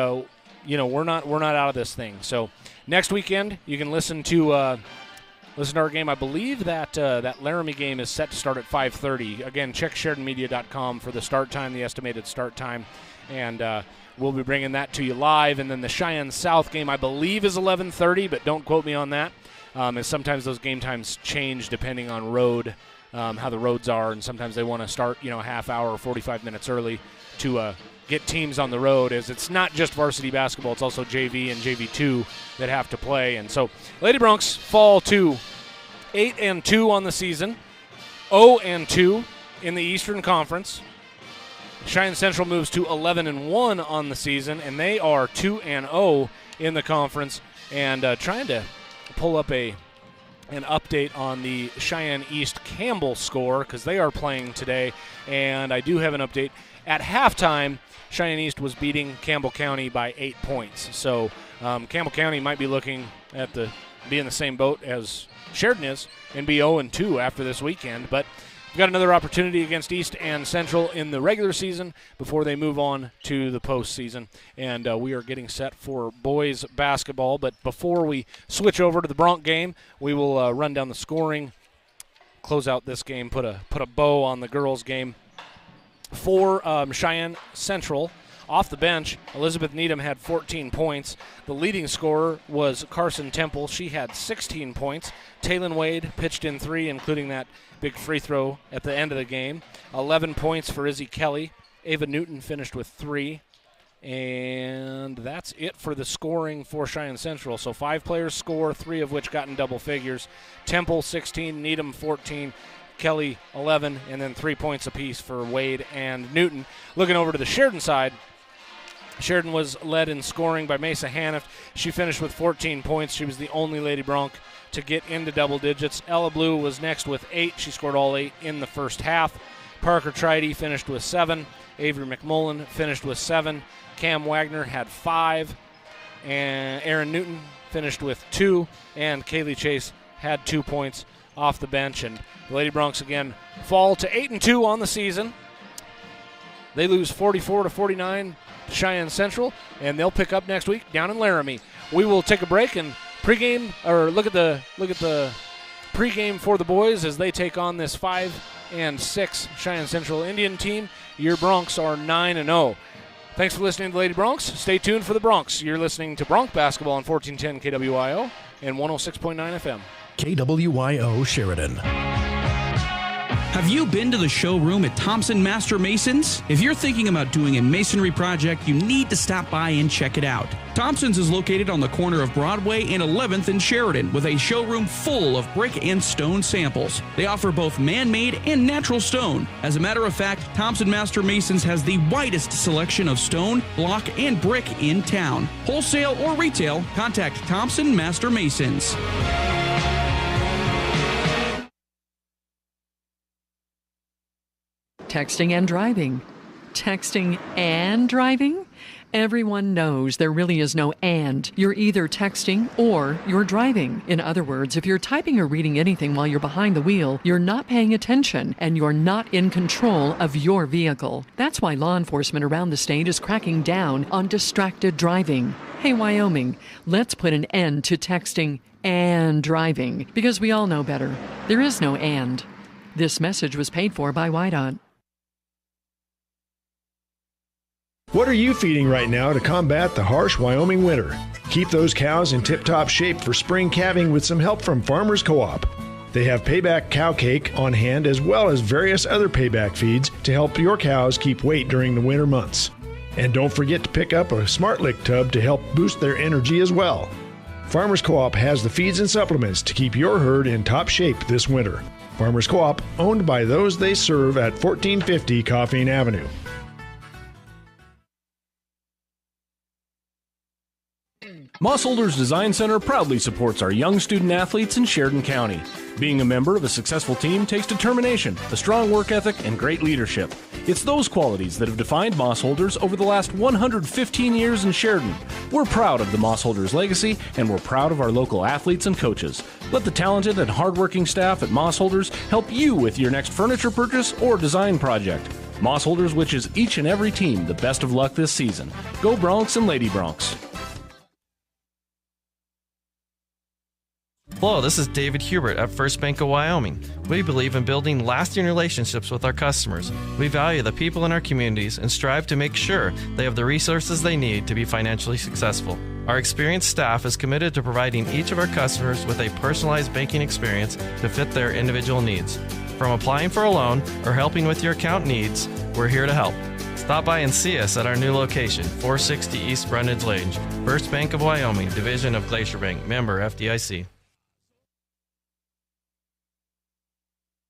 Speaker 4: we're not out of this thing. So next weekend, you can listen to our game. I believe that Laramie game is set to start at 5:30. Again, check SheridanMedia.com for the start time, the estimated start time, and we'll be bringing that to you live. And then the Cheyenne South game, I believe, is 11:30, but don't quote me on that, as sometimes those game times change depending on road, how the roads are, and sometimes they want to start, a half hour or 45 minutes early to get teams on the road, as it's not just varsity basketball, it's also JV and JV2 that have to play. And so Lady Broncs fall to 8-2 on the season, 0-2 in the Eastern Conference. Cheyenne Central moves to 11-1 on the season, and they are 2-0 in the conference. and trying to pull up an update on the Cheyenne East Campbell score because they are playing today, and I do have an update. At halftime, Cheyenne East was beating Campbell County by 8 points. So Campbell County might be looking at be in the same boat as Sheridan is and be 0-2 after this weekend. But we've got another opportunity against East and Central in the regular season before they move on to the postseason. And we are getting set for boys basketball. But before we switch over to the Bronc game, we will run down the scoring, close out this game, put a bow on the girls' game. For Cheyenne Central, off the bench, Elizabeth Needham had 14 points. The leading scorer was Carson Temple. She had 16 points. Taylon Wade pitched in 3, including that big free throw at the end of the game. 11 points for Izzy Kelly. Ava Newton finished with 3. And that's it for the scoring for Cheyenne Central. So 5 players score, 3 of which got in double figures. Temple 16, Needham 14, Kelly 11, and then 3 points apiece for Wade and Newton. Looking over to the Sheridan side, Sheridan was led in scoring by Mesa Haniff. She finished with 14 points. She was the only Lady Bronc to get into double digits. Ella Blue was next with 8. She scored all 8 in the first half. Parker Tridy finished with 7. Avery McMullen finished with 7. Cam Wagner had 5. And Aaron Newton finished with 2. And Kaylee Chase had 2 points off the bench. And the Lady Broncs again fall to 8-2 on the season. They lose 44-49 to Cheyenne Central, and they'll pick up next week down in Laramie. We will take a break and look at the pregame for the boys as they take on this 5-6 Cheyenne Central Indian team. Your Broncs are 9-0. Thanks for listening to the Lady Broncs. Stay tuned for the Broncs. You're listening to Bronc Basketball on 1410 KWIO and 106.9 FM.
Speaker 1: KWYO Sheridan.
Speaker 6: Have you been to the showroom at Thompson Master Masons? If you're thinking about doing a masonry project, you need to stop by and check it out. Thompson's is located on the corner of Broadway and 11th in Sheridan with a showroom full of brick and stone samples. They offer both man-made and natural stone. As a matter of fact, Thompson Master Masons has the widest selection of stone, block, and brick in town. Wholesale or retail, contact Thompson Master Masons.
Speaker 19: Texting and driving. Texting and driving? Everyone knows there really is no and. You're either texting or you're driving. In other words, if you're typing or reading anything while you're behind the wheel, you're not paying attention and you're not in control of your vehicle. That's why law enforcement around the state is cracking down on distracted driving. Hey, Wyoming, let's put an end to texting and driving because we all know better. There is no and. This message was paid for by WYDOT.
Speaker 20: What are you feeding right now to combat the harsh Wyoming winter? Keep those cows in tip-top shape for spring calving with some help from Farmers Co-op. They have Payback Cow Cake on hand as well as various other Payback feeds to help your cows keep weight during the winter months. And don't forget to pick up a Smart Lick tub to help boost their energy as well. Farmers Co-op has the feeds and supplements to keep your herd in top shape this winter. Farmers Co-op, owned by those they serve at 1450 Coffeen Avenue.
Speaker 21: Mossholders Design Center proudly supports our young student athletes in Sheridan County. Being a member of a successful team takes determination, a strong work ethic, and great leadership. It's those qualities that have defined Mossholders over the last 115 years in Sheridan. We're proud of the Mossholders legacy, and we're proud of our local athletes and coaches. Let the talented and hardworking staff at Mossholders help you with your next furniture purchase or design project. Mossholders wishes each and every team the best of luck this season. Go Broncs and Lady Broncs.
Speaker 22: Hello, this is David Hubert at First Bank of Wyoming. We believe in building lasting relationships with our customers. We value the people in our communities and strive to make sure they have the resources they need to be financially successful. Our experienced staff is committed to providing each of our customers with a personalized banking experience to fit their individual needs. From applying for a loan or helping with your account needs, we're here to help. Stop by and see us at our new location, 460 East Brundage Lane. First Bank of Wyoming, division of Glacier Bank, member FDIC.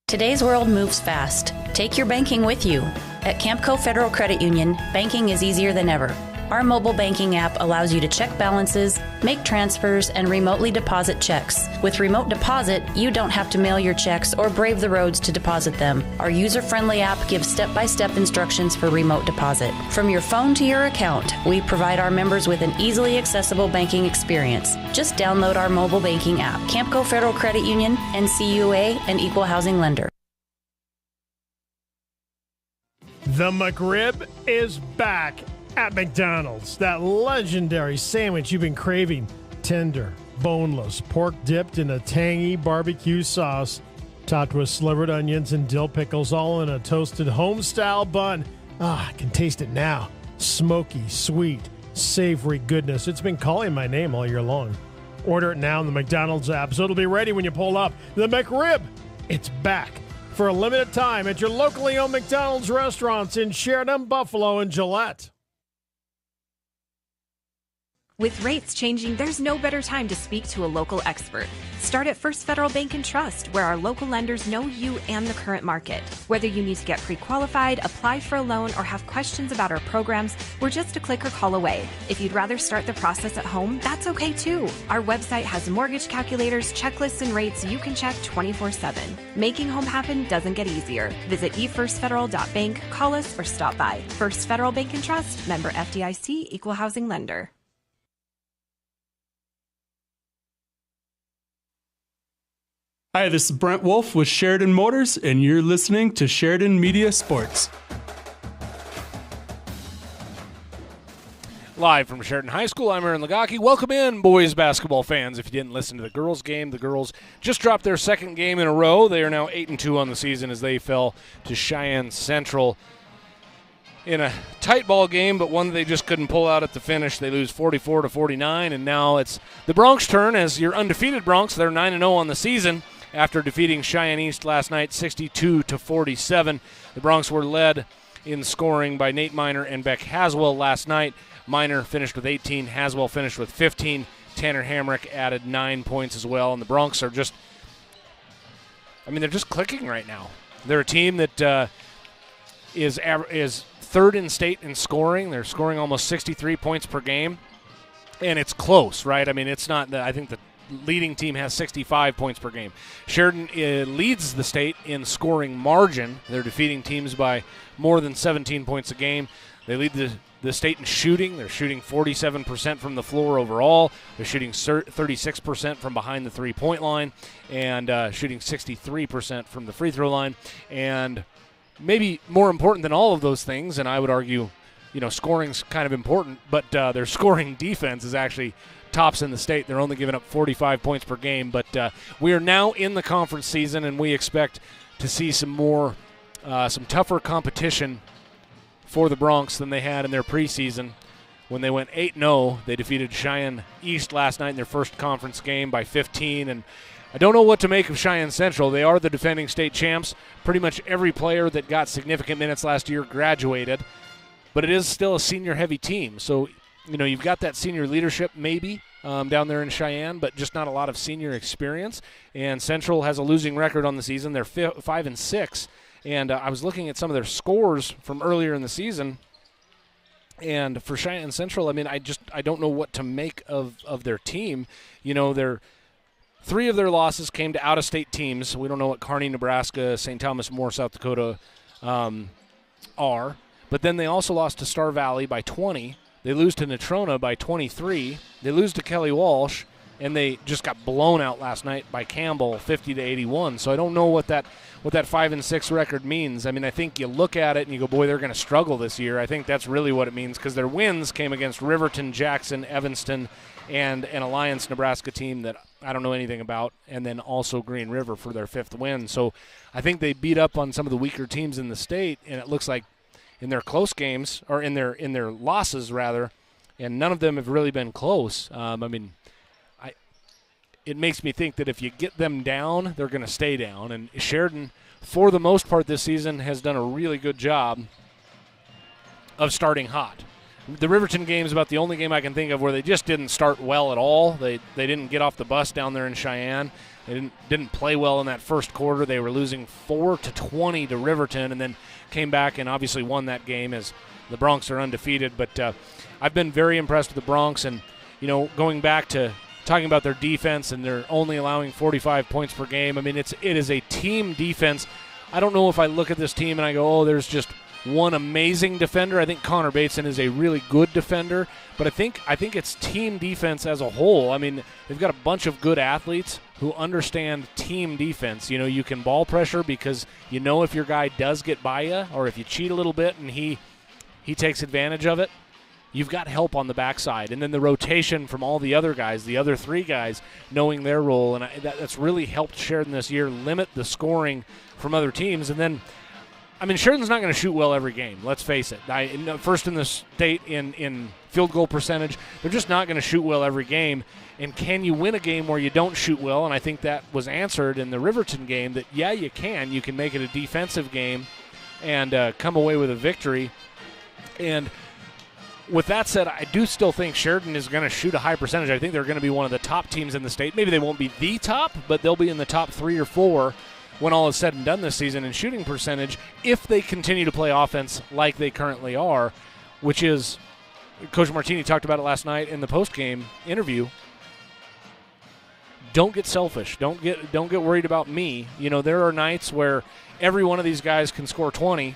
Speaker 23: Today's world moves fast. Take your banking with you. At Campco Federal Credit Union, banking is easier than ever.
Speaker 2: Our mobile banking app allows you to check balances, make transfers, and remotely deposit checks. With Remote Deposit, you don't have to mail your checks or brave the roads to deposit them. Our user-friendly app gives step-by-step instructions for remote deposit. From your phone to your account, we provide our members with an easily accessible banking experience. Just download our mobile banking app. Campco Federal Credit Union, NCUA, and Equal Housing Lender.
Speaker 3: The McRib is back at McDonald's. That legendary sandwich you've been craving. Tender, boneless, pork dipped in a tangy barbecue sauce, topped with slivered onions and dill pickles, all in a toasted home-style bun. I can taste it now. Smoky, sweet, savory goodness. It's been calling my name all year long. Order it now in the McDonald's app so it'll be ready when you pull up. The McRib, it's back for a limited time at your locally owned McDonald's restaurants in Sheridan, Buffalo, and Gillette.
Speaker 23: With rates changing, there's no better time to speak to a local expert. Start at First Federal Bank and Trust, where our local lenders know you and the current market. Whether you need to get pre-qualified, apply for a loan, or have questions about our programs, we're just a click or call away. If you'd rather start the process at home, that's okay too. Our website has mortgage calculators, checklists, and rates you can check 24/7. Making home happen doesn't get easier. Visit efirstfederal.bank, call us, or stop by. First Federal Bank and Trust, member FDIC, Equal Housing Lender.
Speaker 24: Hi, this is Brent Wolf with Sheridan Motors, and you're listening to Sheridan Media Sports.
Speaker 4: Live from Sheridan High School, I'm Aaron Lagaki. Welcome in, boys basketball fans. If you didn't listen to the girls' game, the girls just dropped their second game in a row. They are now 8-2 on the season as they fell to Cheyenne Central in a tight ball game, but one they just couldn't pull out at the finish. They lose 44-49, and now it's the Broncs' turn as your undefeated Broncs. They're 9-0 on the season after defeating Cheyenne East last night 62-47. The Broncs were led in scoring by Nate Miner and Beck Haswell last night. Miner finished with 18, Haswell finished with 15. Tanner Hamrick added 9 points as well, and the Broncs are just, they're just clicking right now. They're a team that is third in state in scoring. They're scoring almost 63 points per game, and it's close, right? It's not, I think the leading team has 65 points per game. Sheridan leads the state in scoring margin. They're defeating teams by more than 17 points a game. They lead the state in shooting. They're shooting 47% from the floor overall. They're shooting 36% from behind the three-point line and shooting 63% from the free throw line. And maybe more important than all of those things, and I would argue, scoring's kind of important, but their scoring defense is actually tops in the state. They're only giving up 45 points per game, but we are now in the conference season, and we expect to see some tougher competition for the Broncs than they had in their preseason. When they went 8-0, they defeated Cheyenne East last night in their first conference game by 15, and I don't know what to make of Cheyenne Central. They are the defending state champs. Pretty much every player that got significant minutes last year graduated, but it is still a senior-heavy team, so you've got that senior leadership maybe down there in Cheyenne, but just not a lot of senior experience. And Central has a losing record on the season. They're 5-6. And I was looking at some of their scores from earlier in the season. And for Cheyenne Central, I don't know what to make of their team. Three of their losses came to out-of-state teams. We don't know what Kearney, Nebraska, St. Thomas More, South Dakota are. But then they also lost to Star Valley by 20. They lose to Natrona by 23. They lose to Kelly Walsh, and they just got blown out last night by Campbell, 50-81. So I don't know what that 5-6 record means. I think you look at it and you go, boy, they're going to struggle this year. I think that's really what it means because their wins came against Riverton, Jackson, Evanston, and an Alliance Nebraska team that I don't know anything about, and then also Green River for their fifth win. So I think they beat up on some of the weaker teams in the state, and it looks like in their close games, or in their losses rather, and none of them have really been close. It makes me think that if you get them down, they're going to stay down. And Sheridan, for the most part this season, has done a really good job of starting hot. The Riverton game is about the only game I can think of where they just didn't start well at all. They didn't get off the bus down there in Cheyenne. They didn't play well in that first quarter. They were losing 4-20 to Riverton, and then came back and obviously won that game as the Broncs are undefeated. But I've been very impressed with the Broncs, and going back to talking about their defense, and they're only allowing 45 points per game. I mean, it is a team defense. I don't know if I look at this team and I go, oh, there's just one amazing defender. I think Connor Bateson is a really good defender, but I think it's team defense as a whole. I mean, they've got a bunch of good athletes who understand team defense. You can ball pressure because if your guy does get by you, or if you cheat a little bit and he takes advantage of it, you've got help on the backside. And then the rotation from all the other guys, the other three guys, knowing their role, and that's really helped Sheridan this year limit the scoring from other teams. And then, I mean, Sheridan's not going to shoot well every game, let's face it. First in the state in field goal percentage. They're just not going to shoot well every game. And can you win a game where you don't shoot well? And I think that was answered in the Riverton game, that, yeah, you can. You can make it a defensive game and come away with a victory. And with that said, I do still think Sheridan is going to shoot a high percentage. I think they're going to be one of the top teams in the state. Maybe they won't be the top, but they'll be in the top 3 or 4 when all is said and done this season in shooting percentage, if they continue to play offense like they currently are, which is, Coach Martini talked about it last night in the post-game interview. Don't get selfish. Don't get worried about me. There are nights where every one of these guys can score 20,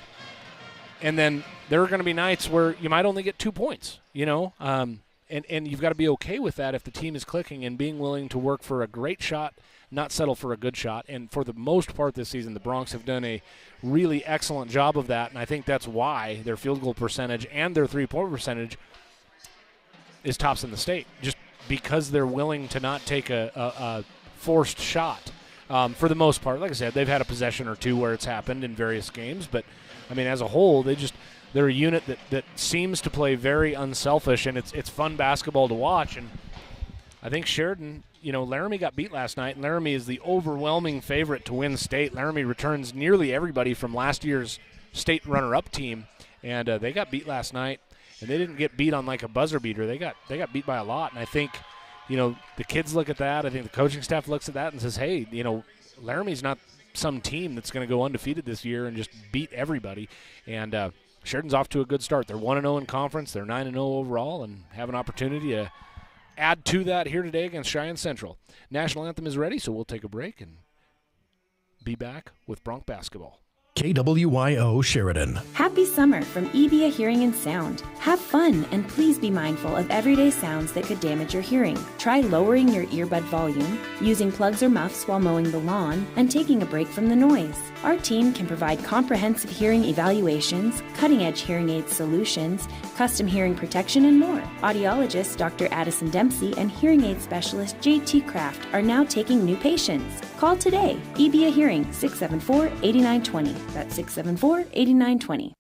Speaker 4: and then there are going to be nights where you might only get 2 points, and you've got to be okay with that if the team is clicking, and being willing to work for a great shot, not settle for a good shot. And for the most part this season, the Broncs have done a really excellent job of that, and I think that's why their field goal percentage and their three-point percentage is tops in the state, just because they're willing to not take a forced shot. For the most part, like I said, they've had a possession or two where it's happened in various games, but, I mean, as a whole, they're a unit that seems to play very unselfish, and it's fun basketball to watch. And I think Sheridan, Laramie got beat last night, and Laramie is the overwhelming favorite to win state. Laramie returns nearly everybody from last year's state runner-up team, and they got beat last night, and they didn't get beat on like a buzzer beater. They got beat by a lot, and I think, the kids look at that. I think the coaching staff looks at that and says, hey, Laramie's not some team that's going to go undefeated this year and just beat everybody. And Sheridan's off to a good start. They're 1-0 in conference. They're 9-0 overall, and have an opportunity to add to that here today against Cheyenne Central. National anthem is ready, so we'll take a break and be back with Bronc basketball.
Speaker 1: KWYO Sheridan.
Speaker 23: Happy summer from EBA Hearing and Sound. Have fun and please be mindful of everyday sounds that could damage your hearing. Try lowering your earbud volume, using plugs or muffs while mowing the lawn, and taking a break from the noise. Our team can provide comprehensive hearing evaluations, cutting-edge hearing aid solutions, custom hearing protection, and more. Audiologist Dr. Addison Dempsey and hearing aid specialist JT Kraft are now taking new patients. Call today. EBA Hearing, 674-8920. That's 674-8920.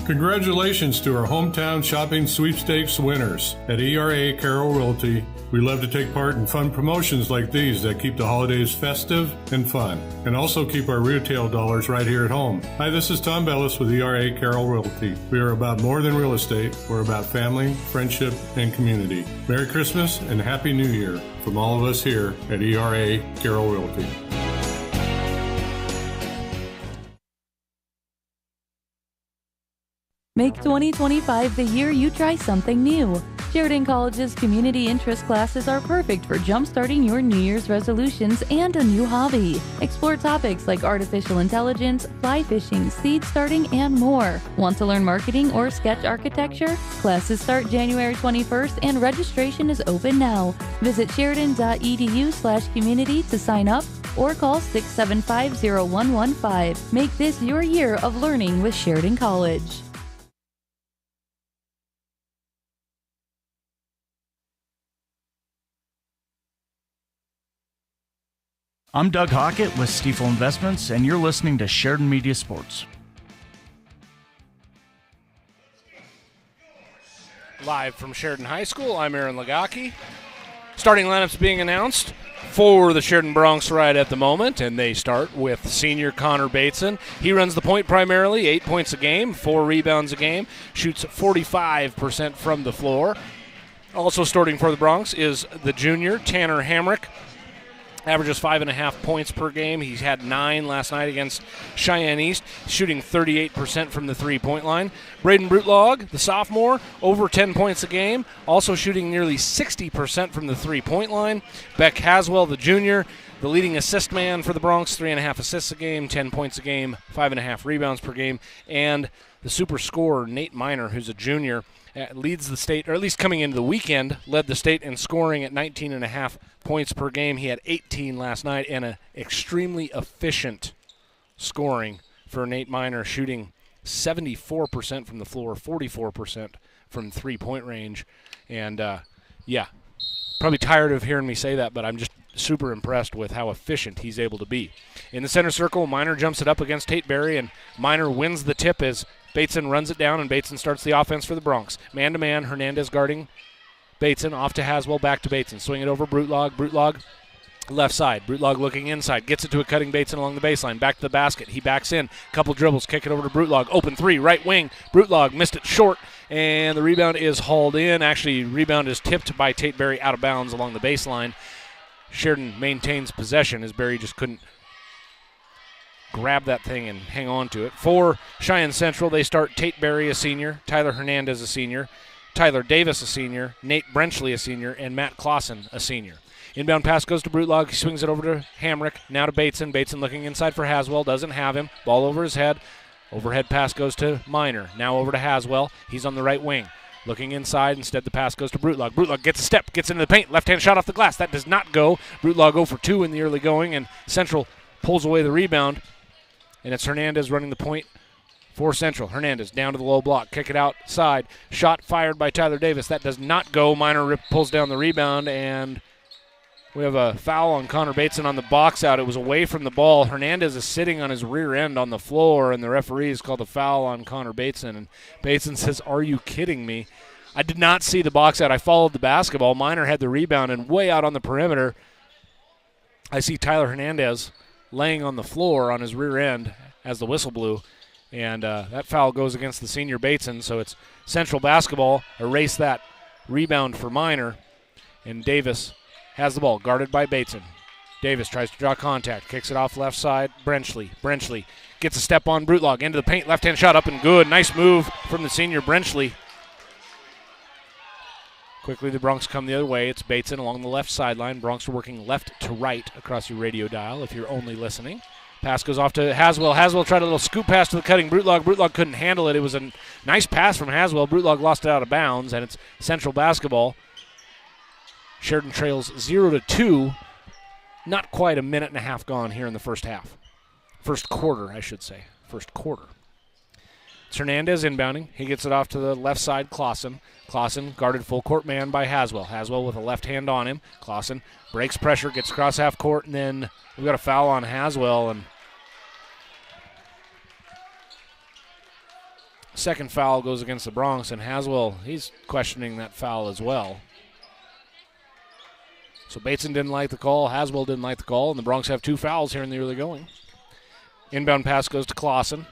Speaker 5: Congratulations to our hometown shopping sweepstakes winners. At ERA Carroll Realty, we love to take part in fun promotions like these that keep the holidays festive and fun, and also keep our retail dollars right here at home. Hi, this is Tom Bellis with ERA Carroll Realty. We are about more than real estate. We're about family, friendship, and community. Merry Christmas and Happy New Year from all of us here at ERA Carroll Realty.
Speaker 8: Make 2025 the year you try something new. Sheridan College's community interest classes are perfect for jumpstarting your New Year's resolutions and a new hobby. Explore topics like artificial intelligence, fly fishing, seed starting, and more. Want to learn marketing or sketch architecture? Classes start January 21st and registration is open now. Visit sheridan.edu/community to sign up or call 675-0115. Make this your year of learning with Sheridan College.
Speaker 10: I'm Doug Hockett with Stiefel Investments, and you're listening to Sheridan Media Sports.
Speaker 4: Live from Sheridan High School, I'm Aaron Lagaki. Starting lineups being announced for the Sheridan Broncs right at the moment, and they start with senior Connor Bateson. He runs the point primarily, 8 points a game, 4 rebounds a game, shoots 45% from the floor. Also starting for the Broncs is the junior, Tanner Hamrick. Averages 5.5 points per game. He's had 9 last night against Cheyenne East, shooting 38% from the three-point line. Braden Brutlog, the sophomore, over 10 points a game, also shooting nearly 60% from the three-point line. Beck Haswell, the junior, the leading assist man for the Broncs, 3.5 assists a game, 10 points a game, 5.5 rebounds per game. And the super scorer, Nate Miner, who's a junior, leads the state, or at least coming into the weekend, led the state in scoring at 19.5 points per game. He had 18 last night, and an extremely efficient scoring for Nate Miner, shooting 74% from the floor, 44% from three-point range. And, probably tired of hearing me say that, but I'm just super impressed with how efficient he's able to be. In the center circle, Miner jumps it up against Tate Berry, and Miner wins the tip as Bateson runs it down, and Bateson starts the offense for the Broncs. Man-to-man, Hernandez guarding Bateson, off to Haswell, back to Bateson. Swing it over Brutlog. Brutlog, left side. Brutlog looking inside. Gets it to a cutting Bateson along the baseline. Back to the basket. He backs in. Couple dribbles. Kick it over to Brutlog. Open three, right wing. Brutlog missed it short, and the rebound is hauled in. Actually, rebound is tipped by Tate Berry out of bounds along the baseline. Sheridan maintains possession as Berry just couldn't grab that thing and hang on to it. For Cheyenne Central, they start Tate Berry, a senior, Tyler Hernandez, a senior, Tyler Davis, a senior, Nate Brenchley, a senior, and Matt Clausen, a senior. Inbound pass goes to Brutlog. He swings it over to Hamrick. Now to Bateson. Bateson looking inside for Haswell. Doesn't have him. Ball over his head. Overhead pass goes to Miner. Now over to Haswell. He's on the right wing. Looking inside. Instead, the pass goes to Brutlog. Brutlog gets a step. Gets into the paint. Left-hand shot off the glass. That does not go. Brutlog 0 for 2 in the early going, and Central pulls away the rebound. And it's Hernandez running the point for Central. Hernandez down to the low block. Kick it outside. Shot fired by Tyler Davis. That does not go. Miner pulls down the rebound, and we have a foul on Connor Bateson on the box out. It was away from the ball. Hernandez is sitting on his rear end on the floor, and the referee has called a foul on Connor Bateson. And Bateson says, "Are you kidding me?" I did not see the box out. I followed the basketball. Miner had the rebound, and way out on the perimeter, I see Tyler Hernandez laying on the floor on his rear end as the whistle blew. And that foul goes against the senior Bateson, so it's Central basketball. Erase that rebound for Miner, and Davis has the ball, guarded by Bateson. Davis tries to draw contact, kicks it off left side. Brenchley gets a step on Brutlog, into the paint, left-hand shot up and good. Nice move from the senior Brenchley. Quickly the Broncs come the other way. It's Bateson along the left sideline. Broncs are working left to right across your radio dial if you're only listening. Pass goes off to Haswell. Haswell tried a little scoop pass to the cutting Brutlog. Brutlog couldn't handle it. It was a nice pass from Haswell. Brutlog lost it out of bounds, and it's Central basketball. Sheridan trails 0-2. Not quite a minute and a half gone here in the first half. First quarter, I should say. First quarter. It's Hernandez inbounding. He gets it off to the left side, Clausen. Clausen guarded full court man by Haswell. Haswell with a left hand on him. Clausen breaks pressure, gets across half court, and then we've got a foul on Haswell. And second foul goes against the Broncs, and Haswell, he's questioning that foul as well. So Bateson didn't like the call, Haswell didn't like the call, and the Broncs have 2 fouls here in the early going. Inbound pass goes to Clausen.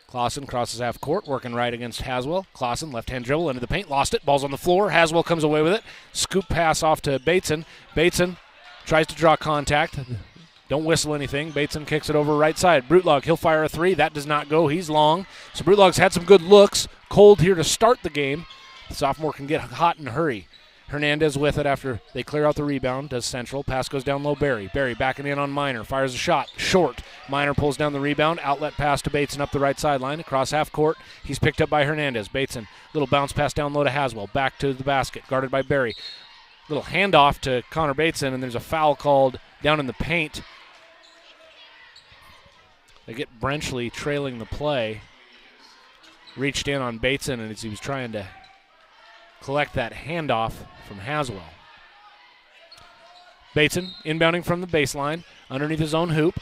Speaker 4: Clausen crosses half court, working right against Haswell. Clausen, left-hand dribble into the paint, lost it. Ball's on the floor. Haswell comes away with it. Scoop pass off to Bateson. Bateson tries to draw contact. Don't whistle anything. Bateson kicks it over right side. Brutlog, he'll fire a 3. That does not go. He's long. So Brutlog's had some good looks. Cold here to start the game. The sophomore can get hot in a hurry. Hernandez with it after they clear out the rebound. Does Central. Pass goes down low. Berry backing in on Miner. Fires a shot. Short. Miner pulls down the rebound. Outlet pass to Bateson up the right sideline. Across half court. He's picked up by Hernandez. Bateson. Little bounce pass down low to Haswell. Back to the basket. Guarded by Berry. Little handoff to Connor Bateson, and there's a foul called down in the paint. They get Brenchley trailing the play. Reached in on Bateson, and as he was trying to collect that handoff from Haswell. Bateson inbounding from the baseline underneath his own hoop.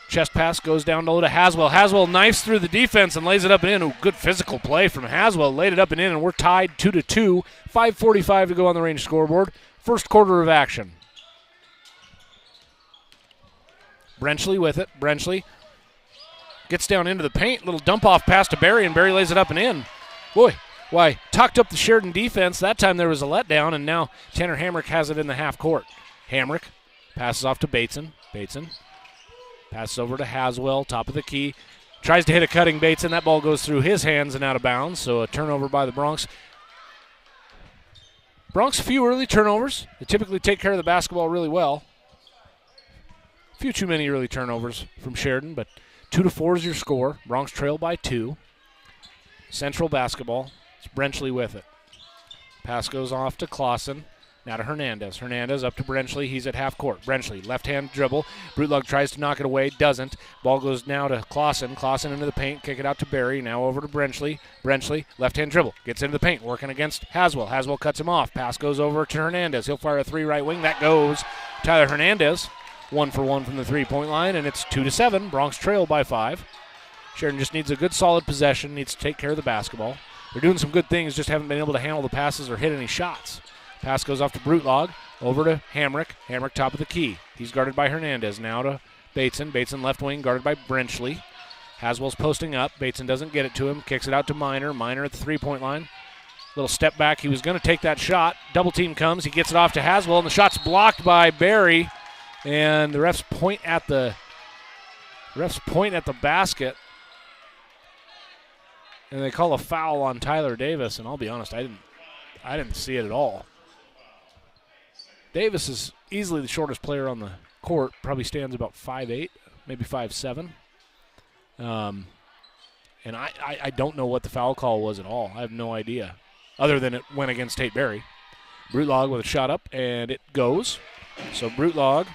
Speaker 4: Chest pass goes down low to Haswell. Haswell knifes through the defense and lays it up and in. Ooh, good physical play from Haswell. Laid it up and in, and we're tied 2-2. 5:45 to go on the range scoreboard. First quarter of action. Brenchley with it. Brenchley gets down into the paint. Little dump-off pass to Berry, and Berry lays it up and in. Boy, Why, talked up the Sheridan defense. That time there was a letdown, and now Tanner Hamrick has it in the half court. Hamrick passes off to Bateson. Bateson passes over to Haswell, top of the key. Tries to hit a cutting Bateson. That ball goes through his hands and out of bounds, so a turnover by the Broncs. Broncs, few early turnovers. They typically take care of the basketball really well. A few too many early turnovers from Sheridan, but 2-4 is your score. Broncs trail by 2. Central basketball. It's Brenchley with it. Pass goes off to Clausen. Now to Hernandez. Hernandez up to Brenchley. He's at half court. Brenchley, left-hand dribble. Brutlug tries to knock it away. Doesn't. Ball goes now to Clausen. Clausen into the paint. Kick it out to Berry. Now over to Brenchley. Brenchley, left-hand dribble. Gets into the paint. Working against Haswell. Haswell cuts him off. Pass goes over to Hernandez. He'll fire a 3 right wing. That goes Tyler Hernandez. 1 for 1 from the 3-point line, and it's 2-7. Broncs trail by 5. Sheridan just needs a good, solid possession. Needs to take care of the basketball. They're doing some good things, just haven't been able to handle the passes or hit any shots. Pass goes off to Brutlog, over to Hamrick. Hamrick top of the key. He's guarded by Hernandez. Now to Bateson. Bateson left wing, guarded by Brenchley. Haswell's posting up. Bateson doesn't get it to him. Kicks it out to Minor. Minor at the 3-point line. Little step back. He was going to take that shot. Double team comes. He gets it off to Haswell, and the shot's blocked by Berry. And the refs point at the basket. And they call a foul on Tyler Davis, and I'll be honest, I didn't see it at all. Davis is easily the shortest player on the court, probably stands about 5'8", maybe 5'7". And I don't know what the foul call was at all. I have no idea, other than it went against Tate Berry. Brutlog with a shot up, and it goes. So Brutlog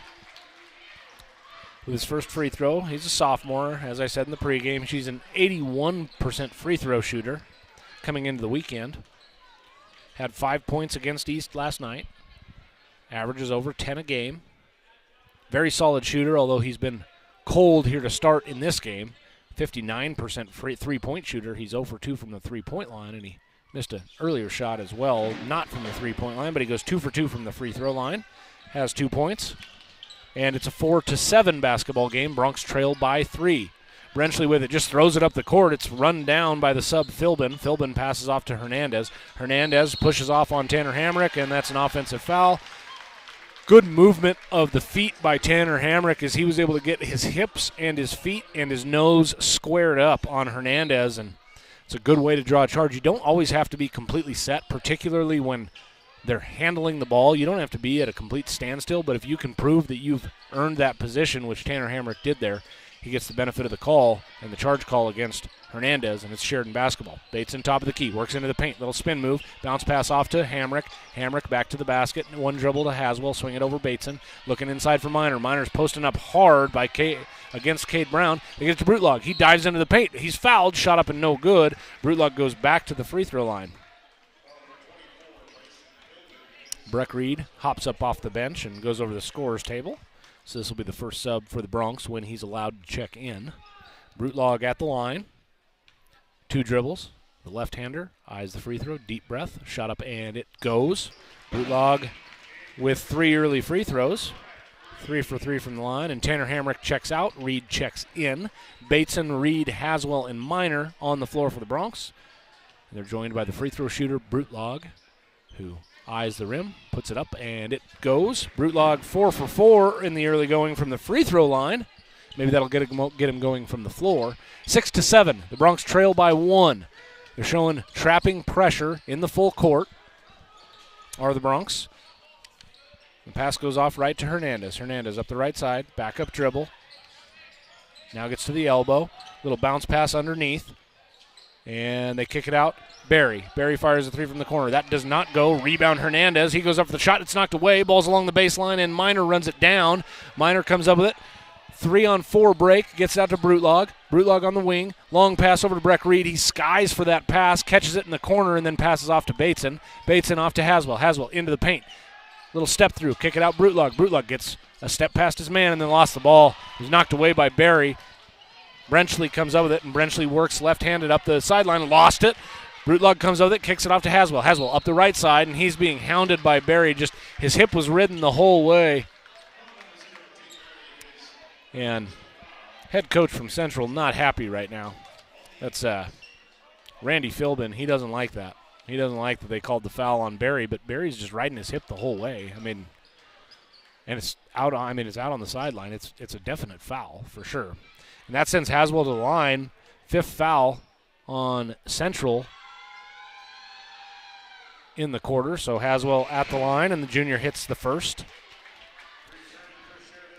Speaker 4: with his first free throw. He's a sophomore, as I said in the pregame. She's an 81% free throw shooter coming into the weekend. Had 5 points against East last night. Averages over 10 a game. Very solid shooter, although he's been cold here to start in this game. 59% free three-point shooter. He's 0 for 2 from the three-point line, and he missed an earlier shot as well, not from the three-point line, but he goes 2 for 2 from the free throw line. Has 2 points. And it's a 4-7 basketball game. Broncs trail by 3. Brenchley with it, just throws it up the court. It's run down by the sub Philbin. Philbin passes off to Hernandez. Hernandez pushes off on Tanner Hamrick, and that's an offensive foul. Good movement of the feet by Tanner Hamrick as he was able to get his hips and his feet and his nose squared up on Hernandez, and it's a good way to draw a charge. You don't always have to be completely set, particularly when they're handling the ball. You don't have to be at a complete standstill, but if you can prove that you've earned that position, which Tanner Hamrick did there, he gets the benefit of the call and the charge call against Hernandez, and it's Sheridan basketball. Bateson top of the key, works into the paint, little spin move, bounce pass off to Hamrick. Hamrick back to the basket, one dribble to Haswell, swing it over Bateson, looking inside for Minor. Minor's posting up hard by against Cade Brown. They get it to Brutlog. He dives into the paint. He's fouled, shot up and no good. Brutlog goes back to the free throw line. Breck Reed hops up off the bench and goes over the scorer's table. So this will be the first sub for the Broncs when he's allowed to check in. Brutlog at the line. 2 dribbles. The left-hander eyes the free throw. Deep breath. Shot up and it goes. Brutlog with 3 early free throws. 3 for 3 from the line. And Tanner Hamrick checks out. Reed checks in. Bateson, Reed, Haswell, and Minor on the floor for the Broncs. And they're joined by the free throw shooter, Brutlog, who eyes the rim, puts it up, and it goes. Brutlog 4 for 4 in the early going from the free throw line. Maybe that'll get him going from the floor. 6-7. The Broncs trail by 1. They're showing trapping pressure in the full court, are the Broncs. The pass goes off right to Hernandez. Hernandez up the right side, back up dribble. Now gets to the elbow. Little bounce pass underneath. And they kick it out. Berry. Berry fires a 3 from the corner. That does not go. Rebound Hernandez. He goes up for the shot. It's knocked away. Ball's along the baseline, and Minor runs it down. Minor comes up with it. 3-on-4 break. Gets it out to Brutlog. Brutlog on the wing. Long pass over to Breck Reed. He skies for that pass, catches it in the corner, and then passes off to Bateson. Bateson off to Haswell. Haswell into the paint. Little step through. Kick it out Brutlog. Brutlog gets a step past his man and then lost the ball. He was knocked away by Berry. Brenchley comes up with it, and Brenchley works left-handed up the sideline, lost it. Brutlog comes up with it, kicks it off to Haswell. Haswell up the right side, and he's being hounded by Berry. Just his hip was ridden the whole way. And head coach from Central not happy right now. That's Randy Philbin. He doesn't like that. He doesn't like that they called the foul on Barry, but Barry's just riding his hip the whole way. I mean, and it's out on the sideline. It's a definite foul for sure. And that sends Haswell to the line. 5th foul on Central in the quarter. So Haswell at the line, and the junior hits the first.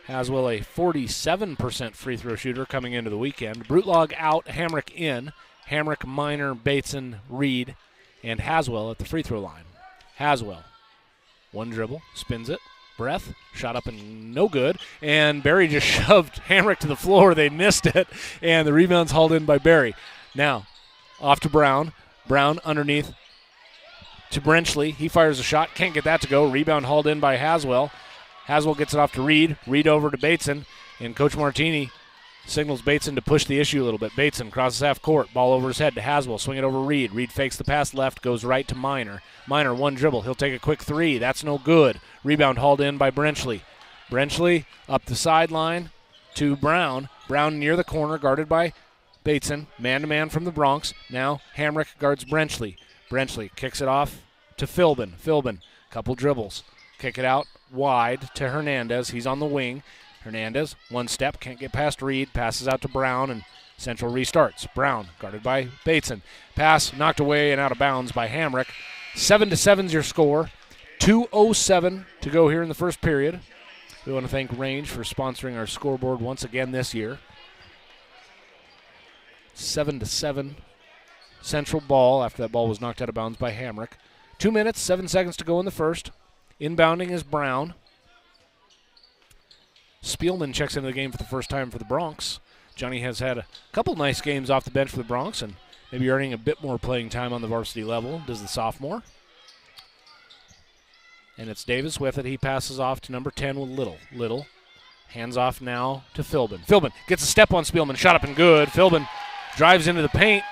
Speaker 4: Haswell, a 47% free throw shooter coming into the weekend. Brutlog out, Hamrick in. Hamrick, Miner, Bateson, Reed, and Haswell at the free throw line. Haswell, one dribble, spins it, breath, shot up and no good. And Barry just shoved Hamrick to the floor. They missed it, and the rebound's hauled in by Barry. Now, off to Brown. Brown underneath to Brenchley. He fires a shot, can't get that to go. Rebound hauled in by Haswell. Haswell gets it off to Reed. Reed over to Bateson. And Coach Martini signals Bateson to push the issue a little bit. Bateson crosses half court. Ball over his head to Haswell. Swing it over Reed. Reed fakes the pass left. Goes right to Miner. Miner, one dribble. He'll take a quick three. That's no good. Rebound hauled in by Brenchley. Brenchley up the sideline to Brown. Brown near the corner, guarded by Bateson. Man-to-man from the Bronx. Now Hamrick guards Brenchley. Brenchley kicks it off to Philbin. Philbin, couple dribbles. Kick it out wide to Hernandez. He's on the wing. Hernandez, one step, can't get past Reed. Passes out to Brown, and Central restarts. Brown, guarded by Bateson. Pass knocked away and out of bounds by Hamrick. 7-7's your score. 2:07 to go here in the first period. We want to thank Range for sponsoring our scoreboard once again this year. 7-7 Central ball after that ball was knocked out of bounds by Hamrick. 2 minutes, 7 seconds to go in the first. Inbounding is Brown. Spielman checks into the game for the first time for the Bronx. Johnny has had a couple nice games off the bench for the Bronx and maybe earning a bit more playing time on the varsity level, does the sophomore. And it's Davis with it. He passes off to number 10 with Little. Little hands off now to Philbin. Philbin gets a step on Spielman. Shot up and good. Philbin drives into the paint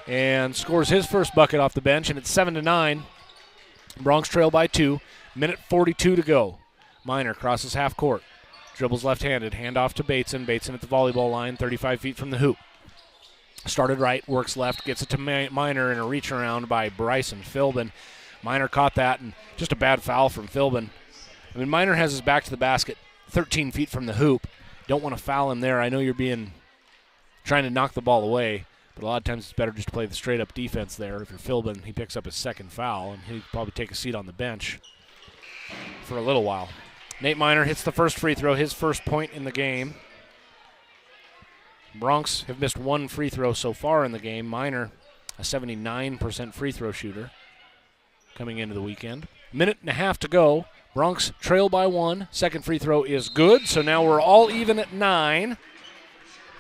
Speaker 4: and scores his first bucket off the bench, and it's 7-9. Bronx trail by 2. Minute 42 to go. Miner crosses half court. Dribbles left-handed. Handoff to Bateson. Bateson at the volleyball line, 35 feet from the hoop. Started right, works left, gets it to Miner in a reach around by Bryson. Philbin. Miner caught that, and just a bad foul from Philbin. I mean, Miner has his back to the basket, 13 feet from the hoop. Don't want to foul him there. I know you're trying to knock the ball away, but a lot of times it's better just to play the straight-up defense there. If you're Philbin, he picks up his second foul, and he'll probably take a seat on the bench for a little while. Nate Miner hits the first free throw, his first point in the game. Bronx have missed one free throw so far in the game. Miner, a 79% free throw shooter coming into the weekend. Minute and a half to go. Bronx trail by 1. Second free throw is good, so now we're all even at 9.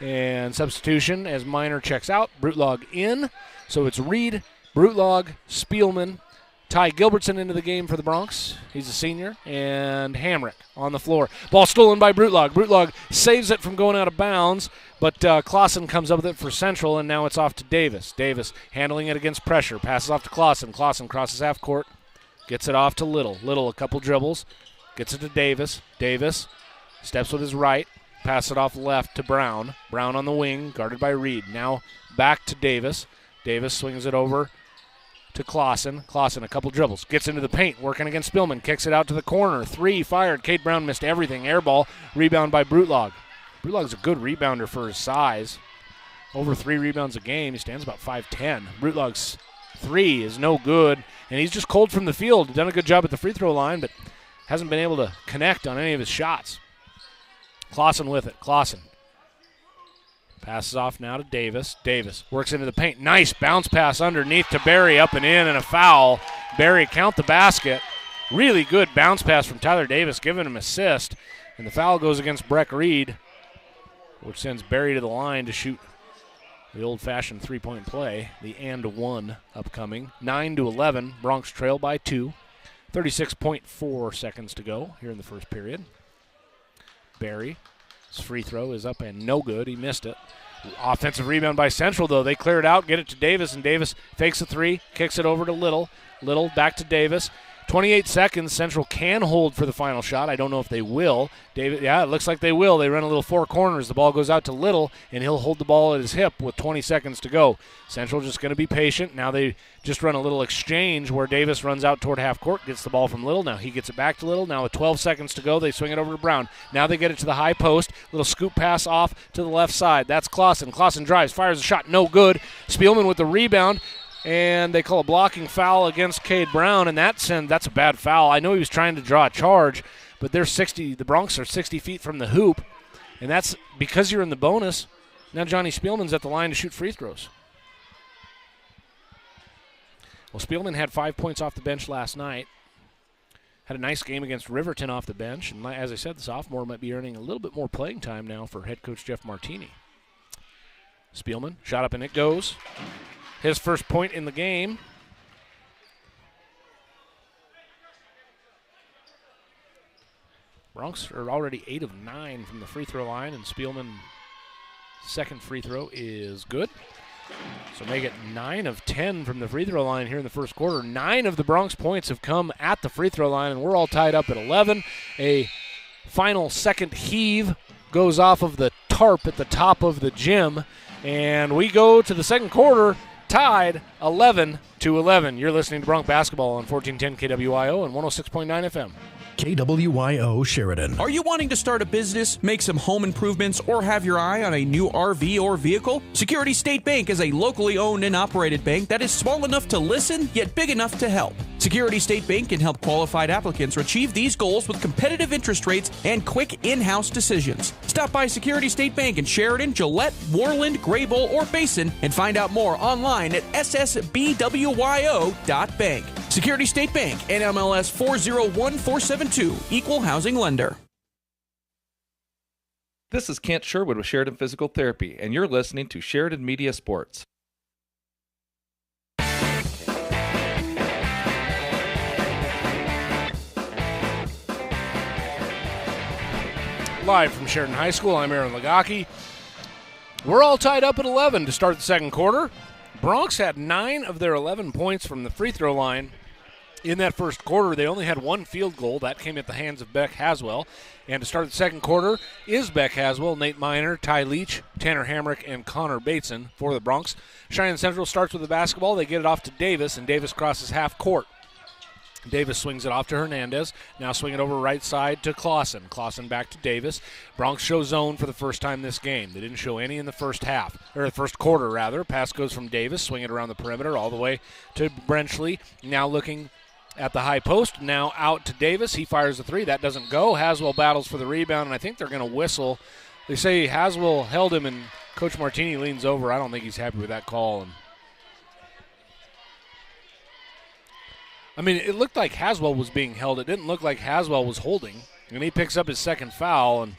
Speaker 4: And substitution as Miner checks out. Brutlog in. So it's Reed, Brutlog, Spielman, Ty Gilbertson into the game for the Bronx. He's a senior. And Hamrick on the floor. Ball stolen by Brutlog. Brutlog saves it from going out of bounds, but Clausen comes up with it for Central, and now it's off to Davis. Davis handling it against pressure. Passes off to Clausen. Clausen crosses half court. Gets it off to Little. Little, a couple dribbles. Gets it to Davis. Davis steps with his right. Pass it off left to Brown. Brown on the wing, guarded by Reed. Now back to Davis. Davis swings it over to Clausen. Clausen, a couple dribbles. Gets into the paint, working against Spillman. Kicks it out to the corner. 3 fired. Cade Brown missed everything. Air ball. Rebound by Brutlog. Brutlog's a good rebounder for his size. Over 3 rebounds a game. He stands about 5'10". Brutlog's 3 is no good, and he's just cold from the field. Done a good job at the free throw line, but hasn't been able to connect on any of his shots. Clausen with it. Clausen passes off now to Davis. Davis works into the paint. Nice bounce pass underneath to Barry, up and in, and a foul. Barry count the basket. Really good bounce pass from Tyler Davis, giving him assist. And the foul goes against Breck Reed, which sends Barry to the line to shoot the old-fashioned three-point play. The and one upcoming. 9-11. Bronx trail by 2. 36.4 seconds to go here in the first period. Barry, his free throw is up and no good. He missed it. Offensive rebound by Central, though. They clear it out, get it to Davis, and Davis fakes a 3, kicks it over to Little. Little back to Davis. 28 seconds. Central can hold for the final shot. I don't know if they will. David, yeah, it looks like they will. They run a little four corners. The ball goes out to Little, and he'll hold the ball at his hip with 20 seconds to go. Central just going to be patient. Now they just run a little exchange where Davis runs out toward half court, gets the ball from Little. Now he gets it back to Little. Now with 12 seconds to go, they swing it over to Brown. Now they get it to the high post. Little scoop pass off to the left side. That's Clausen. Clausen drives, fires a shot, no good. Spielman with the rebound. And they call a blocking foul against Cade Brown, and that's a bad foul. I know he was trying to draw a charge, but the Broncs are 60 feet from the hoop, and that's because you're in the bonus. Now Johnny Spielman's at the line to shoot free throws. Well, Spielman had 5 points off the bench last night. Had a nice game against Riverton off the bench, and as I said, the sophomore might be earning a little bit more playing time now for head coach Jeff Martini. Spielman, shot up and it goes. His first point in the game. Broncs are already 8 of 9 from the free throw line, and Spielman's second free throw is good. So make it 9 of 10 from the free throw line here in the first quarter. 9 of the Broncs points have come at the free throw line, and we're all tied up at 11. A final second heave goes off of the tarp at the top of the gym, and we go to the second quarter tied 11-11. You're listening to Bronc Basketball on 1410 KWIO and 106.9 FM.
Speaker 1: KWYO Sheridan.
Speaker 6: Are you wanting to start a business, make some home improvements, or have your eye on a new RV or vehicle? Security State Bank is a locally owned and operated bank that is small enough to listen, yet big enough to help. Security State Bank can help qualified applicants achieve these goals with competitive interest rates and quick in-house decisions. Stop by Security State Bank in Sheridan, Gillette, Worland, Graybull, or Basin and find out more online at ssbwyo.bank. Security State Bank, NMLS 401472, Equal Housing Lender.
Speaker 7: This is Kent Sherwood with Sheridan Physical Therapy, and you're listening to Sheridan Media Sports.
Speaker 4: Live from Sheridan High School, I'm Aaron Lagaki. We're all tied up at 11 to start the second quarter. Broncs had 9 of their 11 points from the free throw line in that first quarter. They only had one field goal. That came at the hands of Beck Haswell. And to start the second quarter is Beck Haswell, Nate Miner, Ty Leach, Tanner Hamrick, and Connor Bateson for the Broncs. Cheyenne Central starts with the basketball. They get it off to Davis, and Davis crosses half court. Davis swings it off to Hernandez. Now swing it over right side to Clausen. Clausen back to Davis. Broncs show zone for the first time this game. They didn't show any in the first half, or the first quarter, rather. Pass goes from Davis, swing it around the perimeter all the way to Brenchley. Now looking at the high post. Now out to Davis. He fires a three. That doesn't go. Haswell battles for the rebound, and I think they're going to whistle. They say Haswell held him, and Coach Martini leans over. I don't think he's happy with that call. And I mean, it looked like Haswell was being held. It didn't look like Haswell was holding. And he picks up his second foul. And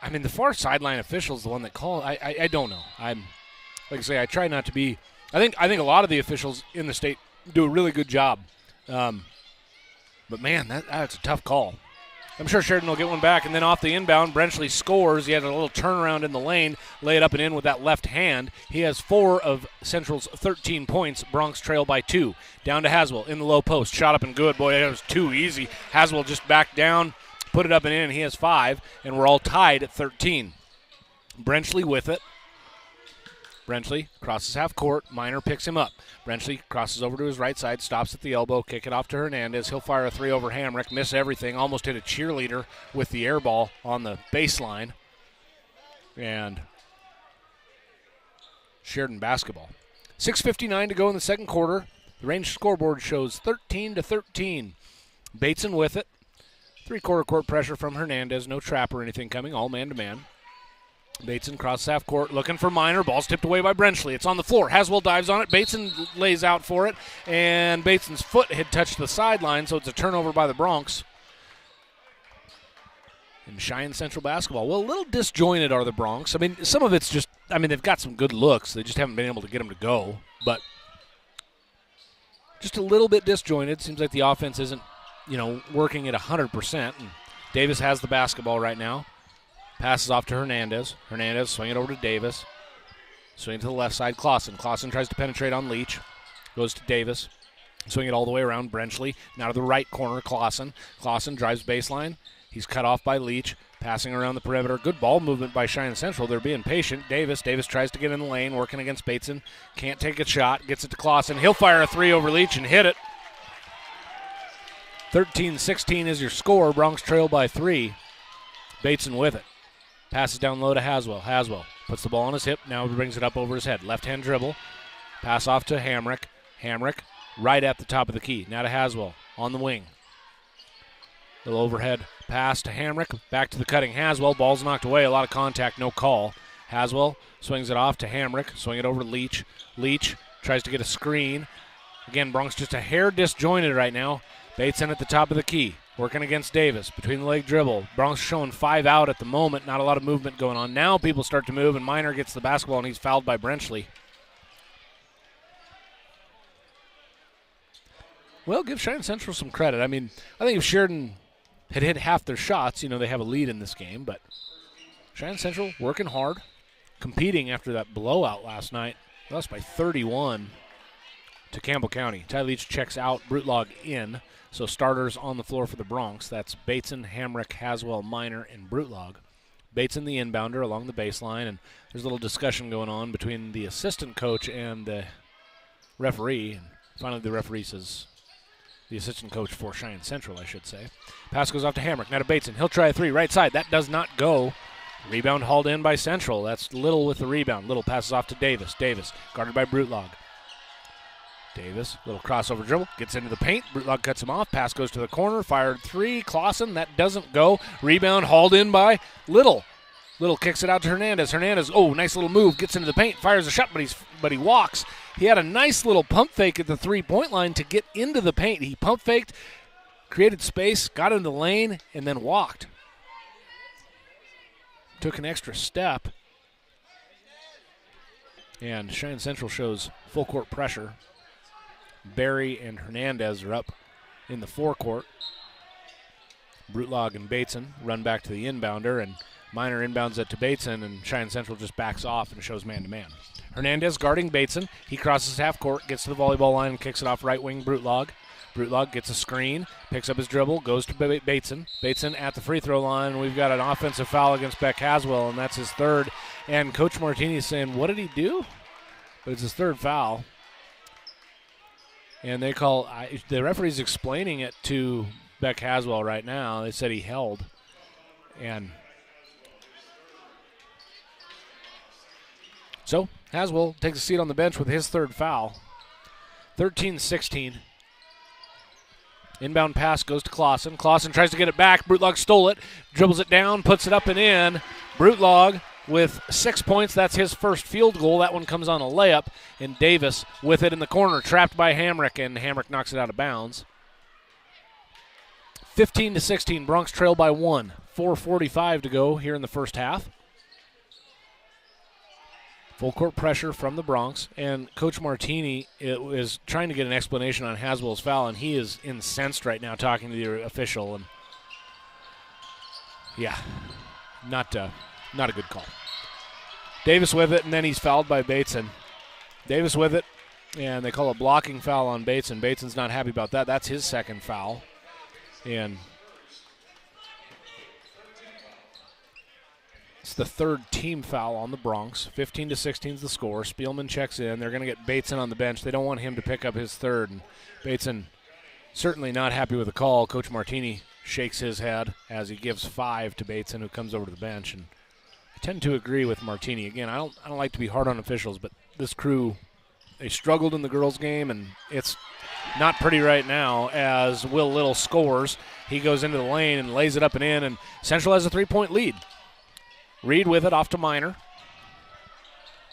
Speaker 4: I mean, the far sideline official is the one that called. I don't know. Like I say, I try not to be. I think a lot of the officials in the state do a really good job. But man, that's a tough call. I'm sure Sheridan will get one back. And then off the inbound, Brenchley scores. He had a little turnaround in the lane, lay it up and in with that left hand. He has 4 of Central's 13 points. Broncs trail by 2. Down to Haswell in the low post. Shot up and good. Boy, that was too easy. Haswell just backed down, put it up and in, and he has 5. And we're all tied at 13. Brenchley with it. Brenchley crosses half court. Miner picks him up. Brenchley crosses over to his right side, stops at the elbow, kick it off to Hernandez. He'll fire a 3 over Hamrick, miss everything, almost hit a cheerleader with the air ball on the baseline. And Sheridan basketball. 6:59 to go in the second quarter. The range scoreboard shows 13-13. Bateson with it. 3-quarter court pressure from Hernandez. No trap or anything coming, all man-to-man. Bateson crosses half court, looking for Miner. Ball's tipped away by Brenchley. It's on the floor. Haswell dives on it. Bateson lays out for it, and Bateson's foot had touched the sideline, so it's a turnover by the Broncs. And Cheyenne Central basketball. Well, a little disjointed are the Broncs. I mean, some of it's just, they've got some good looks. They just haven't been able to get them to go. But just a little bit disjointed. Seems like the offense isn't, working at 100%. And Davis has the basketball right now. Passes off to Hernandez. Hernandez swing it over to Davis. Swing to the left side, Clausen. Clausen tries to penetrate on Leach. Goes to Davis. Swing it all the way around. Brenchley now to the right corner. Clausen drives baseline. He's cut off by Leach. Passing around the perimeter. Good ball movement by Cheyenne Central. They're being patient. Davis tries to get in the lane, working against Bateson. Can't take a shot. Gets it to Clausen. He'll fire a 3 over Leach and hit it. 13-16 is your score. Bronx trail by 3. Bateson with it. Passes down low to Haswell. Haswell puts the ball on his hip. Now brings it up over his head. Left-hand dribble. Pass off to Hamrick. Hamrick right at the top of the key. Now to Haswell on the wing. Little overhead pass to Hamrick. Back to the cutting Haswell. Ball's knocked away. A lot of contact. No call. Haswell swings it off to Hamrick. Swing it over to Leach. Leach tries to get a screen. Again, Bronx just a hair disjointed right now. Bateson at the top of the key. Working against Davis. Between the leg dribble. Bronx showing 5 out at the moment. Not a lot of movement going on. Now people start to move, and Miner gets the basketball, and he's fouled by Brenchley. Well, give Cheyenne Central some credit. I mean, I think if Sheridan had hit half their shots, they have a lead in this game. But Cheyenne Central working hard, competing after that blowout last night. Lost by 31 to Campbell County. Ty Leach checks out, Brutlog in. So starters on the floor for the Bronx. That's Bateson, Hamrick, Haswell, Miner, and Brutlog. Bateson the inbounder along the baseline, and there's a little discussion going on between the assistant coach and the referee. And finally the referee says, the assistant coach for Cheyenne Central, I should say. Pass goes off to Hamrick, now to Bateson. He'll try a 3, right side. That does not go. Rebound hauled in by Central. That's Little with the rebound. Little passes off to Davis. Davis guarded by Brutlog. Davis, little crossover dribble, gets into the paint. Brutlog cuts him off. Pass goes to the corner. Fired 3. Clausen, that doesn't go. Rebound hauled in by Little. Little kicks it out to Hernandez. Hernandez, nice little move. Gets into the paint. Fires a shot, but he walks. He had a nice little pump fake at the 3-point line to get into the paint. He pump faked, created space, got into the lane, and then walked. Took an extra step. And Cheyenne Central shows full court pressure. Barry and Hernandez are up in the forecourt. Brutlog and Bateson run back to the inbounder, and Miner inbounds it to Bateson, and Cheyenne Central just backs off and shows man-to-man. Hernandez guarding Bateson. He crosses half court, gets to the volleyball line, and kicks it off right wing Brutlog. Brutlog gets a screen, picks up his dribble, goes to Bateson. Bateson at the free throw line. We've got an offensive foul against Beck Haswell, and that's his 3rd. And Coach Martini is saying, what did he do? But it's his 3rd foul. And they call, the referee's explaining it to Beck Haswell right now. They said he held. And so Haswell takes a seat on the bench with his 3rd foul. 13-16. Inbound pass goes to Clausen. Clausen tries to get it back. Brutlog stole it, dribbles it down, puts it up and in. Brutlog with 6 points. That's his first field goal. That one comes on a layup. And Davis with it in the corner, trapped by Hamrick, and Hamrick knocks it out of bounds. 15-16, Bronx trail by 1. 4:45 to go here in the first half. Full court pressure from the Bronx, and Coach Martini is trying to get an explanation on Haswell's foul, and he is incensed right now talking to the official. And yeah, not a good call. Davis with it, and then he's fouled by Bateson. Davis with it, and they call a blocking foul on Bateson. Bateson's not happy about that. That's his 2nd foul. And it's the 3rd team foul on the Bronx. 15-16 is the score. Spielman checks in. They're going to get Bateson on the bench. They don't want him to pick up his 3rd. And Bateson certainly not happy with the call. Coach Martini shakes his head as he gives 5 to Bateson, who comes over to the bench. And I tend to agree with Martini. Again, I don't like to be hard on officials, but this crew, they struggled in the girls' game, and it's not pretty right now as Will Little scores. He goes into the lane and lays it up and in, and Central has a 3-point lead. Reed with it off to Miner.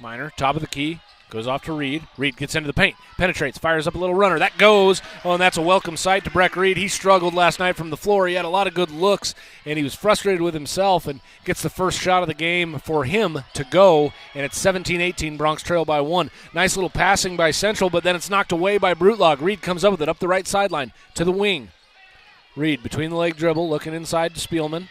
Speaker 4: Miner, top of the key, goes off to Reed. Reed gets into the paint, penetrates, fires up a little runner. That goes. And that's a welcome sight to Breck Reed. He struggled last night from the floor. He had a lot of good looks, and he was frustrated with himself, and gets the first shot of the game for him to go. And it's 17-18, Bronx trail by 1. Nice little passing by Central, but then it's knocked away by Brutlog. Reed comes up with it up the right sideline to the wing. Reed between the leg dribble, looking inside to Spielman.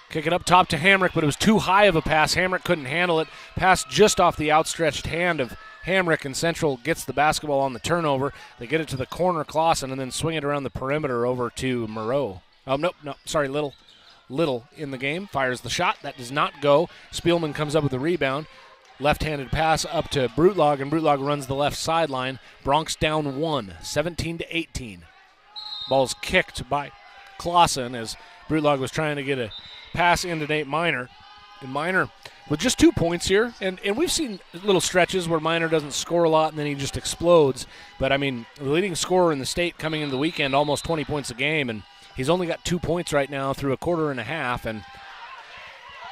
Speaker 4: Kick it up top to Hamrick, but it was too high of a pass. Hamrick couldn't handle it. Pass just off the outstretched hand of Hamrick, and Central gets the basketball on the turnover. They get it to the corner, Clausen, and then swing it around the perimeter over to Moreau. Little in the game. Fires the shot. That does not go. Spielman comes up with the rebound. Left-handed pass up to Brutlog, and Brutlog runs the left sideline. Bronx down 1, 17-18. Ball's kicked by Clausen as Brutlog was trying to get a pass into Nate Miner. And Miner with just 2 points here, and we've seen little stretches where Miner doesn't score a lot and then he just explodes. But, I mean, the leading scorer in the state coming into the weekend, almost 20 points a game, and he's only got 2 points right now through a quarter and a half. And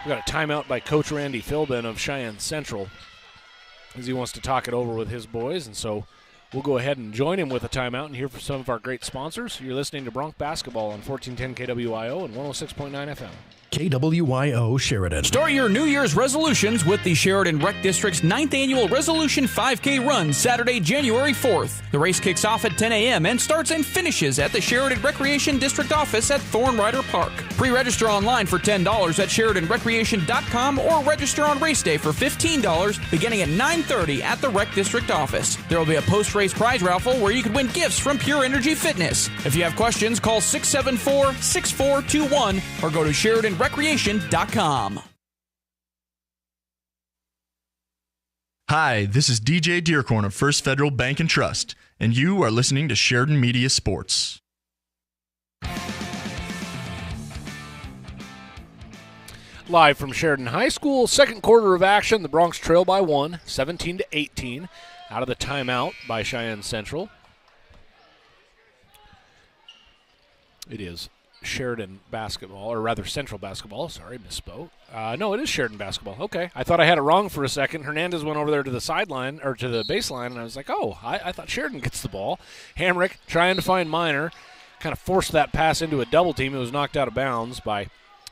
Speaker 4: we've got a timeout by Coach Randy Philbin of Cheyenne Central as he wants to talk it over with his boys. And so we'll go ahead and join him with a timeout and hear from some of our great sponsors. You're listening to Bronc Basketball on 1410 KWIO and 106.9 FM.
Speaker 1: KWYO Sheridan.
Speaker 6: Start your New Year's resolutions with the Sheridan Rec District's 9th Annual Resolution 5K Run, Saturday, January 4th. The race kicks off at 10 a.m. and starts and finishes at the Sheridan Recreation District office at Thornrider Park. Pre-register online for $10 at SheridanRecreation.com or register on race day for $15 beginning at 9:30 at the Rec District office. There will be a post-race prize raffle where you can win gifts from Pure Energy Fitness. If you have questions, call 674-6421 or go to SheridanRecreation.com.
Speaker 9: Hi, this is DJ Dearcorn of First Federal Bank and Trust, and you are listening to Sheridan Media Sports.
Speaker 4: Live from Sheridan High School, second quarter of action. The Bronx trail by 1, 17-18. Out of the timeout by Cheyenne Central. It is Sheridan basketball, or rather Central basketball. Sorry, misspoke. No, it is Sheridan basketball. Okay. I thought I had it wrong for a second. Hernandez went over there to the sideline, or to the baseline, and I was like, oh, I thought Sheridan gets the ball. Hamrick trying to find Miner. Kind of forced that pass into a double team. It was knocked out of bounds by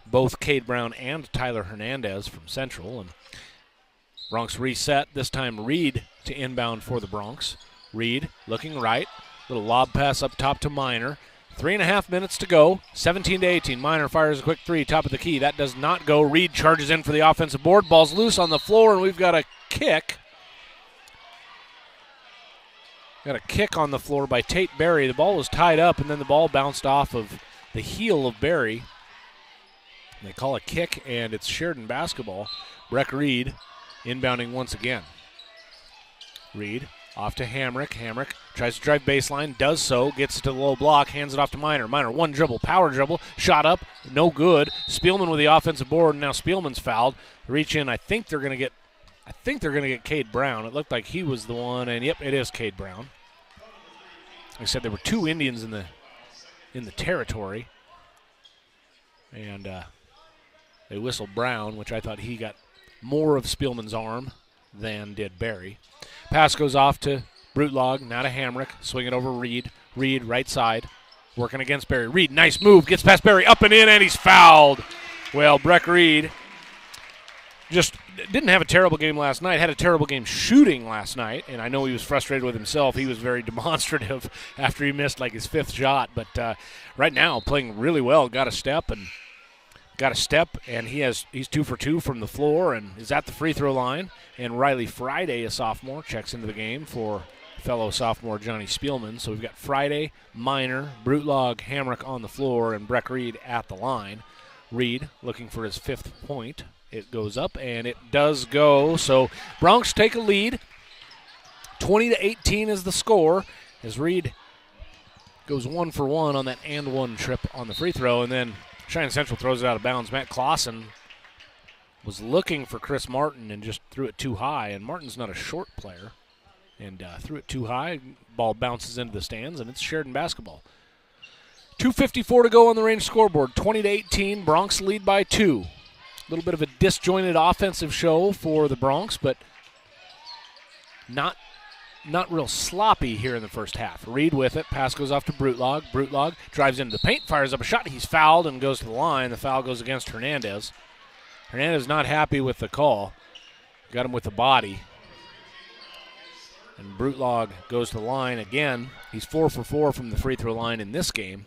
Speaker 4: both Cade Brown and Tyler Hernandez from Central. And Bronx reset. This time Reed to inbound for the Bronx. Reed looking right. Little lob pass up top to Miner. 3.5 minutes to go, 17-18. Miner fires a quick three, top of the key. That does not go. Reed charges in for the offensive board. Ball's loose on the floor, and we've got a kick. Got a kick on the floor by Tate Berry. The ball was tied up, and then the ball bounced off of the heel of Berry. They call a kick, and it's Sheridan basketball. Breck Reed inbounding once again. Reed off to Hamrick. Hamrick tries to drive baseline, does so, gets to the low block, hands it off to Miner. Miner, one dribble, power dribble, shot up, no good. Spielman with the offensive board, and now Spielman's fouled. Reach in, I think they're gonna get Cade Brown. It looked like he was the one, and yep, it is Cade Brown. Like I said, there were two Indians in the territory, and they whistled Brown, which I thought he got more of Spielman's arm than did Berry. Pass goes off to Brutlog, now to Hamrick. Swing it over Reed. Reed, right side, working against Berry. Reed, nice move, gets past Berry, up and in, and he's fouled. Well, Breck Reed just didn't have a terrible game last night, had a terrible game shooting last night, and I know he was frustrated with himself. He was very demonstrative after he missed like his fifth shot, but right now playing really well, got a step, and he's 2 for 2 from the floor and is at the free throw line. And Riley Friday, a sophomore, checks into the game for fellow sophomore Johnny Spielman. So we've got Friday, Miner, Brutlog, Hamrick on the floor, and Breck Reed at the line. Reed looking for his 5th point. It goes up, and it does go. So Bronx take a lead. 20-18 is the score as Reed goes 1 for 1 on that and one trip on the free throw, and then Cheyenne Central throws it out of bounds. Matt Clausen was looking for Chris Martin and just threw it too high, and Martin's not a short player, and threw it too high. Ball bounces into the stands, and it's Sheridan basketball. 2:54 to go on the range scoreboard. 20-18, Bronx lead by 2. A little bit of a disjointed offensive show for the Bronx, but not real sloppy here in the first half. Reed with it. Pass goes off to Brutlog. Brutlog drives into the paint, fires up a shot. He's fouled and goes to the line. The foul goes against Hernandez. Hernandez not happy with the call. Got him with the body. And Brutlog goes to the line again. He's 4 for 4 from the free throw line in this game.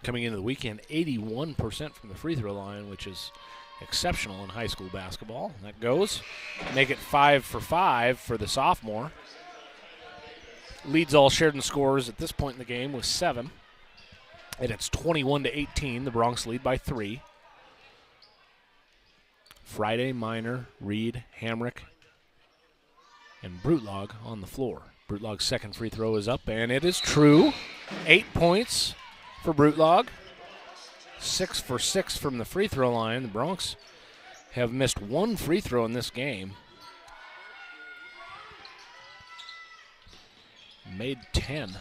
Speaker 4: Coming into the weekend, 81% from the free throw line, which is exceptional in high school basketball. That goes. Make it 5 for 5 for the sophomore. Leads all Sheridan scorers at this point in the game with 7. And it's 21-18. The Broncs lead by 3. Friday, Minor, Reed, Hamrick, and Brutlog on the floor. Brutlog's second free throw is up, and it is true. 8 points for Brutlog. 6 for 6 from the free throw line. The Broncs have missed 1 free throw in this game. Made 10.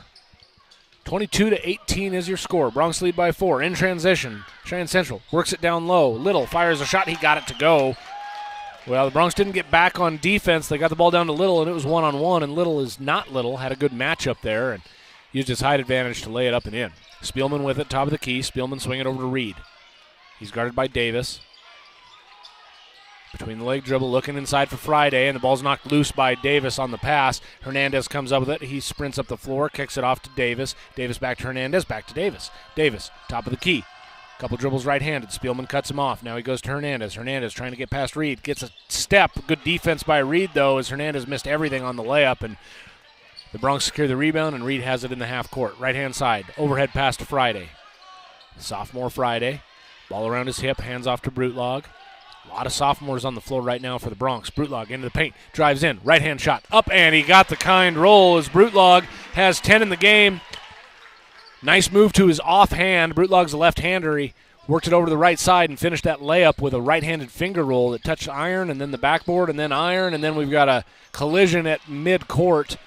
Speaker 4: 22-18 is your score. Broncs lead by 4. In transition, Cheyenne Central works it down low. Little fires a shot. He got it to go. Well, the Broncs didn't get back on defense. They got the ball down to Little, and it was one-on-one, and Little is not Little. Had a good matchup there and used his height advantage to lay it up and in. Spielman with it, top of the key. Spielman swing it over to Reed. He's guarded by Davis. Between the leg dribble, looking inside for Friday, and the ball's knocked loose by Davis on the pass. Hernandez comes up with it. He sprints up the floor, kicks it off to Davis. Davis back to Hernandez, back to Davis. Davis, top of the key. Couple dribbles right-handed. Spielman cuts him off. Now he goes to Hernandez. Hernandez trying to get past Reed. Gets a step. Good defense by Reed, though, as Hernandez missed everything on the layup, and the Broncs secure the rebound, and Reed has it in the half court. Right-hand side. Overhead pass to Friday. Sophomore Friday. Ball around his hip. Hands off to Brutlog. A lot of sophomores on the floor right now for the Broncs. Brutlog into the paint, drives in, right-hand shot, up, and he got the kind roll as Brutlog has 10 in the game. Nice move to his offhand. Brutlog's a left-hander. He worked it over to the right side and finished that layup with a right-handed finger roll that touched iron and then the backboard and then iron, and then we've got a collision at mid-court,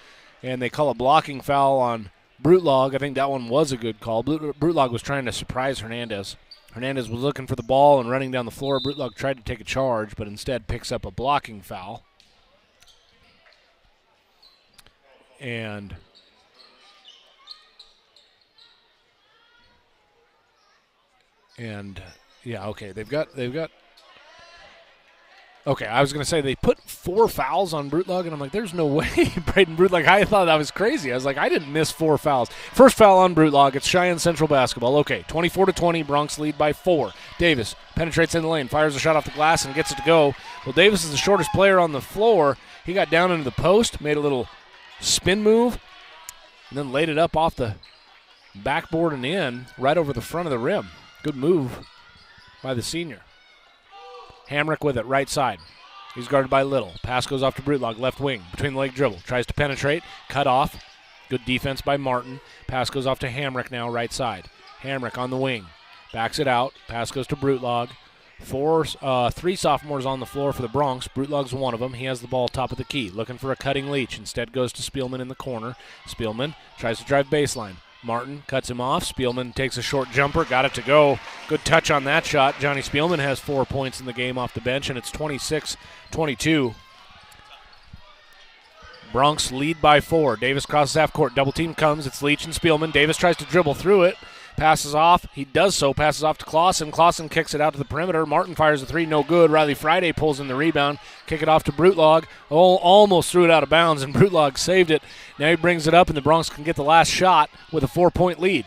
Speaker 4: and they call a blocking foul on Brutlog. I think that one was a good call. Brutlog was trying to surprise Hernandez. Hernandez was looking for the ball and running down the floor. Brutlog tried to take a charge, but instead picks up a blocking foul. And yeah, okay, they've got okay, I was going to say they put 4 fouls on Brutlog, and I'm like, there's no way Braden Brutlog. I thought that was crazy. I was like, I didn't miss 4 fouls. First foul on Brutlog. It's Cheyenne Central basketball. Okay, 24-20, Broncs lead by 4. Davis penetrates in the lane, fires a shot off the glass, and gets it to go. Well, Davis is the shortest player on the floor. He got down into the post, made a little spin move, and then laid it up off the backboard and in, right over the front of the rim. Good move by the senior. Hamrick with it, right side. He's guarded by Little. Pass goes off to Brutlog, left wing, between the leg dribble. Tries to penetrate, cut off. Good defense by Martin. Pass goes off to Hamrick now, right side. Hamrick on the wing. Backs it out. Pass goes to Brutlog. 3 sophomores on the floor for the Broncs. Brutlog's one of them. He has the ball top of the key, looking for a cutting Leach. Instead goes to Spielman in the corner. Spielman tries to drive baseline. Martin cuts him off. Spielman takes a short jumper, got it to go. Good touch on that shot. Johnny Spielman has 4 points in the game off the bench, and it's 26-22. Broncs lead by 4. Davis crosses half court. Double team comes. It's Leach and Spielman. Davis tries to dribble through it. Passes off. He does so. Passes off to Clausen. Clausen kicks it out to the perimeter. Martin fires a 3. No good. Riley Friday pulls in the rebound. Kick it off to Brutlog. Almost threw it out of bounds, and Brutlog saved it. Now he brings it up, and the Broncs can get the last shot with a 4-point lead.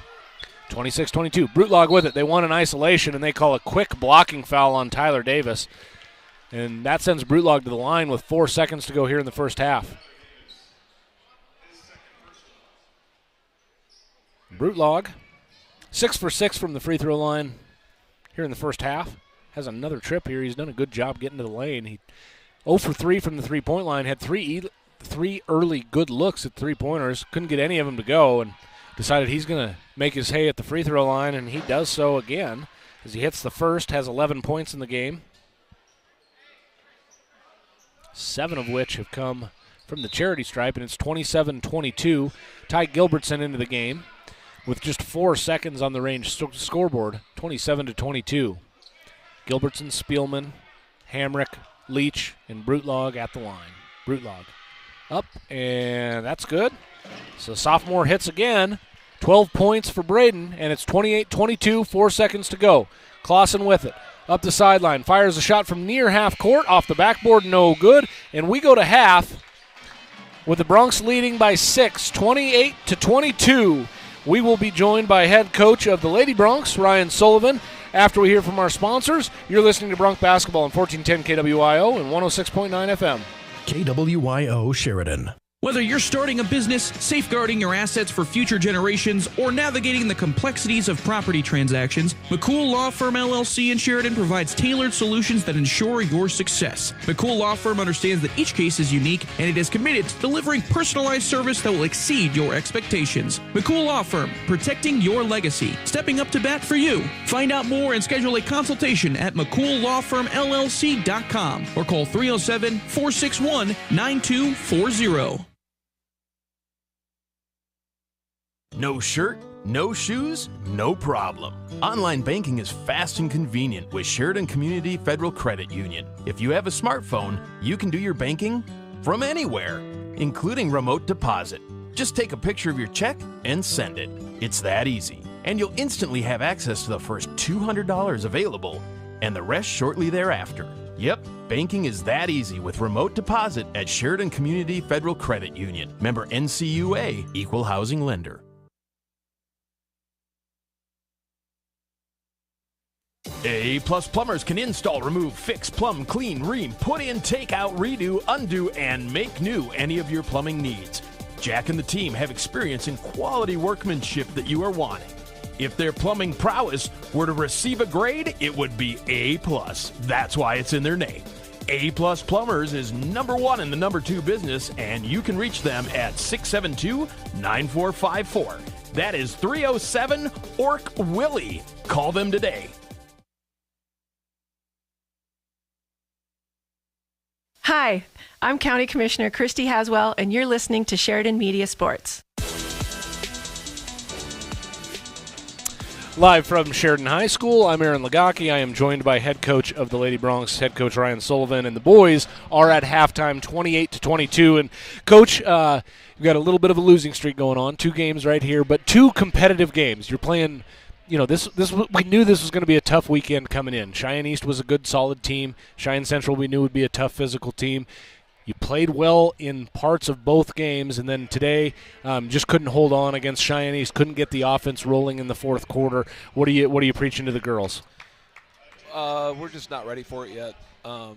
Speaker 4: 26-22. Brutlog with it. They won in isolation, and they call a quick blocking foul on Tyler Davis. And that sends Brutlog to the line with 4 seconds to go here in the first half. Brutlog, 6 for 6 from the free throw line here in the first half. Has another trip here. He's done a good job getting to the lane. He 0 for 3 from the three-point line. Had three early good looks at three-pointers. Couldn't get any of them to go, and decided he's going to make his hay at the free throw line, and he does so again as he hits the first, has 11 points in the game, 7 of which have come from the charity stripe, and it's 27-22. Ty Gilbertson into the game with just 4 seconds on the range scoreboard, 27-22. Gilbertson, Spielman, Hamrick, Leach, and Brutlog at the line. Brutlog up, and that's good. So sophomore hits again. 12 points for Braden, and it's 28-22, 4 seconds to go. Clausen with it. Up the sideline. Fires a shot from near half court. Off the backboard, no good. And we go to half with the Broncs leading by 6, 28-22. We will be joined by head coach of the Lady Broncs, Ryan Sullivan, after we hear from our sponsors. You're listening to Bronc Basketball on 1410 KWIO and 106.9 FM.
Speaker 1: KWYO Sheridan.
Speaker 6: Whether you're starting a business, safeguarding your assets for future generations, or navigating the complexities of property transactions, McCool Law Firm LLC in Sheridan provides tailored solutions that ensure your success. McCool Law Firm understands that each case is unique, and it is committed to delivering personalized service that will exceed your expectations. McCool Law Firm, protecting your legacy, stepping up to bat for you. Find out more and schedule a consultation at McCoolLawFirmLLC.com or call 307-461-9240.
Speaker 11: No shirt, no shoes, no problem. Online banking is fast and convenient with Sheridan Community Federal Credit Union. If you have a smartphone, you can do your banking from anywhere, including remote deposit. Just take a picture of your check and send it. It's that easy. And you'll instantly have access to the first $200 available and the rest shortly thereafter. Yep, banking is that easy with remote deposit at Sheridan Community Federal Credit Union. Member NCUA, Equal Housing Lender. A-Plus Plumbers can install, remove, fix, plumb, clean, ream, put in, take out, redo, undo, and make new any of your plumbing needs. Jack and the team have experience in quality workmanship that you are wanting. If their plumbing prowess were to receive a grade, it would be A+. That's why it's in their name. A-Plus Plumbers is number 1 in the number 2 business, and you can reach them at 672-9454. That is 307-ORC-WILLIE. Call them today.
Speaker 12: Hi, I'm County Commissioner Christy Haswell, and you're listening to Sheridan Media Sports.
Speaker 4: Live from Sheridan High School, I'm Aaron Lagaki. I am joined by head coach of the Lady Broncs, head coach Ryan Sullivan, and the boys are at halftime 28-22. And, Coach, you've got a little bit of a losing streak going on, 2 games right here, but 2 competitive games. You're playing, you know, this we knew this was going to be a tough weekend coming in. Cheyenne East was a good, solid team. Cheyenne Central we knew would be a tough physical team. You played well in parts of both games, and then today just couldn't hold on against Cheyenne East, couldn't get the offense rolling in the fourth quarter. What are you preaching to the girls?
Speaker 13: We're just not ready for it yet. And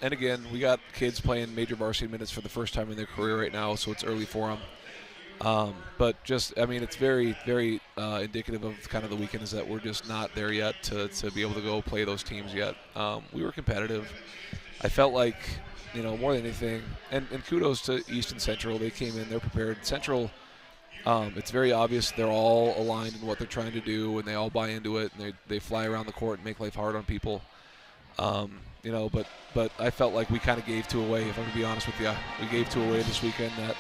Speaker 13: again, we got kids playing major varsity minutes for the first time in their career right now, so it's early for them. But just, I mean, it's very, very indicative of kind of the weekend is that we're just not there yet to be able to go play those teams yet. We were competitive. I felt like, you know, more than anything, and kudos to East and Central. They came in, they're prepared. Central, it's very obvious they're all aligned in what they're trying to do, and they all buy into it, and they fly around the court and make life hard on people. You know, but I felt like we kind of gave 2 away, if I'm going to be honest with you. We gave 2 away this weekend that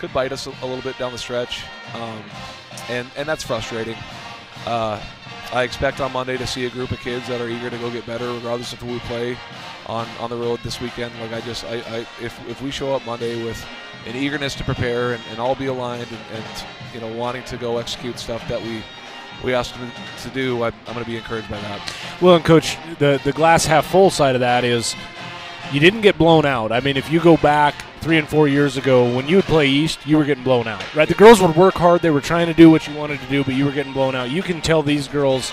Speaker 13: could bite us a little bit down the stretch, and that's frustrating. I expect on Monday to see a group of kids that are eager to go get better, regardless of who we play on the road this weekend. Like if we show up Monday with an eagerness to prepare and all be aligned and you know, wanting to go execute stuff that we asked them to do, I'm going to be encouraged by that.
Speaker 4: Well, and Coach, the glass half full side of that is you didn't get blown out. I mean, if you go back 3 and 4 years ago, when you would play East, you were getting blown out, right? The girls would work hard. They were trying to do what you wanted to do, but you were getting blown out. You can tell these girls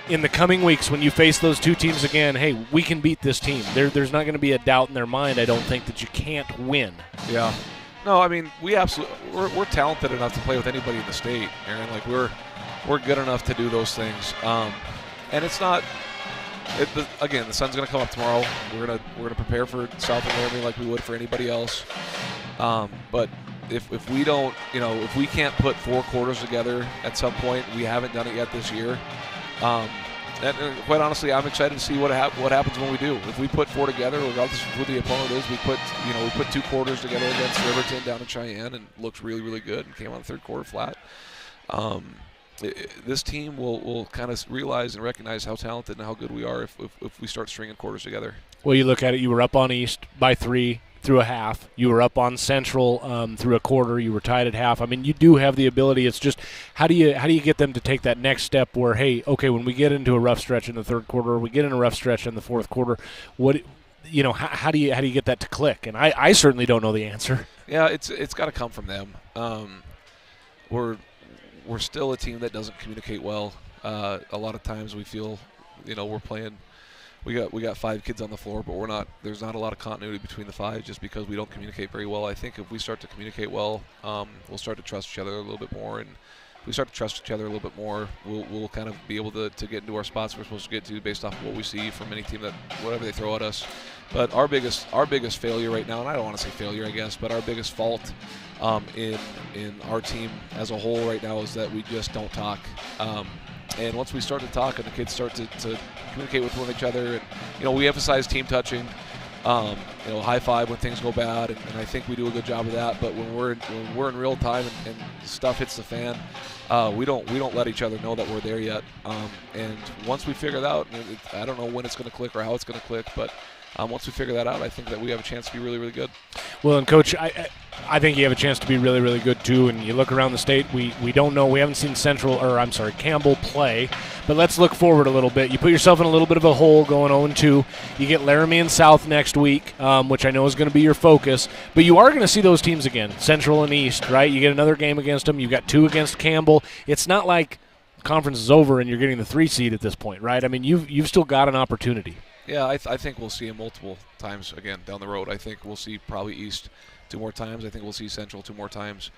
Speaker 4: in the coming weeks when you face those 2 teams again, hey, we can beat this team. There's not going to be a doubt in their mind, I don't think, that you can't win.
Speaker 13: Yeah. No, I mean, we're talented enough to play with anybody in the state, Aaron. Like, we're good enough to do those things. And it's not – again, the sun's going to come up tomorrow. We're gonna prepare for South Miami like we would for anybody else. But if we don't, you know, if we can't put 4 quarters together at some point, we haven't done it yet this year. And quite honestly, I'm excited to see what happens when we do. If we put 4 together, regardless of who the opponent is, we put 2 quarters together against Riverton down in Cheyenne and looked really, really good and came on the 3rd quarter flat. This team will kind of realize and recognize how talented and how good we are if we start stringing quarters together.
Speaker 4: Well, you look at it, you were up on East by 3 through a half. You were up on Central through a quarter. You were tied at half. I mean, you do have the ability. It's just how do you get them to take that next step where, hey, okay, when we get into a rough stretch in the 3rd quarter, or we get in a rough stretch in the 4th quarter, how do you get that to click? And I certainly don't know the answer.
Speaker 13: Yeah, it's got to come from them. we're still a team that doesn't communicate well. A lot of times we feel, we're playing. We got 5 kids on the floor, but there's not a lot of continuity between the 5 just because we don't communicate very well. I think if we start to communicate well, we'll start to trust each other a little bit more, and if we start to trust each other a little bit more, we'll kind of be able to get into our spots we're supposed to get to based off of what we see from any team, that whatever they throw at us. But our biggest failure right now, and I don't want to say failure, I guess, but our biggest fault in our team as a whole right now is that we just don't talk. And once we start to talk and the kids start to communicate with one each other, and we emphasize team touching, high five when things go bad, and I think we do a good job of that. But when we're in real time and stuff hits the fan, we don't let each other know that we're there yet. And once we figure that out, I don't know when it's going to click or how it's going to click, but once we figure that out, I think that we have a chance to be really, really good.
Speaker 4: Well, and Coach, I think you have a chance to be really, really good too. And you look around the state, we don't know. We haven't seen Campbell play. But let's look forward a little bit. You put yourself in a little bit of a hole going 0-2. You get Laramie and South next week, which I know is going to be your focus. But you are going to see those teams again, Central and East, right? You get another game against them. You've got 2 against Campbell. It's not like the conference is over and you're getting the 3 seed at this point, right? I mean, you've still got an opportunity.
Speaker 13: Yeah, I think we'll see him multiple times again down the road. I think we'll see probably East 2 more times. I think we'll see Central 2 more times.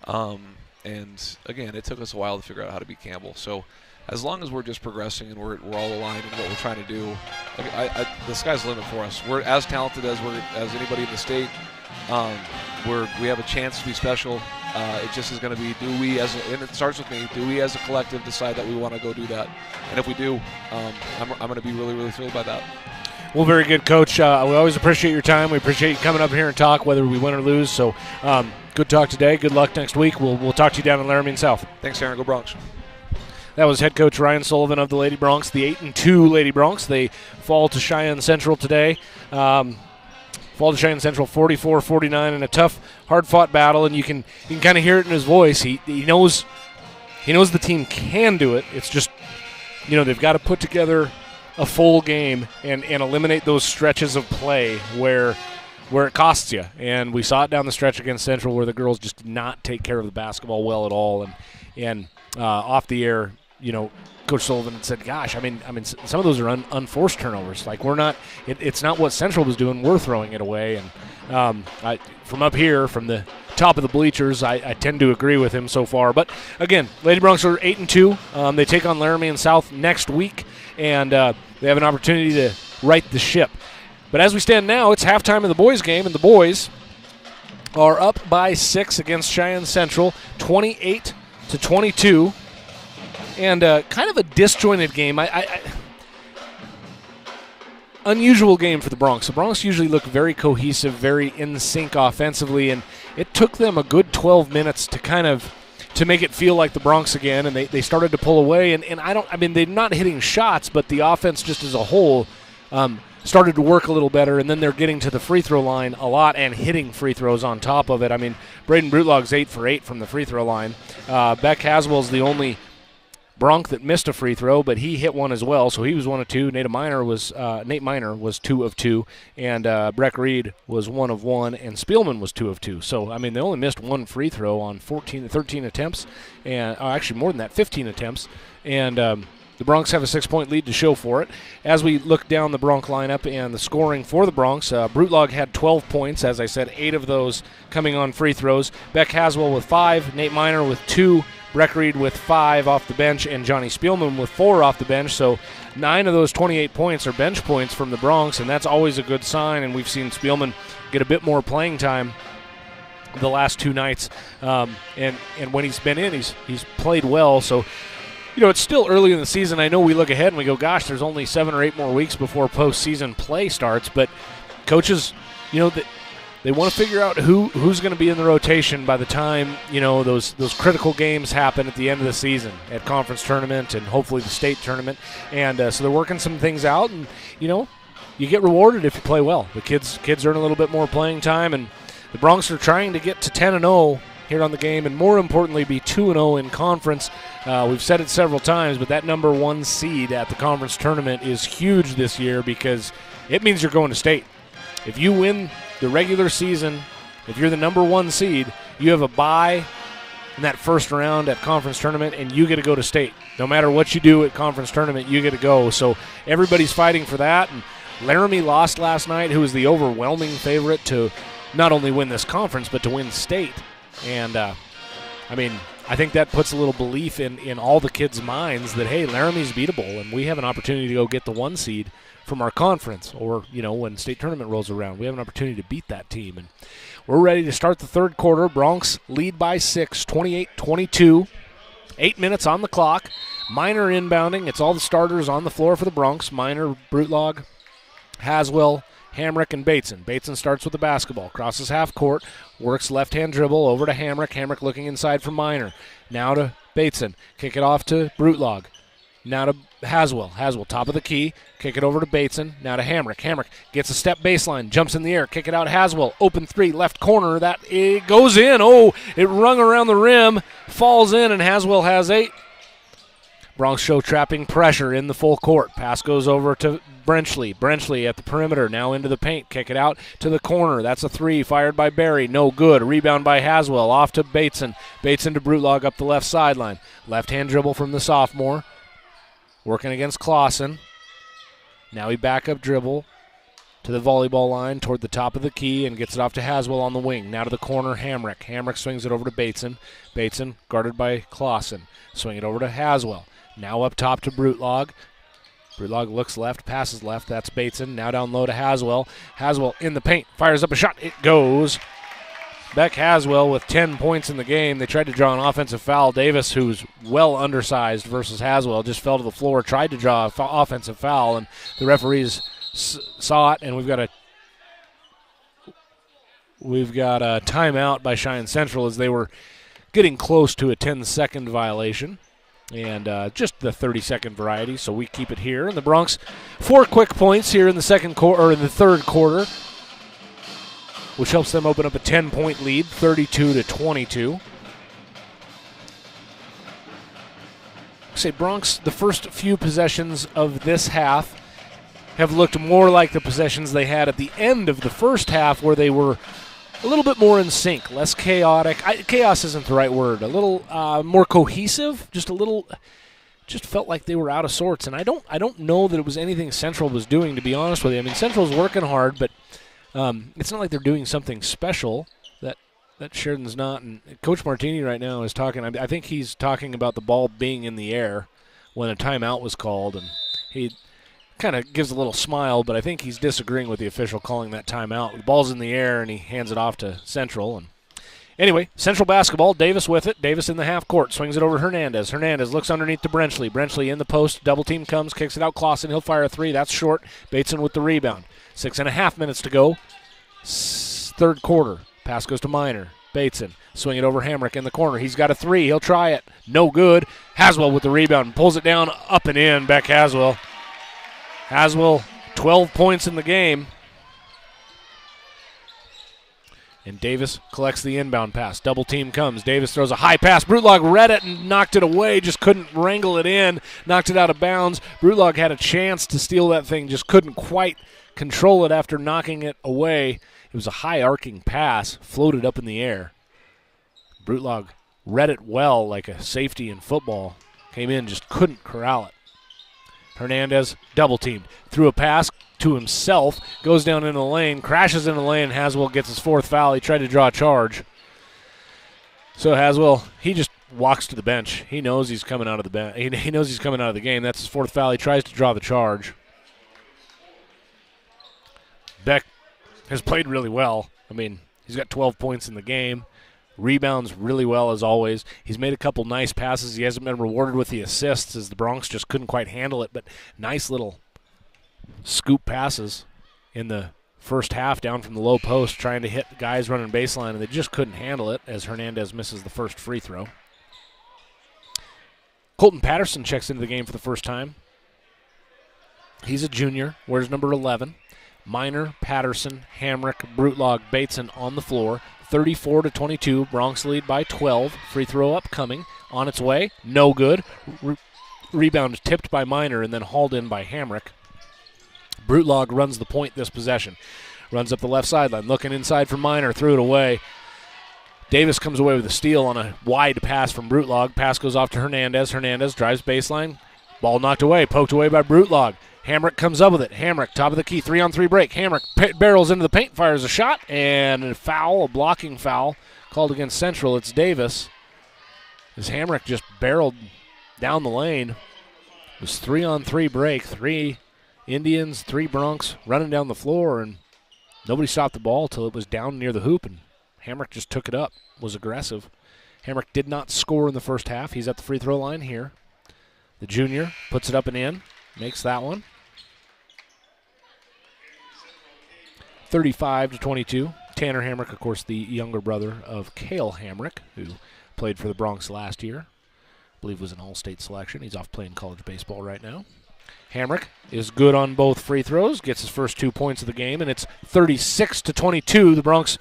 Speaker 13: And, again, it took us a while to figure out how to beat Campbell. So as long as we're just progressing and we're all aligned in what we're trying to do, the sky's the limit for us. We're as talented as anybody in the state. We have a chance to be special. It just is going to be, and it starts with me, do we as a collective decide that we want to go do that? And if we do, I'm going to be really, really thrilled by that.
Speaker 4: Well, very good, Coach. We always appreciate your time. We appreciate you coming up here and talk, whether we win or lose. So good talk today. Good luck next week. We'll talk to you down in Laramie and South.
Speaker 13: Thanks, Aaron. Go Broncs.
Speaker 4: That was head coach Ryan Sullivan of the Lady Broncs, the 8-2 Lady Broncs. They fall to Cheyenne Central today. Fall to Cheyenne Central 44-49 in a tough, hard-fought battle, and you can kind of hear it in his voice. He knows the team can do it. It's just, they've got to put together a full game and eliminate those stretches of play where it costs you. And we saw it down the stretch against Central where the girls just did not take care of the basketball well at all. And off the air, Coach Sullivan had said, gosh, I mean, some of those are unforced turnovers. Like, it's not what Central was doing. We're throwing it away. And from up here, from the top of the bleachers, I tend to agree with him so far. But, again, Lady Broncs are 8-2. They take on Laramie and South next week, and they have an opportunity to right the ship. But as we stand now, it's halftime of the boys' game, and the boys are up by 6 against Cheyenne Central, 28-22. And kind of a disjointed game. Unusual game for the Broncs. The Broncs usually look very cohesive, very in sync offensively, and it took them a good 12 minutes to make it feel like the Broncs again, and they started to pull away. And they're not hitting shots, but the offense just as a whole started to work a little better, and then they're getting to the free throw line a lot and hitting free throws on top of it. I mean, Braden Brutlog's 8 for 8 from the free throw line. Beck Haswell's the only Bronc that missed a free throw, but he hit one as well, so he was 1 of 2. Nate Miner was 2 of 2, and Breck Reed was 1 of 1, and Spielman was 2 of 2. So they only missed 1 free throw on 13 attempts, and actually more than that, 15 attempts, and the Broncs have a 6-point lead to show for it. As we look down the Bronc lineup and the scoring for the Broncs, Brutlog had 12 points, as I said, 8 of those coming on free throws. Beck Haswell with 5, Nate Miner with 2, Breck Reed with 5 off the bench, and Johnny Spielman with 4 off the bench. So 9 of those 28 points are bench points from the Broncs, and that's always a good sign. And we've seen Spielman get a bit more playing time the last 2 nights. And when he's been in, he's played well. So, it's still early in the season. I know we look ahead and we go, gosh, there's only 7 or 8 more weeks before postseason play starts. But coaches, they want to figure out who's going to be in the rotation by the time, those critical games happen at the end of the season at conference tournament and hopefully the state tournament. And so they're working some things out, and, you get rewarded if you play well. The kids earn a little bit more playing time, and the Broncs are trying to get to 10-0 here on the game, and more importantly, be 2-0 in conference. We've said it several times, but that number 1 seed at the conference tournament is huge this year because it means you're going to state. If you win the regular season, if you're the number 1 seed, you have a bye in that first round at conference tournament, and you get to go to state. No matter what you do at conference tournament, you get to go. So everybody's fighting for that. And Laramie lost last night, who was the overwhelming favorite to not only win this conference, but to win state. And, I think that puts a little belief in all the kids' minds that, hey, Laramie's beatable, and we have an opportunity to go get the 1 seed from our conference. Or, when state tournament rolls around, we have an opportunity to beat that team. And we're ready to start the third quarter. Broncs lead by 6, 28-22. 8 minutes on the clock. Minor inbounding. It's all the starters on the floor for the Broncs. Minor, Brutlog, Haswell, Hamrick, and Bateson. Bateson starts with the basketball. Crosses half court. Works left-hand dribble over to Hamrick. Hamrick looking inside for Minor. Now to Bateson. Kick it off to Brutlog. Now to Haswell. Haswell, top of the key. Kick it over to Bateson. Now to Hamrick. Hamrick gets a step baseline. Jumps in the air. Kick it out. Haswell. Open 3. Left corner. It goes in. Oh, it rung around the rim. Falls in, and Haswell has 8. Bronx show trapping pressure in the full court. Pass goes over to Brenchley. Brenchley at the perimeter. Now into the paint. Kick it out to the corner. That's a 3 fired by Barry. No good. Rebound by Haswell. Off to Bateson. Bateson to Brutlog up the left sideline. Left-hand dribble from the sophomore. Working against Clausen. Now he back up dribble to the volleyball line toward the top of the key and gets it off to Haswell on the wing. Now to the corner, Hamrick. Hamrick swings it over to Bateson. Bateson guarded by Clausen. Swing it over to Haswell. Now up top to Brutlog. Brutlog looks left, passes left. That's Bateson. Now down low to Haswell. Haswell in the paint. Fires up a shot. It goes. Beck Haswell with 10 points in the game. They tried to draw an offensive foul. Davis, who's well undersized versus Haswell, just fell to the floor, tried to draw an offensive foul, and the referees saw it, and we've got a timeout by Cheyenne Central as they were getting close to a 10-second violation. And just the 30-second variety, so we keep it here. And the Broncs, 4 quick points here in the third quarter, which helps them open up a 10-point lead, 32-22. Say Broncs, the first few possessions of this half have looked more like the possessions they had at the end of the first half, where they were a little bit more in sync, less chaotic. Chaos isn't the right word. A little more cohesive. Just felt like they were out of sorts. And I don't know that it was anything Central was doing, to be honest with you. I mean, Central's working hard, but it's not like they're doing something special that Sheridan's not. And Coach Martini right now is talking. I think he's talking about the ball being in the air when a timeout was called, and he kind of gives a little smile, but I think he's disagreeing with the official calling that timeout. The ball's in the air, and he hands it off to Central. And anyway, Central basketball, Davis with it. Davis in the half court, swings it over to Hernandez. Hernandez looks underneath to Brenchley. Brenchley in the post, double team comes, kicks it out. Clausen, he'll fire a 3. That's short. Bateson with the rebound. 6.5 minutes to go. Third quarter. Pass goes to Minor. Bateson, swing it over Hamrick in the corner. He's got a 3. He'll try it. No good. Haswell with the rebound. Pulls it down, up and in. Beck Haswell. Haswell, 12 points in the game. And Davis collects the inbound pass. Double team comes. Davis throws a high pass. Brutlog read it and knocked it away. Just couldn't wrangle it in. Knocked it out of bounds. Brutlog had a chance to steal that thing. Just couldn't quite control it after knocking it away. It was a high arcing pass. Floated up in the air. Brutlog read it well like a safety in football. Came in, just couldn't corral it. Hernandez double teamed. Threw a pass to himself. Goes down in the lane. Crashes in the lane. Haswell gets his 4th foul. He tried to draw a charge. So Haswell, he just walks to the bench. He knows he's coming out of the bench. He knows he's coming out of the game. That's his 4th foul. He tries to draw the charge. Beck has played really well. I mean, he's got 12 points in the game. Rebounds really well, as always. He's made a couple nice passes. He hasn't been rewarded with the assists, as the Broncs just couldn't quite handle it, but nice little scoop passes in the first half down from the low post, trying to hit guys running baseline, and they just couldn't handle it as Hernandez misses the first free throw. Colton Patterson checks into the game for the first time. He's a junior, wears number 11. Minor, Patterson, Hamrick, Brutlog, Bateson on the floor. 34-22, Broncs lead by 12. Free throw upcoming, on its way, no good. Rebound tipped by Minor and then hauled in by Hamrick. Brutlog runs the point this possession. Runs up the left sideline, looking inside for Minor, threw it away. Davis comes away with a steal on a wide pass from Brutlog. Pass goes off to Hernandez. Hernandez drives baseline. Ball knocked away, poked away by Brutlog. Hamrick comes up with it. Hamrick, top of the key, 3-on-3 break. Hamrick barrels into the paint, fires a shot, and a foul, a blocking foul called against Central. It's Davis. As Hamrick just barreled down the lane. It was 3-on-3 break. 3 Indians, 3 Broncs running down the floor, and nobody stopped the ball until it was down near the hoop, and Hamrick just took it up, was aggressive. Hamrick did not score in the first half. He's at the free throw line here. The junior puts it up and in, makes that one. 35-22. Tanner Hamrick, of course, the younger brother of Cale Hamrick, who played for the Broncs last year. I believe was an all-state selection. He's off playing college baseball right now. Hamrick is good on both free throws, gets his first 2 points of the game, and it's 36-22. The Broncs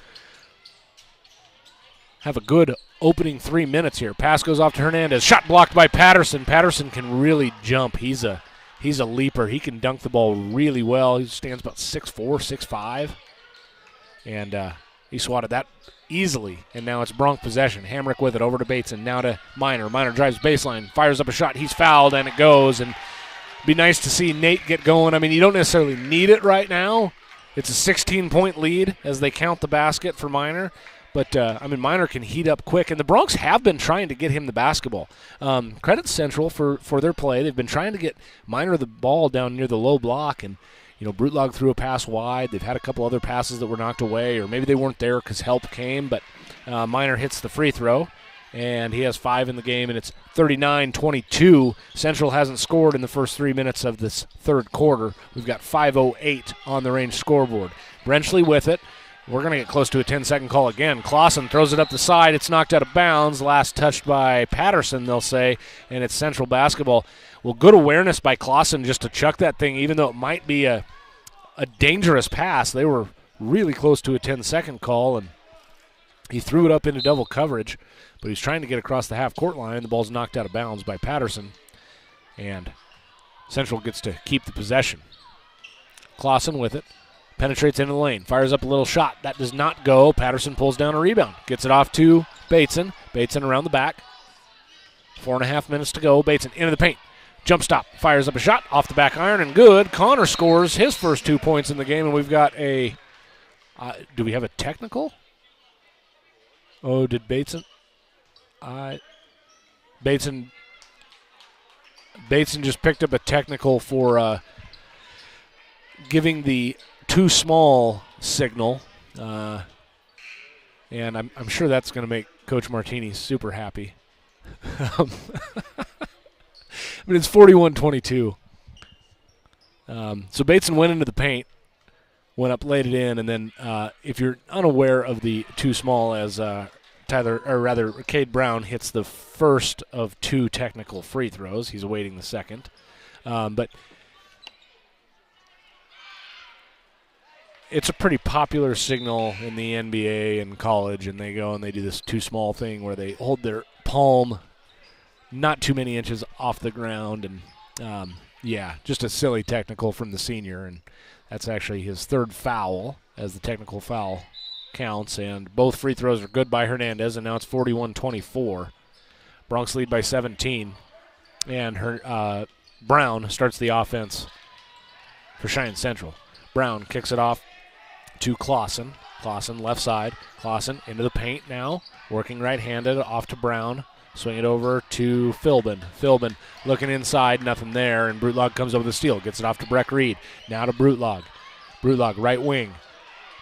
Speaker 4: have a good opening 3 minutes here. Pass goes off to Hernandez. Shot blocked by Patterson. Patterson can really jump. He's a leaper. He can dunk the ball really well. He stands about 6'4", 6'5". And he swatted that easily. And now it's Bronc possession. Hamrick with it over to Bateson. Now to Minor. Minor drives baseline. Fires up a shot. He's fouled, and it goes. And it'd be nice to see Nate get going. I mean, you don't necessarily need it right now. It's a 16-point lead as they count the basket for Minor. But, Minor can heat up quick. And the Broncs have been trying to get him the basketball. Credit Central for their play. They've been trying to get Minor the ball down near the low block. And, Brutlog threw a pass wide. They've had a couple other passes that were knocked away. Or maybe they weren't there because help came. But Minor hits the free throw. And he has 5 in the game. And it's 39-22. Central hasn't scored in the first 3 minutes of this third quarter. We've got 5:08 on the range scoreboard. Brenchley with it. We're going to get close to a 10-second call again. Clausen throws it up the side. It's knocked out of bounds. Last touched by Patterson, they'll say, and it's Central basketball. Well, good awareness by Clausen just to chuck that thing, even though it might be a dangerous pass. They were really close to a 10-second call, and he threw it up into double coverage, but he's trying to get across the half-court line. The ball's knocked out of bounds by Patterson, and Central gets to keep the possession. Clausen with it. Penetrates into the lane, fires up a little shot. That does not go. Patterson pulls down a rebound. Gets it off to Bateson. Bateson around the back. 4.5 minutes to go. Bateson into the paint. Jump stop. Fires up a shot off the back iron and good. Connor scores his first 2 points in the game, and we've got a do we have a technical? Oh, did Bateson? Bateson just picked up a technical for giving the too small signal, and I'm sure that's going to make Coach Martini super happy. It's 41-22. So Bateson went into the paint, went up, laid it in, and then if you're unaware of the too small, as Cade Brown hits the first of 2 technical free throws. He's awaiting the second, but it's a pretty popular signal in the NBA and college, and they go and they do this too small thing where they hold their palm not too many inches off the ground, and just a silly technical from the senior, and that's actually his 3rd foul as the technical foul counts, and both free throws are good by Hernandez, and now it's 41-24. Broncs lead by 17, and Brown starts the offense for Cheyenne Central. Brown kicks it off to Clausen. Clausen left side. Clausen into the paint now. Working right-handed off to Brown. Swing it over to Philbin. Philbin looking inside. Nothing there. And Brutlog comes over the steal. Gets it off to Breck Reed. Now to Brutlog. Brutlog right wing.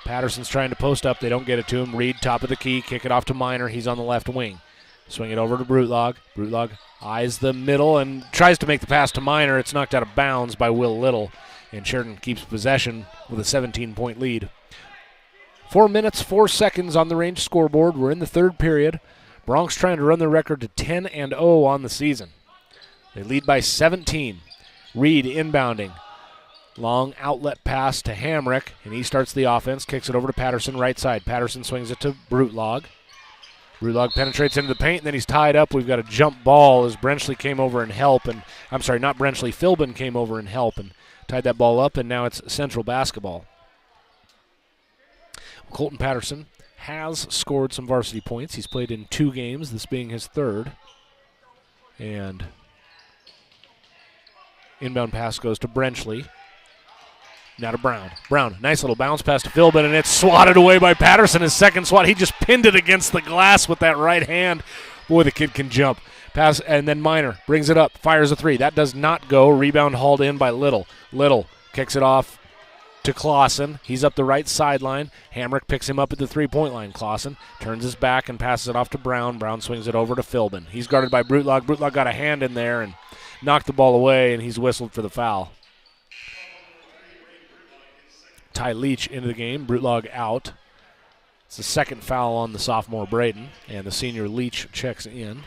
Speaker 4: Patterson's trying to post up. They don't get it to him. Reed top of the key. Kick it off to Minor. He's on the left wing. Swing it over to Brutlog. Brutlog eyes the middle and tries to make the pass to Minor. It's knocked out of bounds by Will Little. And Sheridan keeps possession with a 17-point lead. 4 minutes, 4 seconds on the range scoreboard. We're in the third period. Broncs trying to run their record to 10-0 on the season. They lead by 17. Reed inbounding. Long outlet pass to Hamrick, and he starts the offense. Kicks it over to Patterson, right side. Patterson swings it to Brutlog. Brutlog penetrates into the paint, and then he's tied up. We've got a jump ball as Brenchley came over and help. And I'm sorry, not Brenchley. Philbin came over and help and tied that ball up, and now it's Central basketball. Colton Patterson has scored some varsity points. He's played in 2 games, this being his 3rd. And inbound pass goes to Brenchley. Now to Brown. Brown, nice little bounce pass to Philbin, and it's swatted away by Patterson. His second swat, he just pinned it against the glass with that right hand. Boy, the kid can jump. Pass, and then Minor brings it up, fires a 3. That does not go. Rebound hauled in by Little. Little kicks it off to Clausen. He's up the right sideline. Hamrick picks him up at the 3-point line. Clausen turns his back and passes it off to Brown. Brown swings it over to Philbin. He's guarded by Brutlog. Brutlog got a hand in there and knocked the ball away, and he's whistled for the foul. Ty Leach into the game. Brutlog out. It's the second foul on the sophomore Braden, and the senior Leach checks in.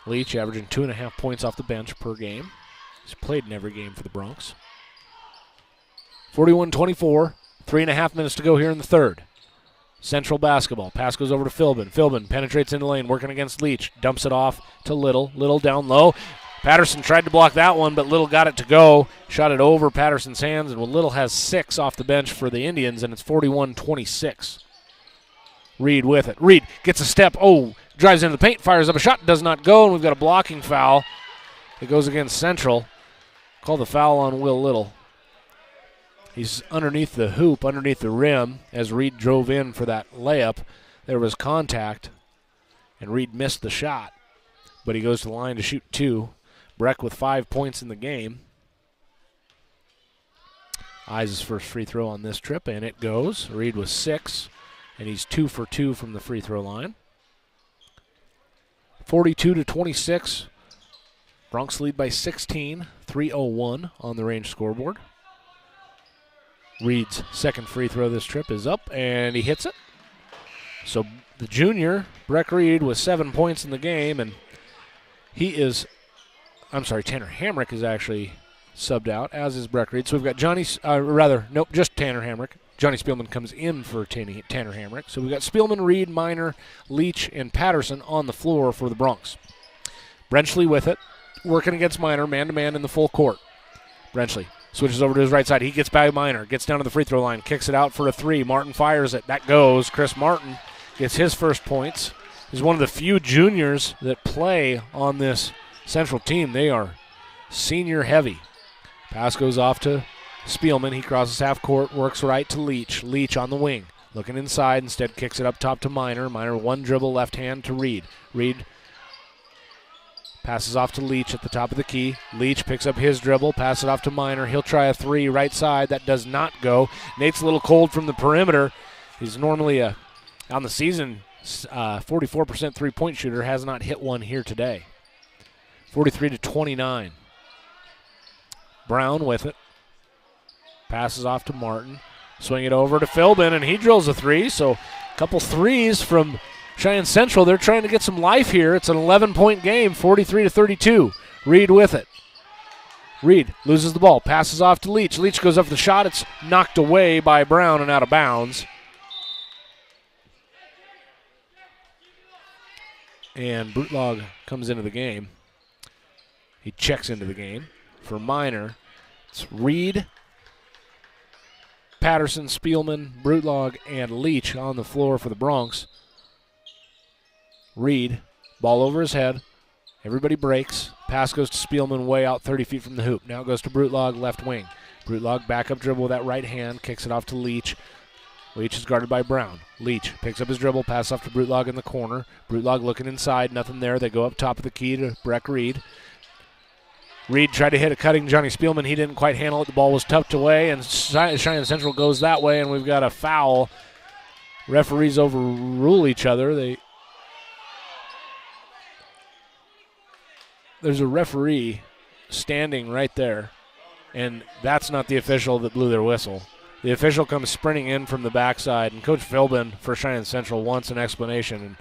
Speaker 4: Leach averaging 2.5 points off the bench per game. He's played in every game for the Broncs. 41-24, 3.5 minutes to go here in the 3rd. Central basketball. Pass goes over to Philbin. Philbin penetrates in the lane, working against Leach. Dumps it off to Little. Little down low. Patterson tried to block that one, but Little got it to go. Shot it over Patterson's hands, and Little has 6 off the bench for the Indians, and it's 41-26. Reed with it. Reed gets a step. Oh, drives into the paint, fires up a shot, does not go, and we've got a blocking foul. It goes against Central. Call the foul on Will Little. He's underneath the hoop, underneath the rim, as Reed drove in for that layup. There was contact, and Reed missed the shot, but he goes to the line to shoot 2. Breck with 5 points in the game. Eyes' first free throw on this trip, and it goes. Reed with 6, and he's 2 for 2 from the free throw line. 42-26. Broncs lead by 16. 3:01 on the range scoreboard. Reed's second free throw this trip is up, and he hits it. So the junior, Breck Reed, with 7 points in the game, and Tanner Hamrick is actually subbed out, as is Breck Reed. So we've got just Tanner Hamrick. Johnny Spielman comes in for Tanner Hamrick. So we've got Spielman, Reed, Minor, Leach, and Patterson on the floor for the Broncs. Brenchley with it, working against Minor, man-to-man in the full court. Brenchley switches over to his right side. He gets by Minor, gets down to the free throw line, kicks it out for a 3. Martin fires it. That goes. Chris Martin gets his first points. He's one of the few juniors that play on this Central team. They are senior heavy. Pass goes off to Spielman. He crosses half court, works right to Leach. Leach on the wing, looking inside, instead kicks it up top to Minor. Minor one dribble left hand to Reed. Reed passes off to Leach at the top of the key. Leach picks up his dribble, passes it off to Minor. He'll try a 3 right side. That does not go. Nate's a little cold from the perimeter. He's normally on the season 44% three-point shooter. Has not hit one here today. 43-29. Brown with it. Passes off to Martin. Swing it over to Philbin, and he drills a 3. So a couple threes from Cheyenne Central. They're trying to get some life here. It's an 11-point game, 43-32. Reed with it. Reed loses the ball. Passes off to Leach. Leach goes up for the shot. It's knocked away by Brown and out of bounds. And Brutlog comes into the game. He checks into the game. For Minor, it's Reed, Patterson, Spielman, Brutlog, and Leach on the floor for the Broncs. Reed, ball over his head. Everybody breaks. Pass goes to Spielman way out 30 feet from the hoop. Now it goes to Brutlog, left wing. Brutlog back up dribble with that right hand, kicks it off to Leach. Leach is guarded by Brown. Leach picks up his dribble, pass off to Brutlog in the corner. Brutlog looking inside, nothing there. They go up top of the key to Breck Reed. Reed tried to hit a cutting Johnny Spielman. He didn't quite handle it. The ball was tucked away, and Cheyenne Central goes that way, and we've got a foul. Referees overrule each other. There's a referee standing right there, and that's not the official that blew their whistle. The official comes sprinting in from the backside, and Coach Philbin for Cheyenne Central wants an explanation, and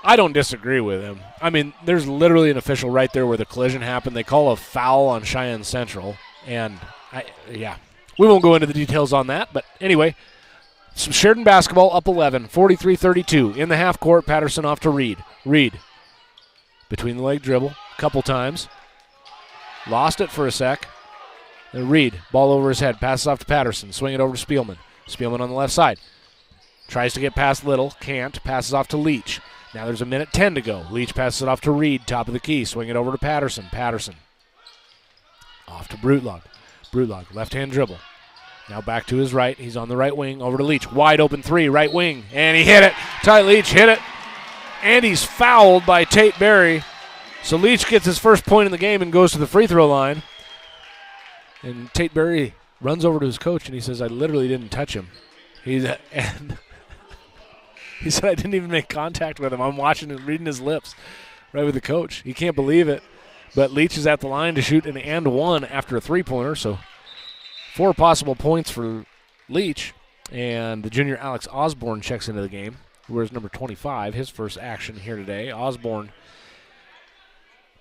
Speaker 4: I don't disagree with him. I mean, there's literally an official right there where the collision happened. They call a foul on Cheyenne Central, and we won't go into the details on that. But anyway, some Sheridan basketball up 11, 43-32. In the half court, Patterson off to Reed. Reed, between the leg dribble, a couple times. Lost it for a sec. Then Reed, ball over his head, passes off to Patterson. Swing it over to Spielman. Spielman on the left side. Tries to get past Little, can't, passes off to Leach. Now there's 1:10 to go. Leach passes it off to Reed, top of the key. Swing it over to Patterson. Patterson off to Brutlog. Brutlog, left-hand dribble. Now back to his right. He's on the right wing, over to Leach. Wide open three, right wing, and he hit it. Ty Leach hit it, and he's fouled by Tate Berry. So Leach gets his first point in the game and goes to the free throw line. And Tate Berry runs over to his coach, and he says, I literally didn't touch him. And he said, I didn't even make contact with him. I'm watching and reading his lips right with the coach. He can't believe it. But Leach is at the line to shoot an and one after a three-pointer. So 4 possible points for Leach. And the junior Alex Osborne checks into the game, who wears number 25, his first action here today. Osborne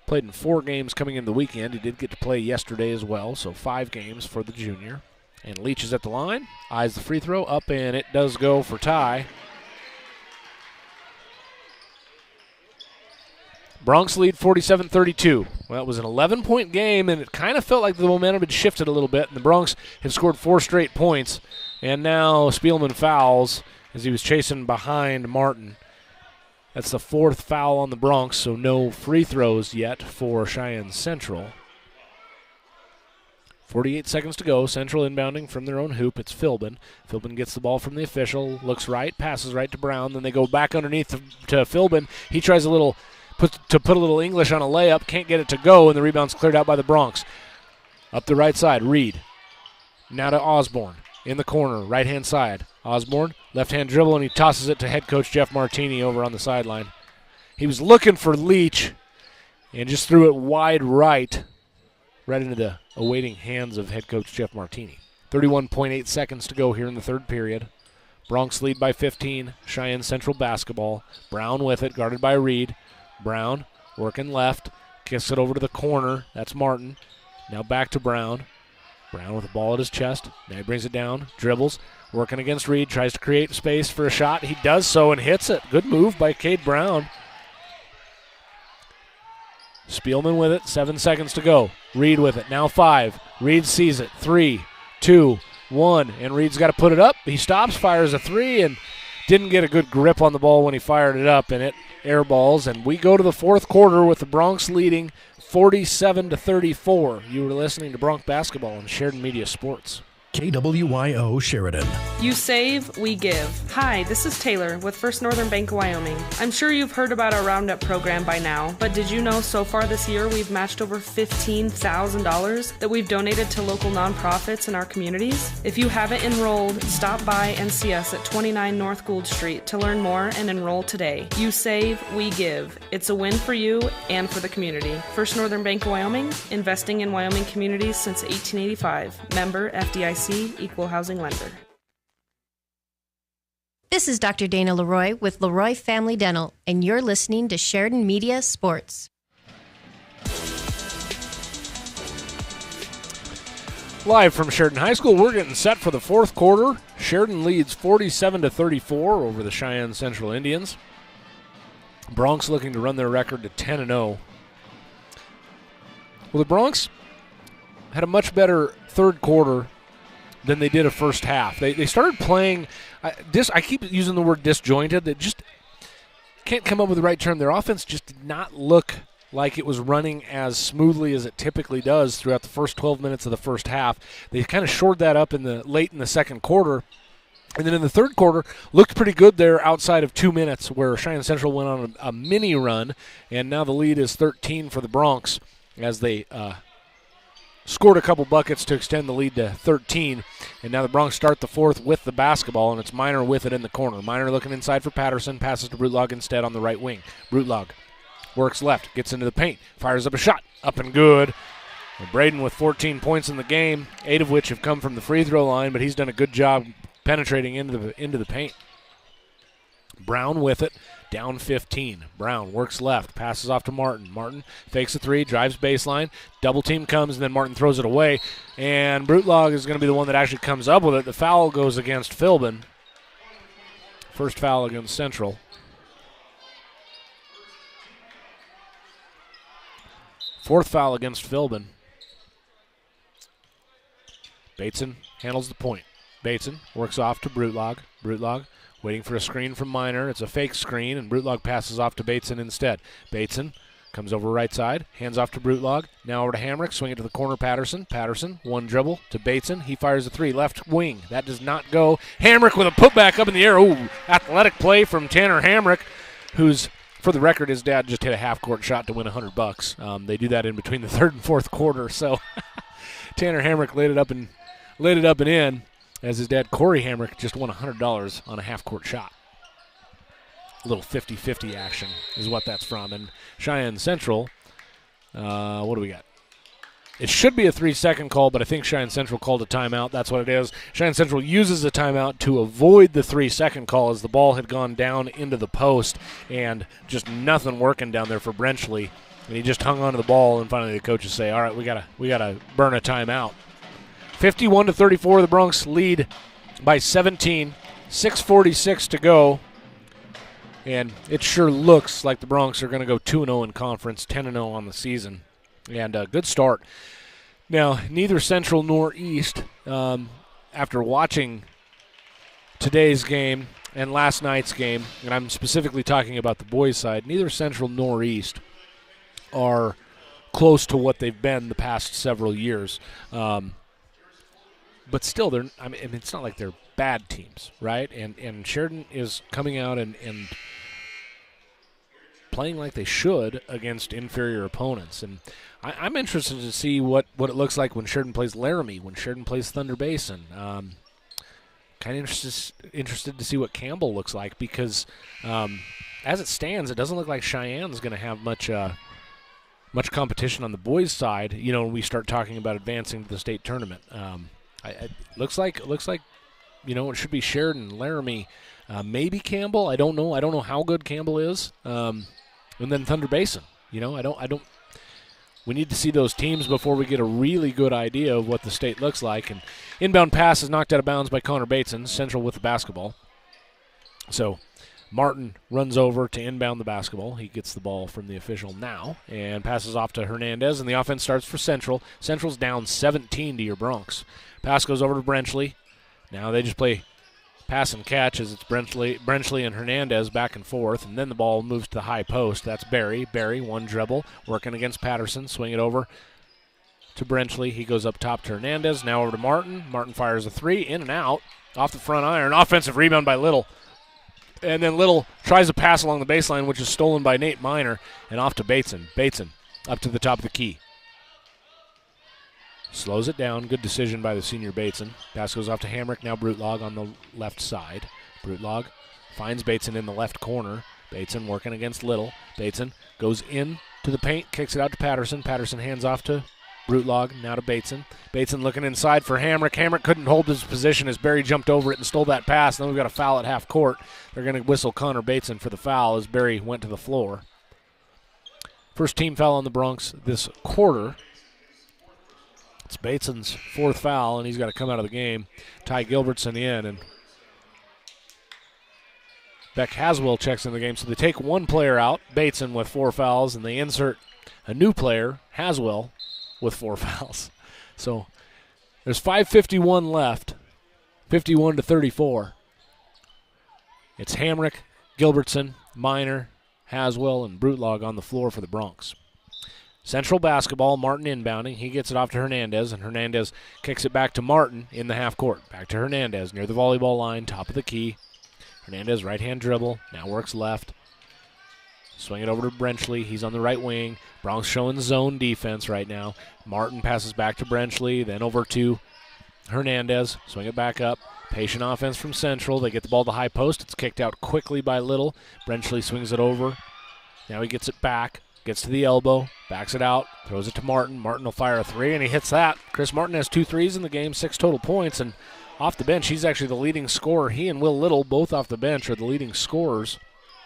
Speaker 4: played in 4 games coming into the weekend. He did get to play yesterday as well, so 5 games for the junior. And Leach is at the line, eyes the free throw, up, and it does go for Ty. Bronx lead 47-32. Well, it was an 11-point game, and it kind of felt like the momentum had shifted a little bit, and the Bronx have scored 4 straight points. And now Spielman fouls as he was chasing behind Martin. That's the 4th foul on the Bronx, so no free throws yet for Cheyenne Central. 48 seconds to go. Central inbounding from their own hoop. It's Philbin. Philbin gets the ball from the official, looks right, passes right to Brown. Then they go back underneath to Philbin. He tries to put a little English on a layup, can't get it to go, and the rebound's cleared out by the Bronx. Up the right side, Reed. Now to Osborne. In the corner, right-hand side. Osborne, left-hand dribble, and he tosses it to head coach Jeff Martini over on the sideline. He was looking for Leach and just threw it wide right into the awaiting hands of head coach Jeff Martini. 31.8 seconds to go here in the third period. Bronx lead by 15. Cheyenne Central basketball. Brown with it, guarded by Reed. Brown working left, kicks it over to the corner. That's Martin. Now back to Brown. Brown with the ball at his chest. Now he brings it down, dribbles, working against Reed, tries to create space for a shot. He does so and hits it. Good move by Cade Brown. Spielman with it, 7 seconds to go. Reed with it, now 5. Reed sees it, 3, 2, 1, and Reed's got to put it up. He stops, fires a 3, and didn't get a good grip on the ball when he fired it up, and it airballs. And we go to the fourth quarter with the Bronx leading 47-34. You were listening to Bronx Basketball on Sheridan Media Sports.
Speaker 1: KWYO Sheridan.
Speaker 14: You save, we give. Hi, this is Taylor with First Northern Bank of Wyoming. I'm sure you've heard about our Roundup program by now, but did you know so far this year we've matched over $15,000 that we've donated to local nonprofits in our communities? If you haven't enrolled, stop by and see us at 29 North Gould Street to learn more and enroll today. You save, we give. It's a win for you and for the community. First Northern Bank of Wyoming, investing in Wyoming communities since 1885. Member FDIC. Equal housing lender.
Speaker 15: This is Dr. Dana Leroy with Leroy Family Dental, and you're listening to Sheridan Media Sports.
Speaker 4: Live from Sheridan High School, we're getting set for the fourth quarter. Sheridan leads 47-34 over the Cheyenne Central Indians. Bronx looking to run their record to 10-0. Well, the Bronx had a much better third quarter than they did a first half. They started playing, I keep using the word disjointed. They just can't come up with the right term. Their offense just did not look like it was running as smoothly as it typically does throughout the first 12 minutes of the first half. They kind of shored that up late in the second quarter. And then in the third quarter, looked pretty good there outside of 2 minutes where Cheyenne Central went on a mini run. And now the lead is 13 for the Bronx as they scored a couple buckets to extend the lead to 13, and now the Bronx start the fourth with the basketball, and it's Miner with it in the corner. Miner looking inside for Patterson, passes to Brutlog instead on the right wing. Brutlog works left, gets into the paint, fires up a shot, up and good. And Braden with 14 points in the game, 8 of which have come from the free throw line, but he's done a good job penetrating into the paint. Brown with it, down 15. Brown works left, passes off to Martin. Martin fakes a 3, drives baseline. Double team comes, and then Martin throws it away. And Brutlog is going to be the one that actually comes up with it. The foul goes against Philbin. First foul against Central. Fourth foul against Philbin. Bateson handles the point. Bateson works off to Brutlog. Brutlog Waiting for a screen from Minor. It's a fake screen, and Brutlog passes off to Bateson instead. Bateson comes over right side, hands off to Brutlog. Now over to Hamrick, swing it to the corner, Patterson. Patterson, one dribble to Bateson. He fires a three, left wing. That does not go. Hamrick with a putback up in the air. Ooh, athletic play from Tanner Hamrick, who's, for the record, his dad just hit a half-court shot to win $100. They do that in between the third and fourth quarter, so Tanner Hamrick laid it up and in, as his dad, Corey Hamrick, just won $100 on a half-court shot. A little 50-50 action is what that's from. And Cheyenne Central, what do we got? It should be a 3-second call, but I think Cheyenne Central called a timeout. That's what it is. Cheyenne Central uses a timeout to avoid the 3-second call, as the ball had gone down into the post and just nothing working down there for Brenchley. And he just hung onto the ball, and finally the coaches say, all right, we gotta burn a timeout. 51-34, the Broncs lead by 17. 6:46 to go. And it sure looks like the Broncs are going to go 2-0 in conference, 10-0 on the season. And a good start. Now, neither Central nor East, after watching today's game and last night's game, and I'm specifically talking about the boys' side, neither Central nor East are close to what they've been the past several years. But still, it's not like they're bad teams, right? And Sheridan is coming out and playing like they should against inferior opponents. And I'm interested to see what it looks like when Sheridan plays Laramie, when Sheridan plays Thunder Basin. Kind of interested to see what Campbell looks like, because as it stands, it doesn't look like Cheyenne's going to have much competition on the boys' side. You know, when we start talking about advancing to the state tournament. It looks like it should be Sheridan, Laramie, maybe Campbell. I don't know. I don't know how good Campbell is. And then Thunder Basin. You know, I don't. We need to see those teams before we get a really good idea of what the state looks like. And inbound pass is knocked out of bounds by Connor Bateson. Central with the basketball. So Martin runs over to inbound the basketball. He gets the ball from the official now and passes off to Hernandez, and the offense starts for Central. Central's down 17 to your Broncs. Pass goes over to Brenchley. Now they just play pass and catch, as it's Brenchley and Hernandez back and forth, and then the ball moves to the high post. That's Barry. Barry, one dribble, working against Patterson. Swing it over to Brenchley. He goes up top to Hernandez. Now over to Martin. Martin fires a three, in and out, off the front iron. Offensive rebound by Little. And then Little tries to pass along the baseline, which is stolen by Nate Minor, and off to Bateson. Bateson up to the top of the key. Slows it down. Good decision by the senior Bateson. Pass goes off to Hamrick. Now Brutlog on the left side. Brutlog finds Bateson in the left corner. Bateson working against Little. Bateson goes in to the paint, kicks it out to Patterson. Patterson hands off to Brutlog, now to Bateson. Bateson looking inside for Hamrick. Hamrick couldn't hold his position as Barry jumped over it and stole that pass. And then we've got a foul at half court. They're going to whistle Connor Bateson for the foul as Barry went to the floor. First team foul on the Broncs this quarter. It's Bateson's fourth foul, and he's got to come out of the game. Ty Gilbertson in, and Beck Haswell checks in the game. So they take one player out, Bateson with 4 fouls, and they insert a new player, Haswell, with 4 fouls. So there's 5:51 left, 51-34. It's Hamrick, Gilbertson, Minor, Haswell, and Brutlog on the floor for the Broncs. Central basketball, Martin inbounding. He gets it off to Hernandez, and Hernandez kicks it back to Martin in the half court. Back to Hernandez near the volleyball line, top of the key. Hernandez, right-hand dribble, now works left. Swing it over to Brenchley. He's on the right wing. Broncs showing zone defense right now. Martin passes back to Brenchley, then over to Hernandez. Swing it back up. Patient offense from Central. They get the ball to high post. It's kicked out quickly by Little. Brenchley swings it over. Now he gets it back. Gets to the elbow. Backs it out. Throws it to Martin. Martin will fire a 3, and he hits that. Chris Martin has 2 threes in the game, 6 total points, and off the bench, he's actually the leading scorer. He and Will Little, both off the bench, are the leading scorers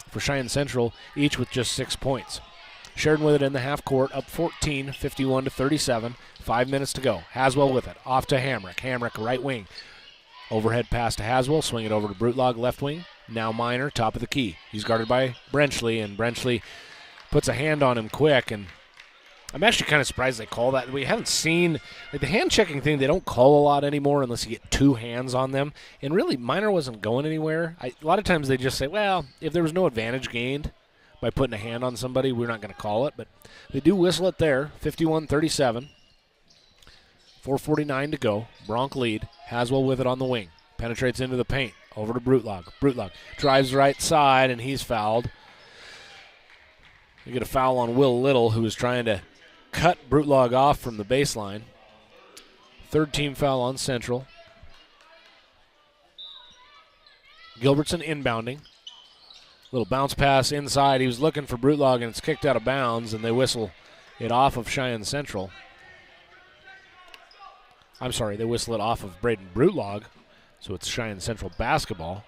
Speaker 4: for Cheyenne Central, each with just 6 points. Sheridan with it in the half court, up 14, 51-37. 5 minutes to go. Haswell with it. Off to Hamrick. Hamrick, right wing. Overhead pass to Haswell. Swing it over to Brutlog, left wing. Now Minor, top of the key. He's guarded by Brenchley, and Brenchley puts a hand on him quick, and I'm actually kind of surprised they call that. We haven't seen, like, the hand-checking thing, they don't call a lot anymore unless you get two hands on them. And really, Minor wasn't going anywhere. A lot of times they just say, well, if there was no advantage gained by putting a hand on somebody, we're not going to call it. But they do whistle it there, 51-37. 4:49 to go. Bronc lead. Haswell with it on the wing. Penetrates into the paint. Over to Brutlog. Brutlog drives right side, and he's fouled. You get a foul on Will Little, who was trying to cut Brutlog off from the baseline. Third team foul on Central. Gilbertson inbounding. Little bounce pass inside. He was looking for Brutlog, and it's kicked out of bounds, and they whistle it off of Cheyenne Central. I'm sorry, they whistle it off of Braden Brutlog, so it's Cheyenne Central basketball.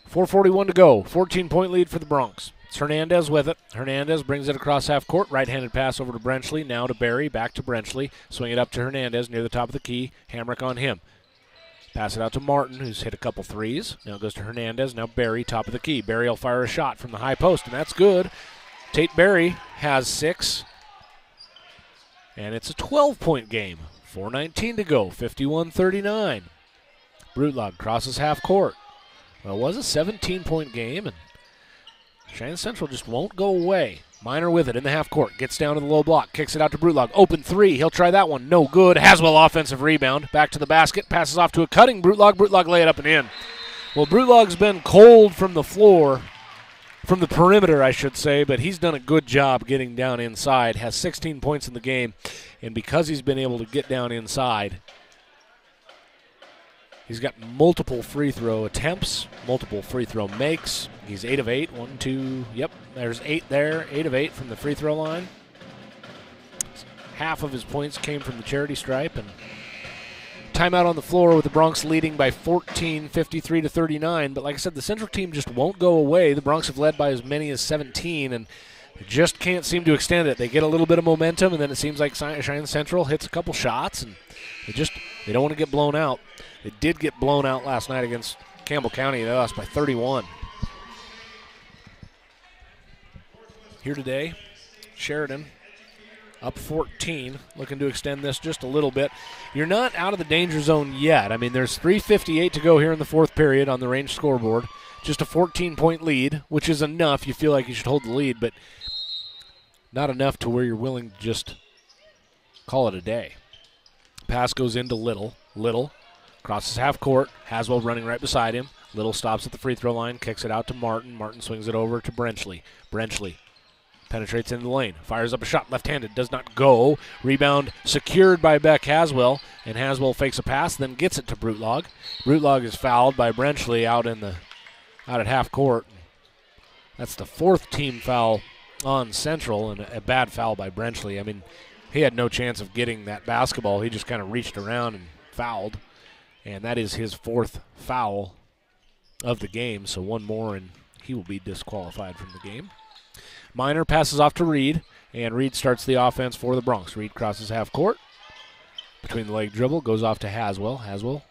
Speaker 4: 4:41 to go. 14-point lead for the Broncs. It's Hernandez with it. Hernandez brings it across half court. Right-handed pass over to Brenchley. Now to Barry. Back to Brenchley. Swing it up to Hernandez near the top of the key. Hamrick on him. Pass it out to Martin, who's hit a couple threes. Now it goes to Hernandez. Now Barry, top of the key. Barry will fire a shot from the high post, and that's good. Tate Barry has 6. And it's a 12-point game. 4:19 to go. 51-39. Brutlog crosses half court. Well, it was a 17-point game, and Cheyenne Central just won't go away. Minor with it in the half court. Gets down to the low block. Kicks it out to Brutlog. Open three. He'll try that one. No good. Haswell offensive rebound. Back to the basket. Passes off to a cutting Brutlog. Brutlog lay it up and in. Well, Brutlog's been cold from the floor, from the perimeter, I should say, but he's done a good job getting down inside. Has 16 points in the game, and because he's been able to get down inside, he's got multiple free throw attempts, multiple free throw makes. He's 8 of 8. 1, 2, yep, there's 8 there. 8 of 8 from the free throw line. Half of his points came from the charity stripe. And timeout on the floor with the Broncs leading by 14, 53-39. But like I said, the Central team just won't go away. The Broncs have led by as many as 17, and they just can't seem to extend it. They get a little bit of momentum, and then it seems like Cheyenne Central hits a couple shots, and they don't want to get blown out. They did get blown out last night against Campbell County. They lost by 31. Here today, Sheridan up 14, looking to extend this just a little bit. You're not out of the danger zone yet. I mean, there's 3:58 to go here in the fourth period on the range scoreboard. Just a 14-point lead, which is enough. You feel like you should hold the lead, but not enough to where you're willing to just call it a day. Pass goes into Little. Little crosses half court. Haswell running right beside him. Little stops at the free throw line, kicks it out to Martin. Martin swings it over to Brenchley. Brenchley penetrates into the lane, fires up a shot, left-handed, does not go. Rebound secured by Beck Haswell, and Haswell fakes a pass, then gets it to Brutlog. Brutlog is fouled by Brenchley out at half court. That's the fourth team foul on Central, and a bad foul by Brenchley. I mean, he had no chance of getting that basketball. He just kind of reached around and fouled, and that is his fourth foul of the game, so one more, and he will be disqualified from the game. Minor passes off to Reed, and Reed starts the offense for the Broncs. Reed crosses half court. Between the leg dribble, goes off to Haswell. Haswell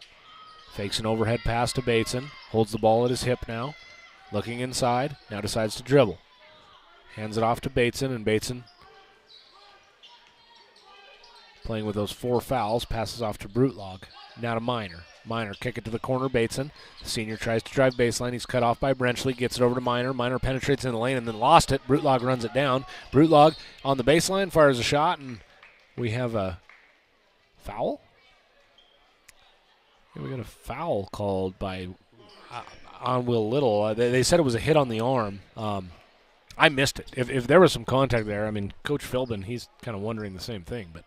Speaker 4: fakes an overhead pass to Bateson. Holds the ball at his hip now. Looking inside, now decides to dribble. Hands it off to Bateson, and Bateson, playing with those 4 fouls, passes off to Brutlog. Now to Minor. Minor kick it to the corner, Bateson. The senior tries to drive baseline. He's cut off by Brenchley. Gets it over to Minor. Minor penetrates in the lane and then lost it. Brutlog runs it down. Brutlog on the baseline fires a shot, and we have a foul? Yeah, we got a foul called by on Will Little. They said it was a hit on the arm. I missed it. If there was some contact there, I mean, Coach Philbin, he's kind of wondering the same thing. But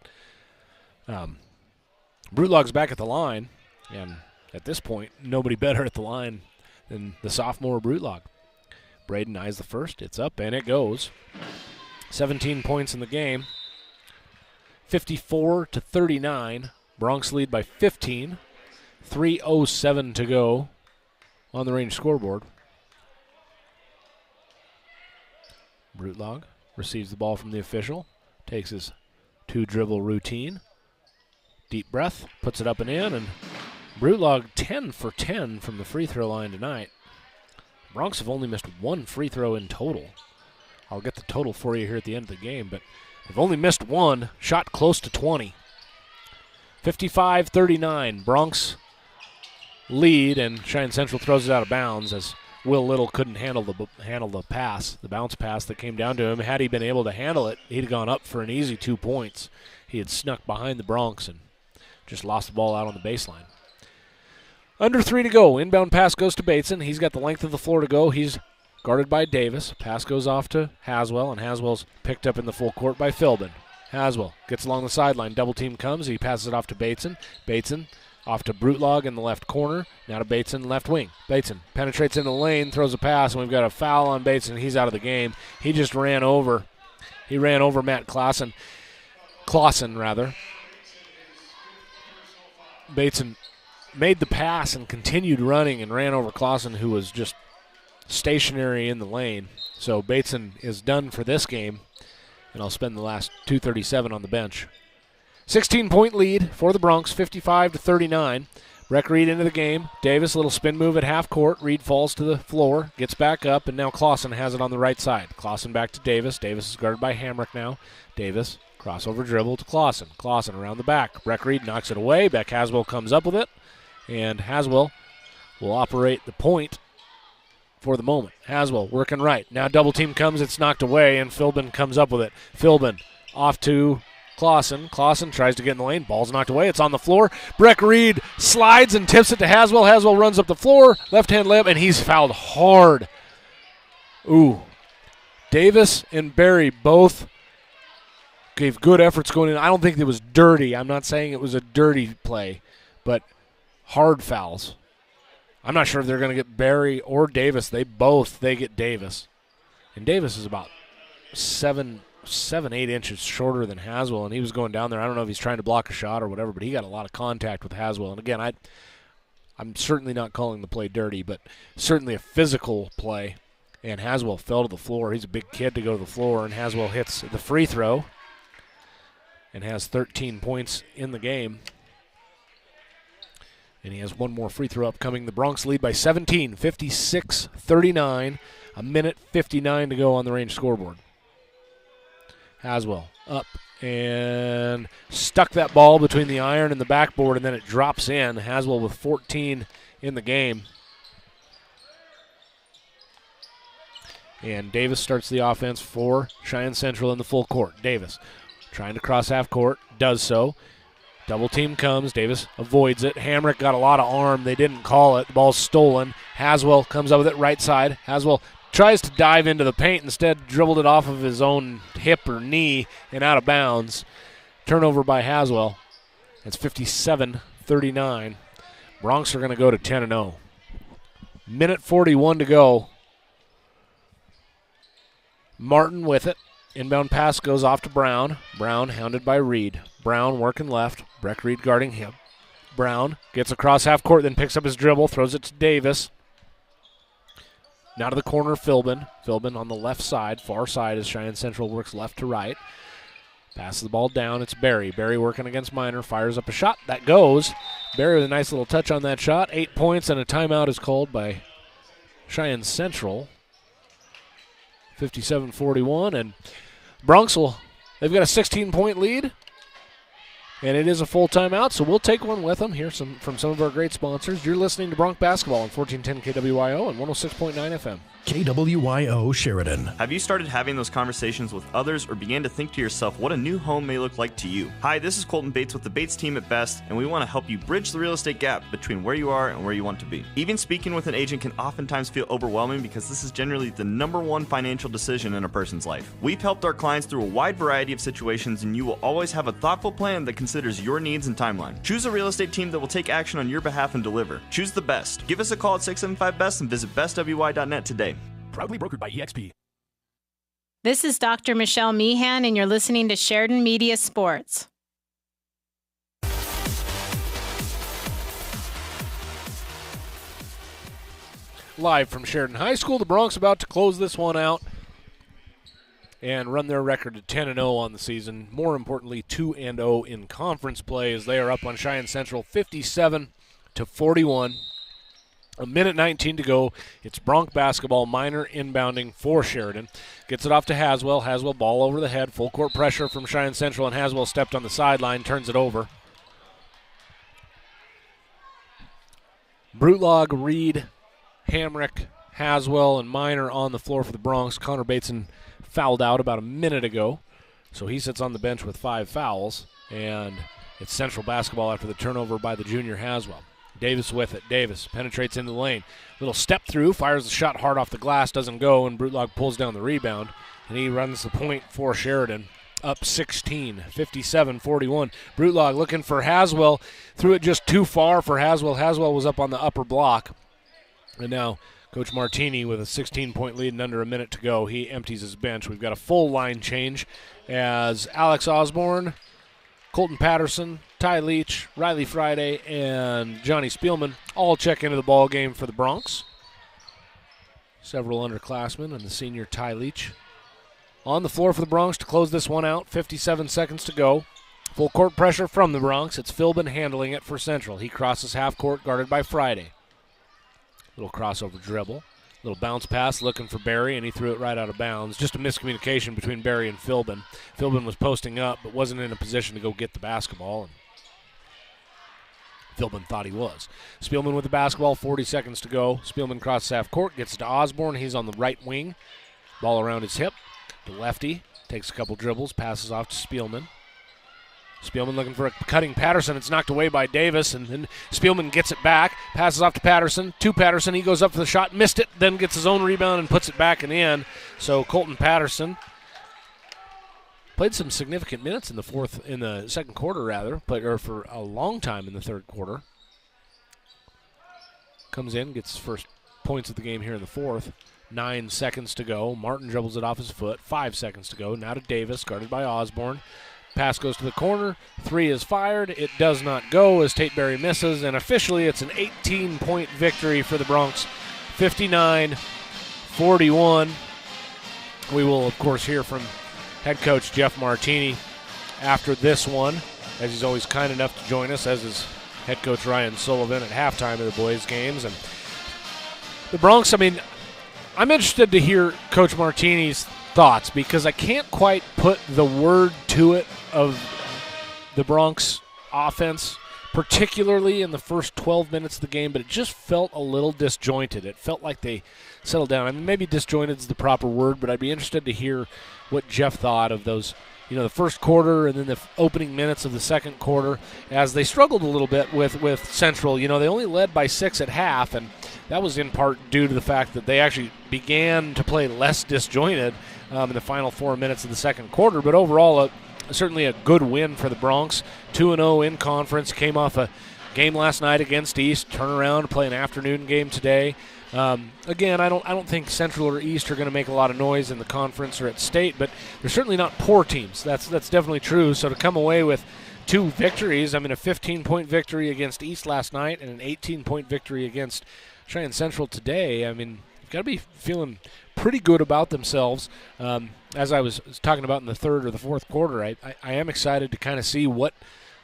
Speaker 4: Brutlog's back at the line. And at this point, nobody better at the line than the sophomore Brutlog. Braden eyes the first. It's up, and it goes. 17 points in the game. 54-39. Broncs lead by 15. 3:07 to go on the range scoreboard. Brutlog receives the ball from the official. Takes his 2-dribble routine. Deep breath. Puts it up and in, and Brutlog 10 for 10 from the free throw line tonight. Broncs have only missed 1 free throw in total I'll get the total for you here at the end of the game, but they've only missed one, shot close to 20. 55-39, Broncs lead, and Cheyenne Central throws it out of bounds as Will Little couldn't handle the pass, the bounce pass that came down to him. Had he been able to handle it, he'd have gone up for an easy 2 points. He had snuck behind the Broncs and just lost the ball out on the baseline. Under 3 to go. Inbound pass goes to Bateson. He's got the length of the floor to go. He's guarded by Davis. Pass goes off to Haswell, and Haswell's picked up in the full court by Philbin. Haswell gets along the sideline. Double team comes. He passes it off to Bateson. Bateson off to Brutlog in the left corner. Now to Bateson, left wing. Bateson penetrates in the lane, throws a pass, and we've got a foul on Bateson. He's out of the game. He just ran over. He ran over Matt Clausen. Bateson made the pass and continued running and ran over Clausen, who was just stationary in the lane. So Bateson is done for this game, and I'll spend the last 2:37 on the bench. 16-point lead for the Broncs, 55-39. Breck Reed into the game. Davis, a little spin move at half court. Reed falls to the floor, gets back up, and now Clausen has it on the right side. Clausen back to Davis. Davis is guarded by Hamrick now. Davis, crossover dribble to Clausen. Clausen around the back. Breck Reed knocks it away. Beck Haswell comes up with it, and Haswell will operate the point for the moment. Haswell working right. Now double team comes, it's knocked away, and Philbin comes up with it. Philbin off to Clausen. Clausen tries to get in the lane. Ball's knocked away. It's on the floor. Breck Reed slides and tips it to Haswell. Haswell runs up the floor. Left-hand layup, and he's fouled hard. Ooh. Davis and Barry both gave good efforts going in. I don't think it was dirty. I'm not saying it was a dirty play, but hard fouls. I'm not sure if they're going to get Barry or Davis. They get Davis. And Davis is about 7, 8 inches shorter than Haswell, and he was going down there. I don't know if he's trying to block a shot or whatever, but he got a lot of contact with Haswell. And again, I'm certainly not calling the play dirty, but certainly a physical play. And Haswell fell to the floor. He's a big kid to go to the floor, and Haswell hits the free throw and has 13 points in the game. And he has one more free throw upcoming. The Broncs lead by 17, 56-39. A minute 59 to go on the range scoreboard. Haswell up and stuck that ball between the iron and the backboard, and then it drops in. Haswell with 14 in the game. And Davis starts the offense for Cheyenne Central in the full court. Davis trying to cross half court, does so. Double team comes. Davis avoids it. Hamrick got a lot of arm. They didn't call it. The ball's stolen. Haswell comes up with it right side. Haswell tries to dive into the paint. Instead, dribbled it off of his own hip or knee and out of bounds. Turnover by Haswell. It's 57-39. Broncs are going to go to 10-0. Minute 41 to go. Martin with it. Inbound pass goes off to Brown. Brown hounded by Reed. Brown working left. Breck Reed guarding him. Brown gets across half court, then picks up his dribble, throws it to Davis. Now to the corner, Philbin. Philbin on the left side, far side as Cheyenne Central works left to right. Passes the ball down. It's Barry. Barry working against Minor. Fires up a shot. That goes. Barry with a nice little touch on that shot. 8 points, and a timeout is called by Cheyenne Central. 57-41, and Broncs they've got a 16-point lead, and it is a full timeout, so we'll take one with them here from some of our great sponsors. You're listening to Bronc Basketball on 1410 KWYO and 106.9 FM.
Speaker 1: KWYO Sheridan.
Speaker 16: Have you started having those conversations with others or began to think to yourself what a new home may look like to you? Hi, this is Colton Bates with the Bates team at Best, and we want to help you bridge the real estate gap between where you are and where you want to be. Even speaking with an agent can oftentimes feel overwhelming because this is generally the number one financial decision in a person's life. We've helped our clients through a wide variety of situations, and you will always have a thoughtful plan that considers your needs and timeline. Choose a real estate team that will take action on your behalf and deliver. Choose the Best. Give us a call at 675-BEST and visit bestwy.net today.
Speaker 1: Proudly brokered by EXP.
Speaker 17: This is Dr. Michelle Meehan, and you're listening to Sheridan Media Sports.
Speaker 4: Live from Sheridan High School, the Broncs about to close this one out and run their record to 10-0 on the season. More importantly, 2-0 in conference play as they are up on Cheyenne Central 57-41. A minute 19 to go. It's Bronc basketball. Minor inbounding for Sheridan. Gets it off to Haswell. Haswell ball over the head. Full court pressure from Cheyenne Central, and Haswell stepped on the sideline, turns it over. Brutlog, Reed, Hamrick, Haswell, and Minor on the floor for the Broncs. Connor Bateson fouled out about a minute ago, so he sits on the bench with 5 fouls, and it's Central basketball after the turnover by the junior Haswell. Davis with it. Davis penetrates into the lane. Little step through, fires the shot hard off the glass, doesn't go, and Brutlog pulls down the rebound, and he runs the point for Sheridan. Up 16, 57-41. Brutlog looking for Haswell. Threw it just too far for Haswell. Haswell was up on the upper block. And now Coach Martini with a 16-point lead and under a minute to go. He empties his bench. We've got a full line change as Alex Osborne, Colton Patterson, Ty Leach, Riley Friday, and Johnny Spielman all check into the ball game for the Broncs. Several underclassmen and the senior Ty Leach on the floor for the Broncs to close this one out. 57 seconds to go. Full court pressure from the Broncs. It's Philbin handling it for Central. He crosses half court, guarded by Friday. Little crossover dribble. Little bounce pass looking for Barry, and he threw it right out of bounds. Just a miscommunication between Barry and Philbin. Philbin was posting up but wasn't in a position to go get the basketball, and Philbin thought he was. Spielman with the basketball, 40 seconds to go. Spielman crosses half court, gets it to Osborne. He's on the right wing. Ball around his hip. The lefty takes a couple dribbles, passes off to Spielman. Spielman looking for a cutting Patterson. It's knocked away by Davis, and then Spielman gets it back, passes off to Patterson. To Patterson, he goes up for the shot, missed it, then gets his own rebound and puts it back and in. So Colton Patterson played some significant minutes in the second quarter, or for a long time in the third quarter. Comes in, gets his first points of the game here in the fourth. 9 seconds to go. Martin dribbles it off his foot. 5 seconds to go. Now to Davis, guarded by Osborne. Pass goes to the corner. 3 is fired. It does not go as Tate Berry misses, and officially it's an 18-point victory for the Broncs. 59-41. We will, of course, hear from head coach Jeff Martini after this one, as he's always kind enough to join us, as is head coach Ryan Sullivan at halftime of the boys' games. And the Broncs, I'm interested to hear Coach Martini's thoughts, because I can't quite put the word to it of the Broncs offense, particularly in the first 12 minutes of the game, but it just felt a little disjointed. It felt like they settled down. Maybe disjointed is the proper word, but I'd be interested to hear what Jeff thought of those, the first quarter and then the opening minutes of the second quarter, as they struggled a little bit with Central. They only led by 6 at half, and that was in part due to the fact that they actually began to play less disjointed in the final 4 minutes of the second quarter. But overall, certainly a good win for the Broncs. 2-0 in conference. Came off a game last night against East. Turn around, play an afternoon game today. Again, I don't think Central or East are going to make a lot of noise in the conference or at state, but they're certainly not poor teams. That's definitely true. So to come away with 2 victories, a 15-point victory against East last night and an 18-point victory against Cheyenne Central today, you've got to be feeling pretty good about themselves. As I was talking about in the third or the fourth quarter, I am excited to kind of see what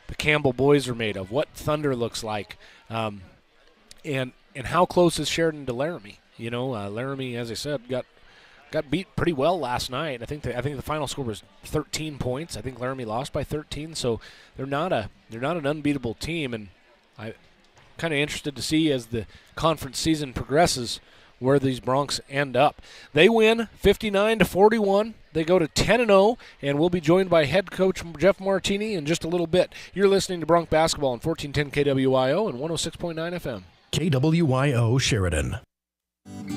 Speaker 4: the Campbell boys are made of, what Thunder looks like, and how close is Sheridan to Laramie. Laramie, as I said, got beat pretty well last night. I think the final score was 13 points. I think Laramie lost by 13, so they're not an unbeatable team, and I'm kind of interested to see as the conference season progresses where these Broncs end up. They win 59-41. They go to 10-0, and we'll be joined by head coach Jeff Martini in just a little bit. You're listening to Bronc Basketball on 1410 KWYO and 106.9 FM.
Speaker 1: KWYO Sheridan.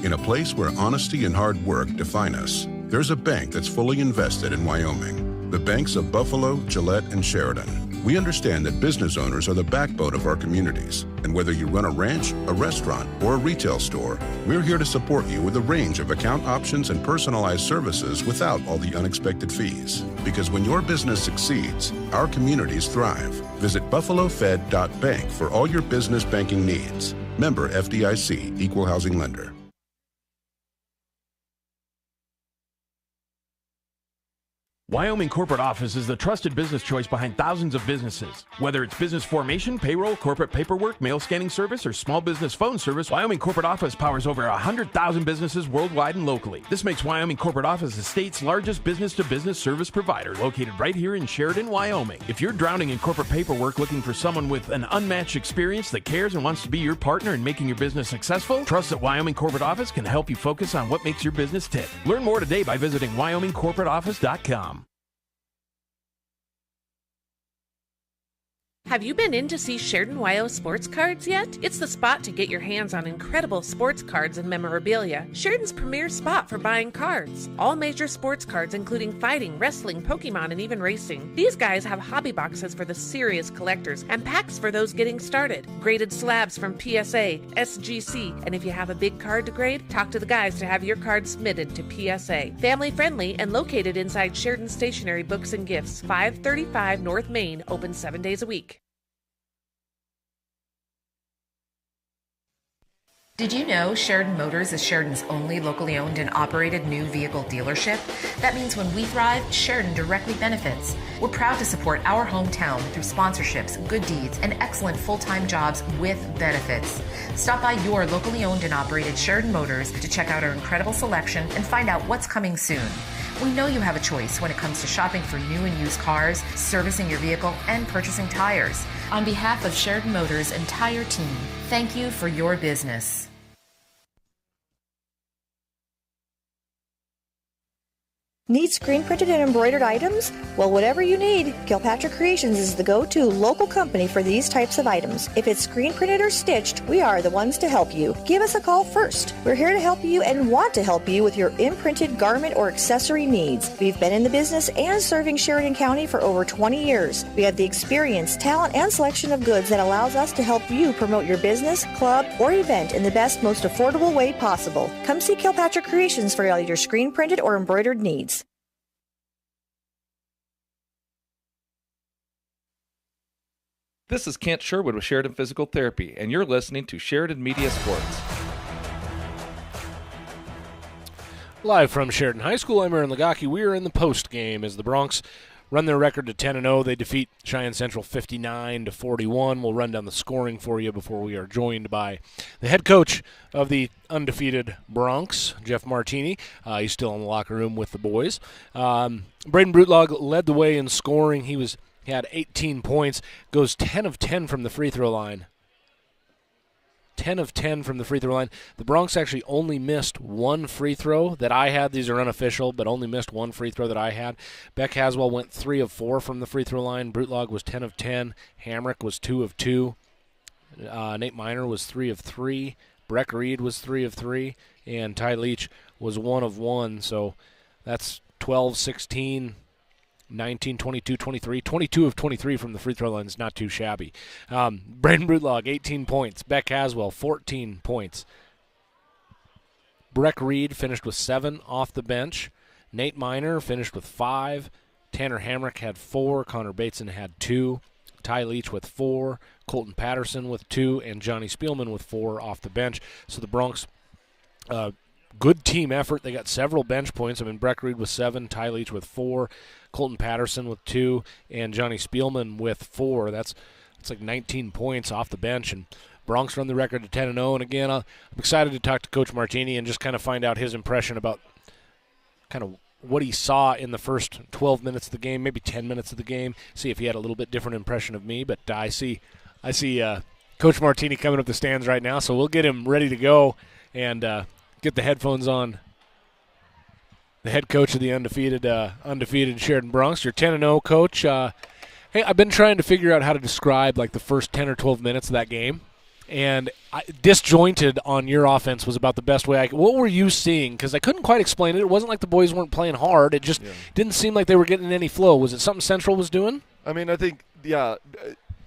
Speaker 18: In a place where honesty and hard work define us, there's a bank that's fully invested in Wyoming. The banks of Buffalo, Gillette, and Sheridan. We understand that business owners are the backbone of our communities. And whether you run a ranch, a restaurant, or a retail store, we're here to support you with a range of account options and personalized services without all the unexpected fees. Because when your business succeeds, our communities thrive. Visit buffalofed.bank for all your business banking needs. Member FDIC, Equal Housing Lender.
Speaker 11: Wyoming Corporate Office is the trusted business choice behind thousands of businesses. Whether it's business formation, payroll, corporate paperwork, mail scanning service, or small business phone service, Wyoming Corporate Office powers over 100,000 businesses worldwide and locally. This makes Wyoming Corporate Office the state's largest business-to-business service provider, located right here in Sheridan, Wyoming. If you're drowning in corporate paperwork looking for someone with an unmatched experience that cares and wants to be your partner in making your business successful, trust that Wyoming Corporate Office can help you focus on what makes your business tick. Learn more today by visiting wyomingcorporateoffice.com.
Speaker 19: Have you been in to see Sheridan YO Sports Cards yet? It's the spot to get your hands on incredible sports cards and memorabilia. Sheridan's premier spot for buying cards. All major sports cards including fighting, wrestling, Pokemon, and even racing. These guys have hobby boxes for the serious collectors and packs for those getting started. Graded slabs from PSA, SGC, and if you have a big card to grade, talk to the guys to have your card submitted to PSA. Family friendly and located inside Sheridan Stationery Books and Gifts, 535 North Main, open 7 days a week.
Speaker 20: Did you know Sheridan Motors is Sheridan's only locally owned and operated new vehicle dealership? That means when we thrive, Sheridan directly benefits. We're proud to support our hometown through sponsorships, good deeds, and excellent full-time jobs with benefits. Stop by your locally owned and operated Sheridan Motors to check out our incredible selection and find out what's coming soon. We know you have a choice when it comes to shopping for new and used cars, servicing your vehicle, and purchasing tires. On behalf of Sheridan Motors' entire team, thank you for your business.
Speaker 21: Need screen printed and embroidered items? Well, whatever you need, Kilpatrick Creations is the go-to local company for these types of items. If it's screen printed or stitched, we are the ones to help you. Give us a call first. We're here to help you and want to help you with your imprinted garment or accessory needs. We've been in the business and serving Sheridan County for over 20 years. We have the experience, talent, and selection of goods that allows us to help you promote your business, club, or event in the best, most affordable way possible. Come see Kilpatrick Creations for all your screen printed or embroidered needs.
Speaker 7: This is Kent Sherwood with Sheridan Physical Therapy, and you're listening to Sheridan Media Sports.
Speaker 4: Live from Sheridan High School, I'm Aaron Lagaki. We are in the post game as the Broncs run their record to 10-0. They defeat Cheyenne Central 59-41. We'll run down the scoring for you before we are joined by the head coach of the undefeated Broncs, Jeff Martini. He's still in the locker room with the boys. Braden Brutlog led the way in scoring. He had 18 points, goes 10 of 10 from the free throw line. 10 of 10 from the free throw line. The Broncs actually only missed one free throw that I had. These are unofficial, but only missed one free throw that I had. Beck Haswell went 3 of 4 from the free throw line. Brutlog was 10 of 10. Hamrick was 2 of 2. Nate Miner was 3 of 3. Breck Reed was 3 of 3. And Ty Leach was 1 of 1. So that's 12, 16, 19, 22, 23. 22 of 23 from the free throw line is not too shabby. Braden Brutlog, 18 points. Beck Haswell, 14 points. Breck Reed finished with 7 off the bench. Nate Miner finished with 5. Tanner Hamrick had 4. Connor Bateson had 2. Ty Leach with 4. Colton Patterson with 2. And Johnny Spielman with 4 off the bench. So the Broncs, good team effort. They got several bench points. I mean, Breck Reed with 7. Ty Leach with 4. Colton Patterson with 2, and Johnny Spielman with 4. That's like 19 points off the bench, and Broncs run the record to 10-0. And again, I'm excited to talk to Coach Martini and just kind of find out his impression about kind of what he saw in the first 12 minutes of the game, maybe 10 minutes of the game. See if he had a little bit different impression of me. But I see Coach Martini coming up the stands right now, so we'll get him ready to go and get the headphones on. The head coach of the undefeated Sheridan Broncs. You're 10-0, Coach. Hey, I've been trying to figure out how to describe like the first 10 or 12 minutes of that game, and disjointed on your offense was about the best way I could. What were you seeing? Because I couldn't quite explain it. It wasn't like the boys weren't playing hard. It just didn't seem like they were getting any flow. Was it something Central was doing?
Speaker 22: I mean, I think,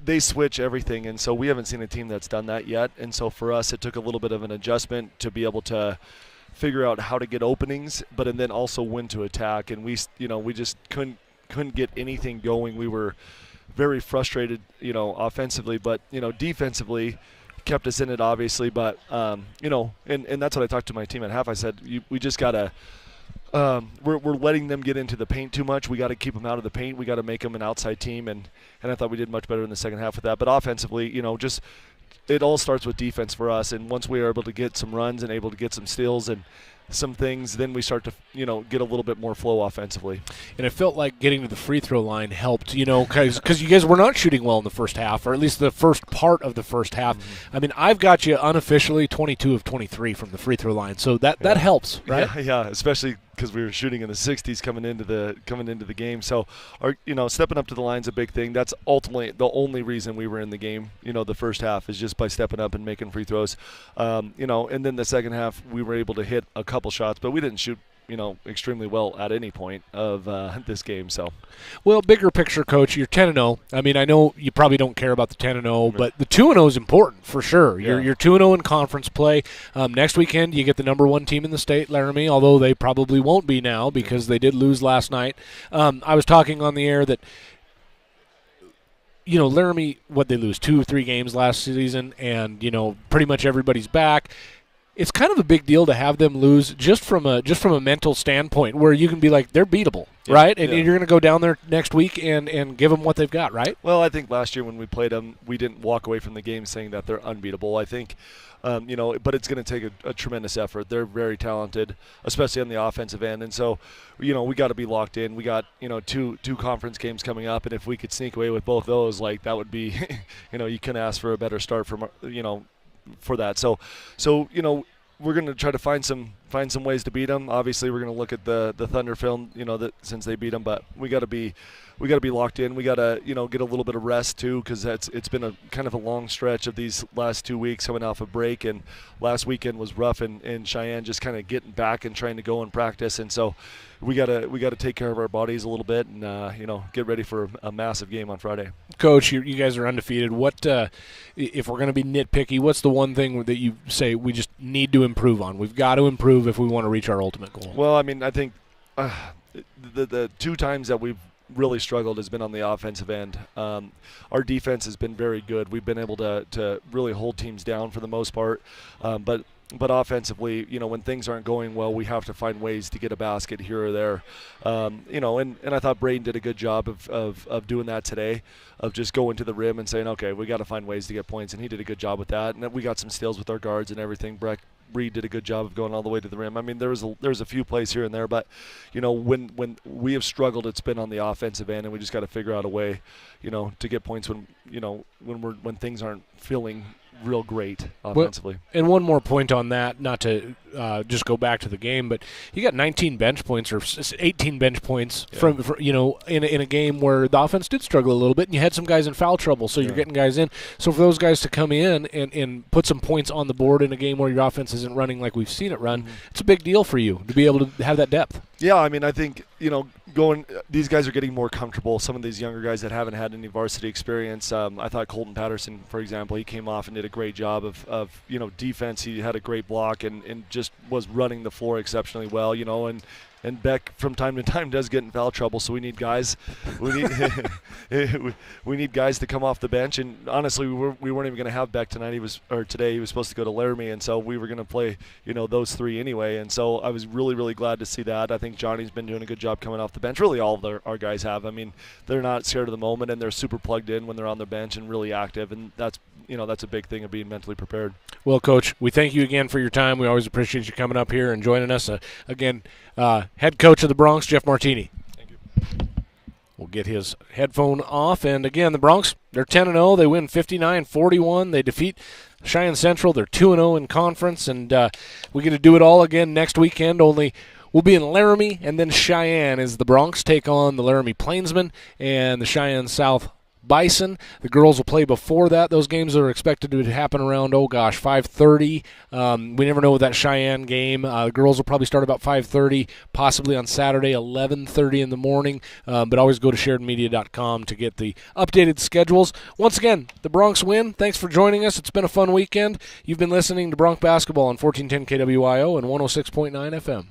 Speaker 22: they switch everything, and so we haven't seen a team that's done that yet. And so for us, it took a little bit of an adjustment to be able to figure out how to get openings, but and then also when to attack. And we just couldn't get anything going. We were very frustrated, offensively, but defensively kept us in it, obviously. But and that's what I talked to my team at half. I said we just gotta we're letting them get into the paint too much. We got to keep them out of the paint. We got to make them an outside team, and I thought we did much better in the second half with that. But offensively, just it all starts with defense for us. And once we are able to get some runs and able to get some steals and some things, then we start to get a little bit more flow offensively.
Speaker 4: And it felt like getting to the free throw line helped, because you guys were not shooting well in the first half, or at least the first part of the first half. I mean, I've got you unofficially 22 of 23 from the free throw line, so that helps, right?
Speaker 22: Yeah, especially because we were shooting in the 60s coming into the game. So, stepping up to the line's a big thing. That's ultimately the only reason we were in the game. The first half is just by stepping up and making free throws. And then the second half we were able to hit a couple shots, but we didn't shoot extremely well at any point of this game. So,
Speaker 4: well, bigger picture, Coach, you're 10-0. I mean, I know you probably don't care about the 10-0, but the 2-0 is important for sure.
Speaker 22: Yeah.
Speaker 4: You're 2-0 in conference play. Next weekend, you get the number 1 team in the state, Laramie, although they probably won't be now because they did lose last night. I was talking on the air that Laramie, they lose 2 or 3 games last season, and pretty much everybody's back. It's kind of a big deal to have them lose just from a mental standpoint, where you can be like, they're beatable, right? And you're going to go down there next week and give them what they've got, right?
Speaker 22: Well, I think last year when we played them, we didn't walk away from the game saying that they're unbeatable. I think, but it's going to take a tremendous effort. They're very talented, especially on the offensive end. And so, we got to be locked in. We got, two conference games coming up, and if we could sneak away with both those, that would be, you couldn't ask for a better start from, for that. So we're going to try to find some ways to beat them. Obviously, we're going to look at the Thunder film, since they beat them, but we got to be locked in. We got to, get a little bit of rest too, because it's been a kind of a long stretch of these last 2 weeks coming off a break, and last weekend was rough in Cheyenne, just kind of getting back and trying to go and practice. And so we got to take care of our bodies a little bit and get ready for a massive game on Friday.
Speaker 4: Coach, you guys are undefeated. What if we're going to be nitpicky, what's the one thing that you say we just need to improve on? We've got to improve if we want to reach our ultimate goal.
Speaker 22: Well, I mean, I think the 2 times that we've really struggled has been on the offensive end. Our defense has been very good. We've been able to really hold teams down for the most part, but offensively, when things aren't going well, we have to find ways to get a basket here or there. And I thought Braden did a good job of doing that today, of just going to the rim and saying, okay, we got to find ways to get points, and he did a good job with that. And we got some steals with our guards and everything. Reed did a good job of going all the way to the rim. I mean, there was a few plays here and there, but when we have struggled, it's been on the offensive end, and we just got to figure out a way, to get points when things aren't feeling real great offensively.
Speaker 4: Well, and one more point on that, not to just go back to the game, but you got 19 bench points or 18 bench points from in a game where the offense did struggle a little bit, and you had some guys in foul trouble, so you're getting guys in. So for those guys to come in and put some points on the board in a game where your offense isn't running like we've seen it run, it's a big deal for you to be able to have that depth.
Speaker 22: Yeah, I mean, I think, these guys are getting more comfortable. Some of these younger guys that haven't had any varsity experience, I thought Colton Patterson, for example, he came off and did a great job of defense. He had a great block and just was running the floor exceptionally well, and Beck from time to time does get in foul trouble, so we need guys. We need guys to come off the bench. And honestly, we weren't even going to have Beck tonight. Today he was supposed to go to Laramie, and so we were going to play those 3 anyway. And so I was really, really glad to see that. I think Johnny's been doing a good job coming off the bench. Really, all of our guys have. I mean, they're not scared of the moment, and they're super plugged in when they're on their bench and really active. And that's a big thing of being mentally prepared.
Speaker 4: Well, Coach, we thank you again for your time. We always appreciate you coming up here and joining us. Again, head coach of the Broncs, Jeff Martini.
Speaker 22: Thank you.
Speaker 4: We'll get his headphone off. And again, the Broncs, they're 10-0. They win 59-41. They defeat Cheyenne Central. They're 2-0 in conference. And we get to do it all again next weekend, only we'll be in Laramie and then Cheyenne as the Broncs take on the Laramie Plainsmen and the Cheyenne South Bison. The girls will play before that. Those games are expected to happen around 5:30. We never know with that Cheyenne game. The girls will probably start about 5:30, possibly on Saturday 11:30 in the morning. But always go to SheridanMedia.com to get the updated schedules. Once again, the Broncs win. Thanks for joining us. It's been a fun weekend. You've been listening to Bronc Basketball on 1410 KWIO and 106.9 FM.